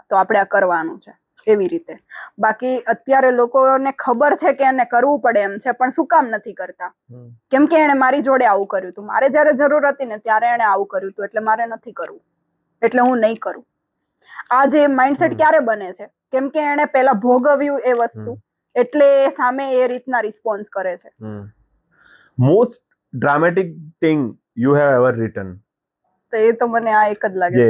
તો આપણે આ કરવાનું છે, એવી રીતે. બાકી અત્યારે લોકોને ખબર છે કે એને કરવું પડે એમ છે, પણ શું કામ નથી કરતા? કેમ કે એને મારી જોડે આવું કર્યું હતું, મારે જયારે જરૂર હતી ને ત્યારે એને આવું કર્યું હતું, એટલે મારે નથી કરવું, એટલે હું નહીં કરું. આ જે માઇન્ડસેટ ક્યારે બને છે? કેમ કે એને પેલા ભોગવ્યું એ વસ્તુ, એટલે સામે એ રીતના રિસ્પોન્સ કરે છે. Most dramatic thing you have ever return? તો એ તો મને આ એક જ લાગે છે.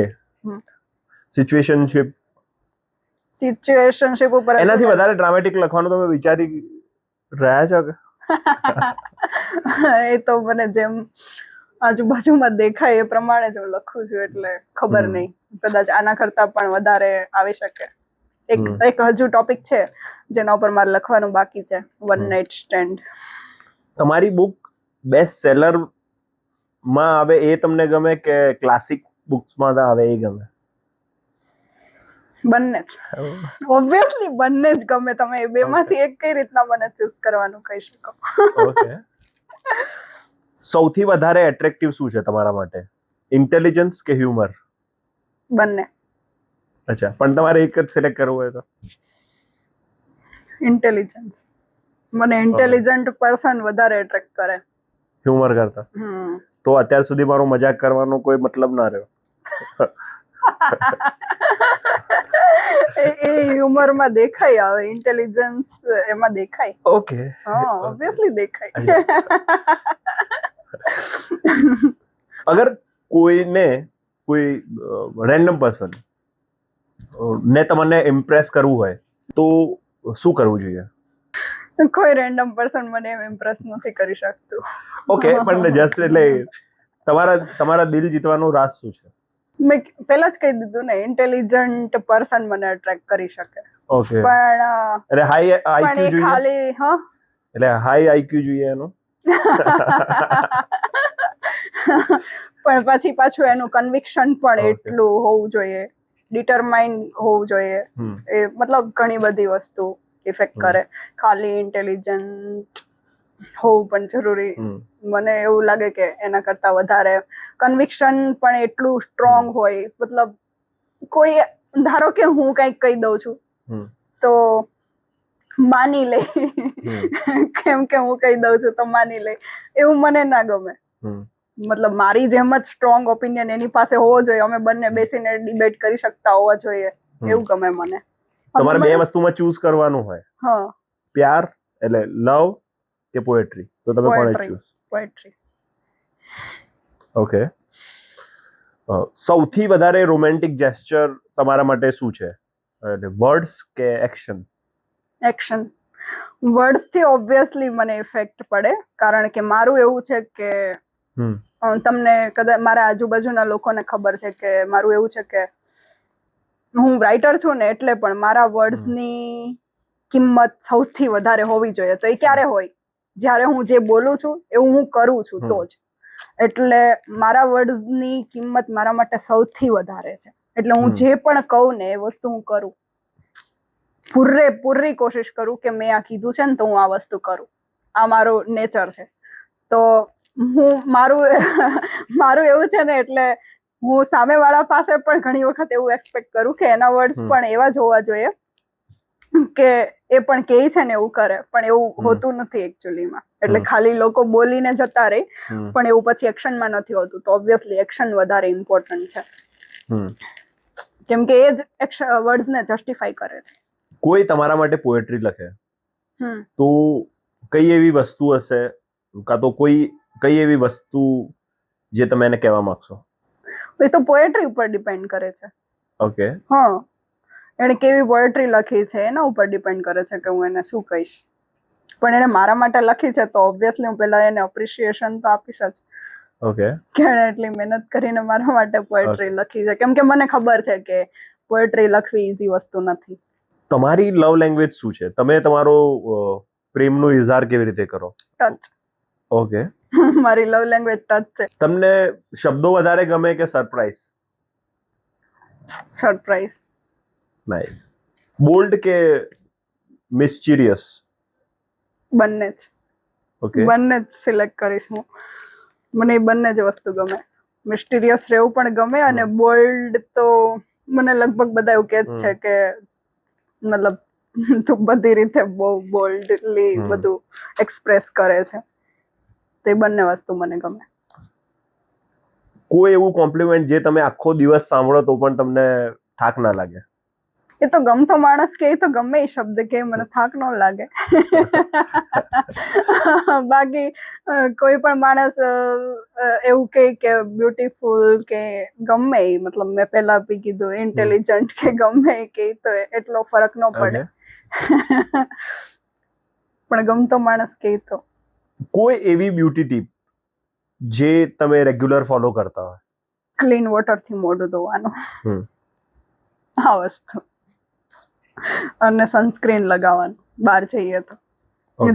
સિચ્યુએશનશિપ ઉપર. એનાથી વધારે ડ્રામેટિક લખવાનું તમે વિચારી રહ્યા છો કે? એ તો મને જેમ આજુબાજુમાં દેખાય એ પ્રમાણે જ હું લખું છું, એટલે ખબર નહીં, કદાચ આના કરતા પણ વધારે આવી શકે. એક હજુ ટોપિક છે જેના ઉપર મારે લખવાનું બાકી છે, વન નાઇટ સ્ટેન્ડ. તમારી બુક બેસ્ટ સેલર માં આવે એ તમને ગમે કે ક્લાસિક બુક્સમાં આવે એ ગમે? બંને જ, ઓબ્વિયસલી બંને જ ગમે. તમે એ બેમાંથી એક કઈ રીતના મને ચૂઝ કરવાનું કહી શકો? ઓકે. સૌથી વધારે એટ્રેક્ટિવ શું છે તમારા માટે, ઇન્ટેલિજન્સ કે હ્યુમર? બંને. અચ્છા, પણ તમારે એક જ સિલેક્ટ કરવું હોય તો? ઇન્ટેલિજન્સ. મને ઇન્ટેલિજન્ટ પર્સન વધારે એટ્રેક્ટ કરે હ્યુમર કરતા. તો અત્યાર સુધી મારો મજાક કરવાનો કોઈ મતલબ ના રહ્યો. એ હ્યુમરમાં દેખાય, આવે ઇન્ટેલિજન્સ એમાં દેખાય. ઓકે. હા, ઓબ્વિયસલી દેખાય. અગર કોઈ રેન્ડમ પર્સન ને તમને ઇમ્પ્રેસ કરવું હોય તો શું કરવું જોઈએ? કોઈ રેન્ડમ પર્સન મને એમ ઇમ્પ્રેસ નથી કરી શકતું. ઓકે, પણ જસ્ટ એટલે તમારા દિલ જીતવાનો રાજ શું છે? મેં પહેલા જ કહી દીધું ને, ઇન્ટેલિજન્ટ પર્સન મને એટ્રેક્ટ કરી શકે. ઓકે. પણ એટલે હાઈ આઈક્યુ જોઈએ? ખાલી એટલે હાઈ આઈક્યુ જોઈએ એનું? પણ પાછું એનું કન્વિક્શન પણ એટલું હોવું જોઈએ, ડિટરમાઇન્ડ હોવું જોઈએ. એ મતલબ ઘણી બધી વસ્તુ ઇફેક્ટ કરે. ખાલી ઇન્ટેલિજન્ટ હોવું પણ જરૂરી મને એવું લાગે કે એના કરતા વધારે કન્વિક્શન પણ એટલું સ્ટ્રોંગ હોય. મતલબ કોઈ ધારો કે હું કંઈક કહી દઉં છું તો માની લે, કેમ કે હું કહી દઉં છું તો માની લે, એવું મને ના ગમે. મતલબ મારી જેમ જ સ્ટ્રોંગ ઓપિનિયન એની પાસે હોવો જોઈએ, અમે બંને બેસીને ડિબેટ કરી શકતા હોવા જોઈએ, એવું ગમે મને. તમારે બે વસ્તુમાં ચૂઝ કરવાનું હોય, હા, પ્યાર એટલે લવ કે પોએટ્રી, તો તમે કોને ચૂઝ? પોએટ્રી. ઓકે. સૌથી વધારે રોમેન્ટિક જેસ્ચર તમારા માટે શું છે? વર્ડ્સ કે એક્શન? એક્શન. વર્ડ્સ થી ઓબ્વિયસલી મને ઇફેક્ટ પડે, કારણ કે મારું એવું છે કે તમને કદાચ મારા આજુબાજુના લોકોને ખબર છે કે મારું એવું છે કે હું રાઇટર છું ને, એટલે પણ મારા વર્ડ્સની કિંમત સૌથી વધારે હોવી જોઈએ. તો એ ક્યારે હોય? જ્યારે હું જે બોલું છું એવું હું કરું છું તો જ. એટલે મારા વર્ડ્સની કિંમત મારા માટે સૌથી વધારે છે. એટલે હું જે પણ કહું ને એ વસ્તુ હું કરું, પૂરી કોશિશ કરું કે મેં આ કીધું છે ને તો હું આ વસ્તુ કરું. આ મારું નેચર છે. તો મારું એવું છે ને, એટલે હું સામેવાળા પાસે પણ ઘણી વખત એવું એક્સપેક્ટ કરું કે એના વર્ડ્સ પણ એવા જ હોવા જોઈએ કે એ પણ કહે છે ને એવું કરે, પણ એવું હોતું નથી એકચ્યુઅલીમાં. એટલે ખાલી લોકો બોલીને જતા રહે, પણ એવું પછી એક્શનમાં નથી હોતું. તો ઓબ્વિયસલી એક્શન વધારે ઇમ્પોર્ટન્ટ છે, કેમ કે એ જ વર્ડ્સને જસ્ટિફાઈ કરે છે. કોઈ તમારા માટે પોએટ્રી લખે તો કઈ એવી વસ્તુ હશે, કાં તો કઈ એવી વસ્તુ જે તમે એને કહેવા માંગશો? એ તો પોએટ્રી ઉપર ડિપેન્ડ કરે છે. ઓકે. હા, એને કેવી પોએટ્રી લખી છે એના ઉપર ડિપેન્ડ કરે છે કે હું એને શું કહીશ. પણ એને મારા માટે લખી છે તો ઓબ્વિયસલી હું પહેલા એને અપ્રિશિએશન તો આપીશ જ. ઓકે. કે એણે એટલી મહેનત કરીને મારા માટે પોએટ્રી લખી છે, કેમ કે મને ખબર છે કે પોએટ્રી લખવી ઈઝી વસ્તુ નથી. તમારી લવ લેંગ્વેજ શું છે? તમે તમારો પ્રેમનો ઇઝહાર કેવી રીતે કરો? ટચ. ઓકે. મારી લવ લેંગ્વેજ ટચ છે. તમને શબ્દો વધારે ગમે કે સરપ્રાઈઝ? સરપ્રાઈઝ. નાઈસ. બોલ્ડ કે મિસ્ચીરિયસ? બંને જ. ઓકે. બંને જ સિલેક્ટ કરીશ હું. મને એ બંને જ વસ્તુ ગમે. મિસ્ટીરિયસ રહેવું પણ ગમે, અને બોલ્ડ તો મને લગભગ બધા એવું કહે જ છે કે મતલબ તું બધી રીતે બહુ બોલ્ડલી બધું એક્સપ્રેસ કરે છે. તો એ બંને વસ્તુ મને ગમે. કોઈ એવું કોમ્પ્લિમેન્ટ જે તમે આખો દિવસ સાંભળો તો પણ તમને થાક ના લાગે? એ તો ગમતો માણસ કે તો ગમે એ શબ્દ કે મને થાક ન લાગે. બાકી કોઈ પણ માણસ એવું કે બ્યુટીફુલ કે ગમે, મતલબ મેં પહેલા બી કીધું ઇન્ટેલિજન્ટ કે ગમે કે તો એટલો ફરક ન પડે. પણ ગમતો માણસ કે તો. કોઈ એવી બ્યુટી ટીપ જે તમે રેગ્યુલર ફોલો કરતા હોય? ક્લીન વોટરથી મોઢું ધોવાનું, આ વસ્તુ. અને સનસ્ક્રીન લગાવવાનું બહાર જઈએ તો.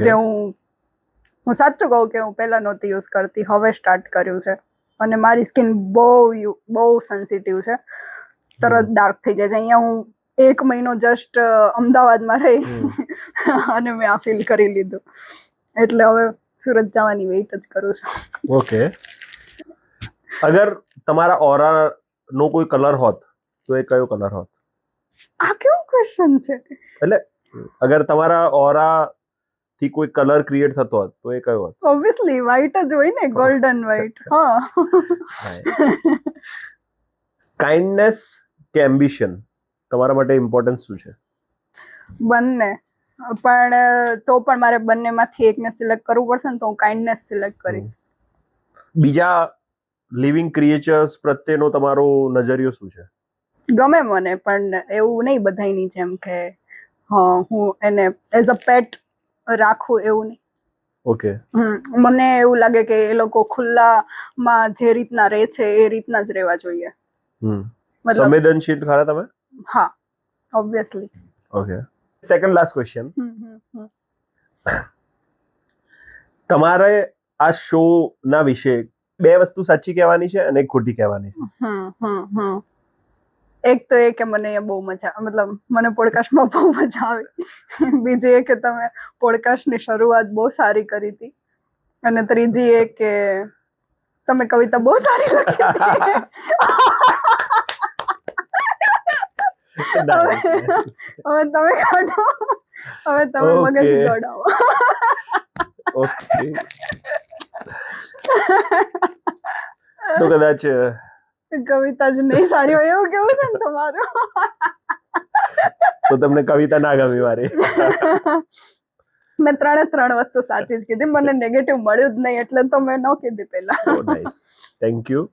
જે હું સાચું કહું કે હું પહેલા નહોતી યુઝ કરતી, હવે સ્ટાર્ટ કર્યું છે. અને મારી સ્કિન બહુ સેન્સિટિવ છે, તરત ડાર્ક થઈ જાય છે. અહીંયા હું 1 મહિનો જસ્ટ અમદાવાદમાં રહી અને મેં આ ફીલ કરી લીધું, એટલે હવે સુરત જવાની વેઇટ જ કરું છું. ઓકે. અગર તમારા ઓરા નો કોઈ કલર હોત તો એ કયો કલર હોત? આ કેવો ક્વેશ્ચન છે? એટલે અગર તમારા ઓરા થી કોઈ કલર ક્રિએટ થતો હોત તો એ કયો હોત? ઓબ્વિયસલી વ્હાઈટ જ હોય ને, ગોલ્ડન વ્હાઈટ. હા. કાઇન્ડનેસ કે એમ્બિશન, તમારા માટે ઇમ્પોર્ટન્સ શું છે? બંને. પણ તો પણ મારે બંનેમાંથી એકને સિલેક્ટ કરવું પડશે ને, તો હું કાઇન્ડનેસ સિલેક્ટ કરીશ. બીજા લિવિંગ ક્રિએચર્સ પ્રત્યેનો તમારો નજરિયો શું છે? ગમે મને, પણ એવું નહીં બધાની જેમ કે હું એને એઝ અ પેટ રાખું, એવું નહીં. ઓકે. મને એવું લાગે કે એ લોકો ખુલ્લામાં જે રીતના રહે છે એ રીતના જ રહેવા જોઈએ. સંવેદનશીલ ખરા તમે? હા, obviously. Okay. Second last question. તમારે આ શો ના વિશે 2 વસ્તુ સાચી કહેવાની છે અને 1 ખોટી કહેવાની છે. એક તો એ કે મને બહુ મજા, મતલબ મને પોડકાસ્ટમાં બહુ મજા આવી. બીજી એ કે તમે પોડકાસ્ટની શરૂઆત બહુ સારી કરી હતી, અને ત્રીજી એ કે તમે કવિતા બહુ સારી લખી હતી. Nice. હવે તમે કાઢો, હવે તમે Okay. મગજ દોડાવો. ઓકે, તો કદાચ કવિતા જ નહીં સારી હોય એવું કેવું છે ને તમારું? તો તમને કવિતા ના ગમી મારી. મેં 3 વસ્તુ સાચી જ કીધી, મને નેગેટિવ મળ્યું જ નહીં એટલે તો મેં ન કીધી પહેલા. ઓ નાઇસ, થેન્ક યુ.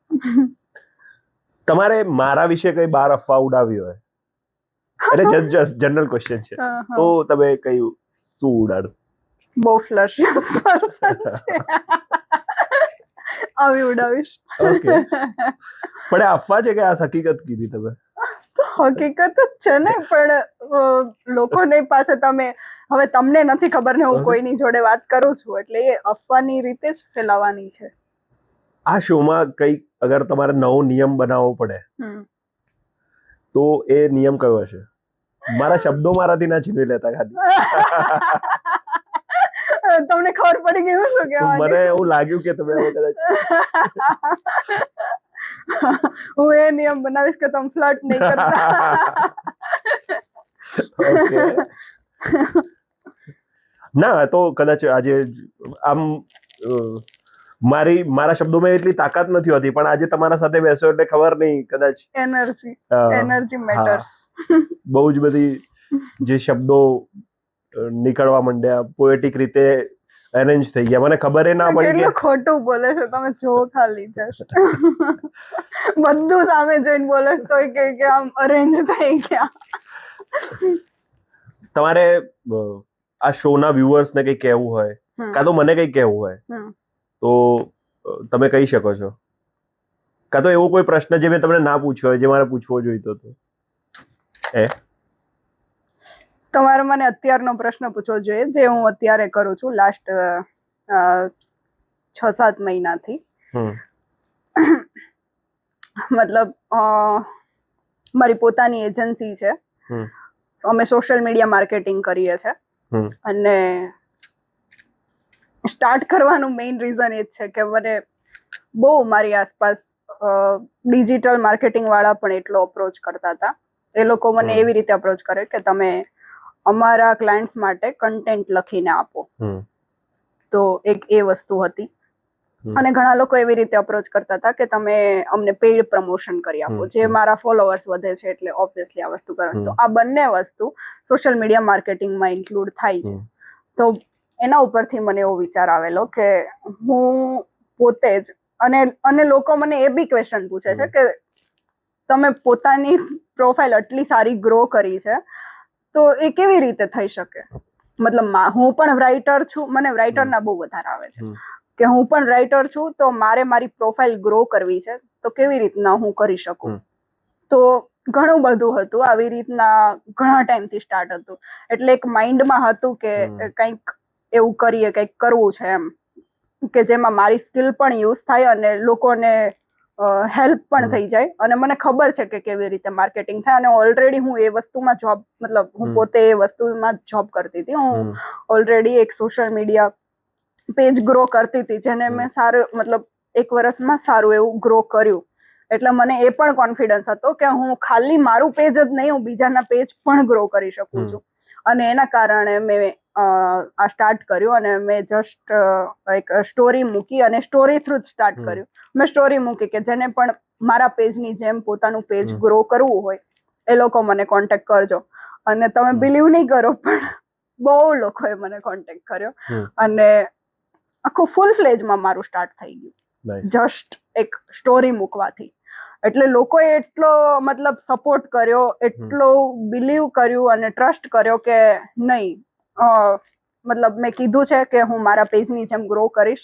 તમારે મારા વિશે કઈ બાર અફવા ઉડાવી હોય, એટલે જસ્ટ જનરલ ક્વેશ્ચન છે, તો તમે કઈ શું ઉડાડો? બહુ ફ્લશિયસ પર્સન છે, આવી ઉડાવીશ. ઓકે, પણ આ અફવા છે કે આ હકીકત કીધી તમે? તો હકીકત જ છે ને, પણ લોકોની પાસે તમે હવે તમને નથી ખબર ને હું કોઈની જોડે વાત કરું છું એટલે એ અફવાની રીતે જ ફેલાવાની છે. આ શોમાં કઈ અગર તમારે નવો નિયમ બનાવવો પડે તો એ નિયમ કયો હશે? મારા શબ્દો મારાથી ના છીનવી લેતા ખાલી. તમને ખબર પડી ગયું શું કહેવાનું? મને એવું લાગ્યું કે તમે હવે કદાચ હું એ નિયમ બનાવીશ કે તમે ફ્લર્ટ નહીં કરતા. ઓકે, ના તો કદાચ આજે આમ મારા શબ્દોમાં એટલી તાકાત નથી હોતી, પણ આજે તમારા સાથે બેસો એટલે ખબર નહીં કદાચ એનર્જી મેટર્સ. બહુ જ બધી જે શબ્દો નીકળવા માંડ્યા, પોએટિક રીતે અરેન્જ થઈ ગયા, મને ખબર ના પડી કે કેટલું ખોટું બોલે છે તમે જો ખાલી જસ્ટ. બધું સામે જોઈને બોલે છે તોય કે આમ અરેન્જ થઈ ગયા. તમારે આ શોના વ્યુઅર્સ ને કઈ કહેવું હોય કાં તો મને કઈ કહેવું હોય તો તમે કહી શકો છો, કાં તો એવો કોઈ પ્રશ્ન જે મેં તમને ના પૂછ્યો હોય જે મારે પૂછવો જોઈતો હતો. તમારે મને અત્યારનો પ્રશ્ન પૂછવો જોઈએ જે હું અત્યારે કરું છું લાસ્ટ 6-7 મહિનાથી. મતલબ મારી પોતાની એજન્સી છે, અમે સોશિયલ મીડિયા માર્કેટિંગ કરીએ છીએ અને સ્ટાર્ટ કરવાનું મેઇન રીઝન એ જ છે કે મને બહુ મારી આસપાસ ડિજિટલ માર્કેટિંગ વાળા પણ એટલો અપ્રોચ કરતા હતા. એ લોકો મને એવી રીતે અપ્રોચ કરે કે તમે અમારા ક્લાયન્ટ્સ માટે કન્ટેન્ટ લખીને આપો. તો એક એ વસ્તુ હતી. અને ઘણા લોકો એવી રીતે અપ્રોચ કરતા હતા કે તમે અમને પેઇડ પ્રમોશન કરી આપો, જે મારા ફોલોઅર્સ વધે છે એટલે ઓબ્વિયસલી આ વસ્તુ કરો. તો આ બંને વસ્તુ સોશિયલ મીડિયા માર્કેટિંગમાં ઇન્ક્લુડ થાય છે. તો એના ઉપરથી મને એવો વિચાર આવેલો કે હું પોતે જ અને લોકો મને એ બી ક્વેશ્ચન પૂછે છે કે તમે પોતાની પ્રોફાઇલ આટલી સારી ગ્રો કરી છે તો એ કેવી રીતે થઈ શકે? મતલબ હું પણ રાઇટર છું, મને રાઇટરના બહુ વધારે આવે છે કે હું પણ રાઇટર છું તો મારે મારી પ્રોફાઇલ ગ્રો કરવી છે તો કેવી રીતના હું કરી શકું? તો ઘણું બધું હતું, આવી રીતના ઘણા ટાઈમથી સ્ટાર્ટ હતું. એટલે એક માઇન્ડમાં હતું કે કંઈક એવું કરીએ, કંઈક કરવું છે એમ, કે જેમાં મારી સ્કિલ પણ યુઝ થાય અને લોકોને હેલ્પ પણ થઈ જાય. અને મને ખબર છે કે કેવી રીતે માર્કેટિંગ થાય અને ઓલરેડી હું એ વસ્તુમાં જોબ, મતલબ હું પોતે એ વસ્તુમાં જોબ કરતી હતી. હું ઓલરેડી એક સોશિયલ મીડિયા પેજ ગ્રો કરતી હતી જેને મેં સારું, મતલબ 1 વર્ષમાં સારું એવું ગ્રો કર્યું. એટલે મને એ પણ કોન્ફિડન્સ હતો કે હું ખાલી મારું પેજ જ નહીં, હું બીજાના પેજ પણ ગ્રો કરી શકું છું. અને એના કારણે મેં આ સ્ટાર્ટ કર્યું અને મેં જસ્ટ એક સ્ટોરી મૂકી અને સ્ટોરી થ્રુ જ સ્ટાર્ટ કર્યું. મેં સ્ટોરી મૂકી કે જેને પણ મારા પેજની જેમ પોતાનું પેજ ગ્રો કરવું હોય એ લોકો મને કોન્ટેક્ટ કરજો. અને તમે બિલીવ નહીં કરો પણ બહુ લોકોએ મને કોન્ટેક્ટ કર્યો અને આખું ફૂલ ફ્લેજમાં મારું સ્ટાર્ટ થઈ ગયું જસ્ટ એક સ્ટોરી મૂકવાથી. એટલે લોકોએ એટલો મતલબ સપોર્ટ કર્યો, એટલો બિલીવ કર્યું અને ટ્રસ્ટ કર્યો કે નહીં, મતલબ મેં કીધું છે કે હું મારા પેજની જેમ ગ્રો કરીશ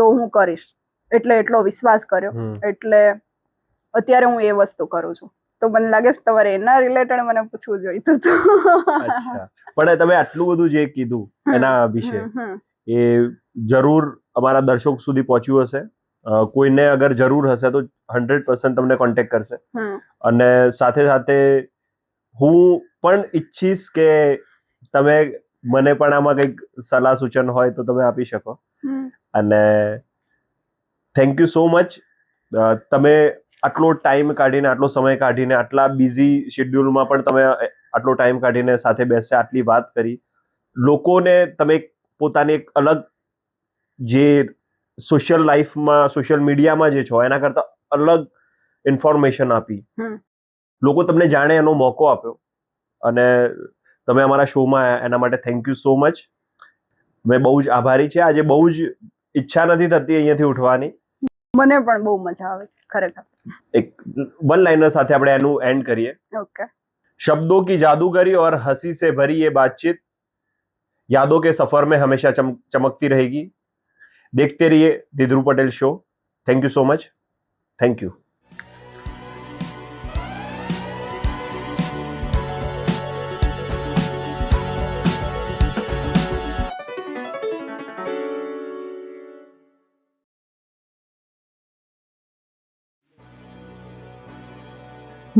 તો હું કરીશ, એટલે એટલો વિશ્વાસ કર્યો. એટલે અત્યારે હું એ વસ્તુ કરું છું. તો મને લાગે છે તમારે એના રિલેટેડ મને પૂછવું જોઈતું હતું. અચ્છા, પણ તમે આટલું બધું જે કીધું એના વિશે એ જરૂર અમારા દર્શક સુધી પહોંચ્યું હશે. કોઈને અગર જરૂર હશે તો 100% તમને કોન્ટેક્ટ કરશે. અને સાથે સાથે હું પણ ઈચ્છીશ કે તમે મને પણ આમાં કંઈક સલાહ સૂચન હોય તો તમે આપી શકો. અને થેન્ક યુ સો મચ. તમે આટલો ટાઈમ કાઢીને, આટલો સમય કાઢીને, આટલા બિઝી શેડ્યુલમાં પણ તમે આટલો ટાઈમ કાઢીને સાથે બેસે આટલી વાત કરી. લોકોને તમે પોતાની એક અલગ જે સોશિયલ લાઈફમાં, સોશિયલ મીડિયામાં જે છો એના કરતાં અલગ ઇન્ફોર્મેશન આપી. લોકો તમને જાણે એનો મોકો આપ્યો અને તમે અમારા શોમાં આવ્યા એના માટે થેન્ક યુ સો મચ. મેં બહુ જ આભારી છે. આજે બહુ જ ઈચ્છા નથી થતી અહીંયાથી ઉઠવાની. મને પણ બહુ મજા આવે ખરેખર. એક વન લાઇનર સાથે આપણે એનું એન્ડ કરીએ. ઓકે. शब्दों की जादूगरी और हंसी से भरी ये बातचीत यादों के सफर में हमेशा चमकती रहेगी. देखते रहिए the Dhruv Patel show. Thank you so much. Thank you.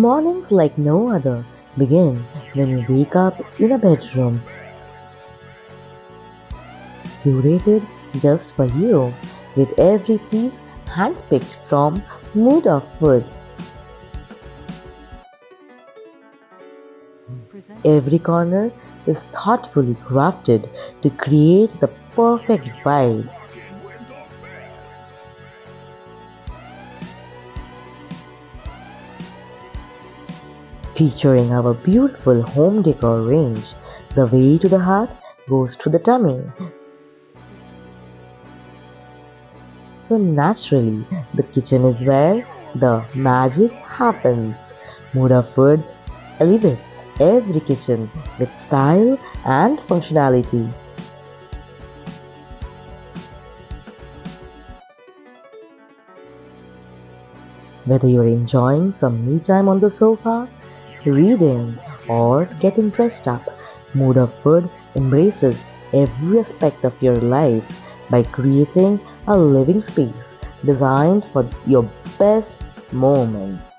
Mornings like no other begin when you wake up in a bedroom. Curated just for you, with every piece handpicked from Mood of Food. Every corner is thoughtfully crafted to create the perfect vibe. Featuring our beautiful home decor range, the way to the heart goes to the tummy. So naturally, the kitchen is where the magic happens. Mood of Food elevates every kitchen with style and functionality. Whether you're enjoying some me time on the sofa, reading, or getting dressed up, Mood of Food embraces every aspect of your life by creating a living space designed for your best moments.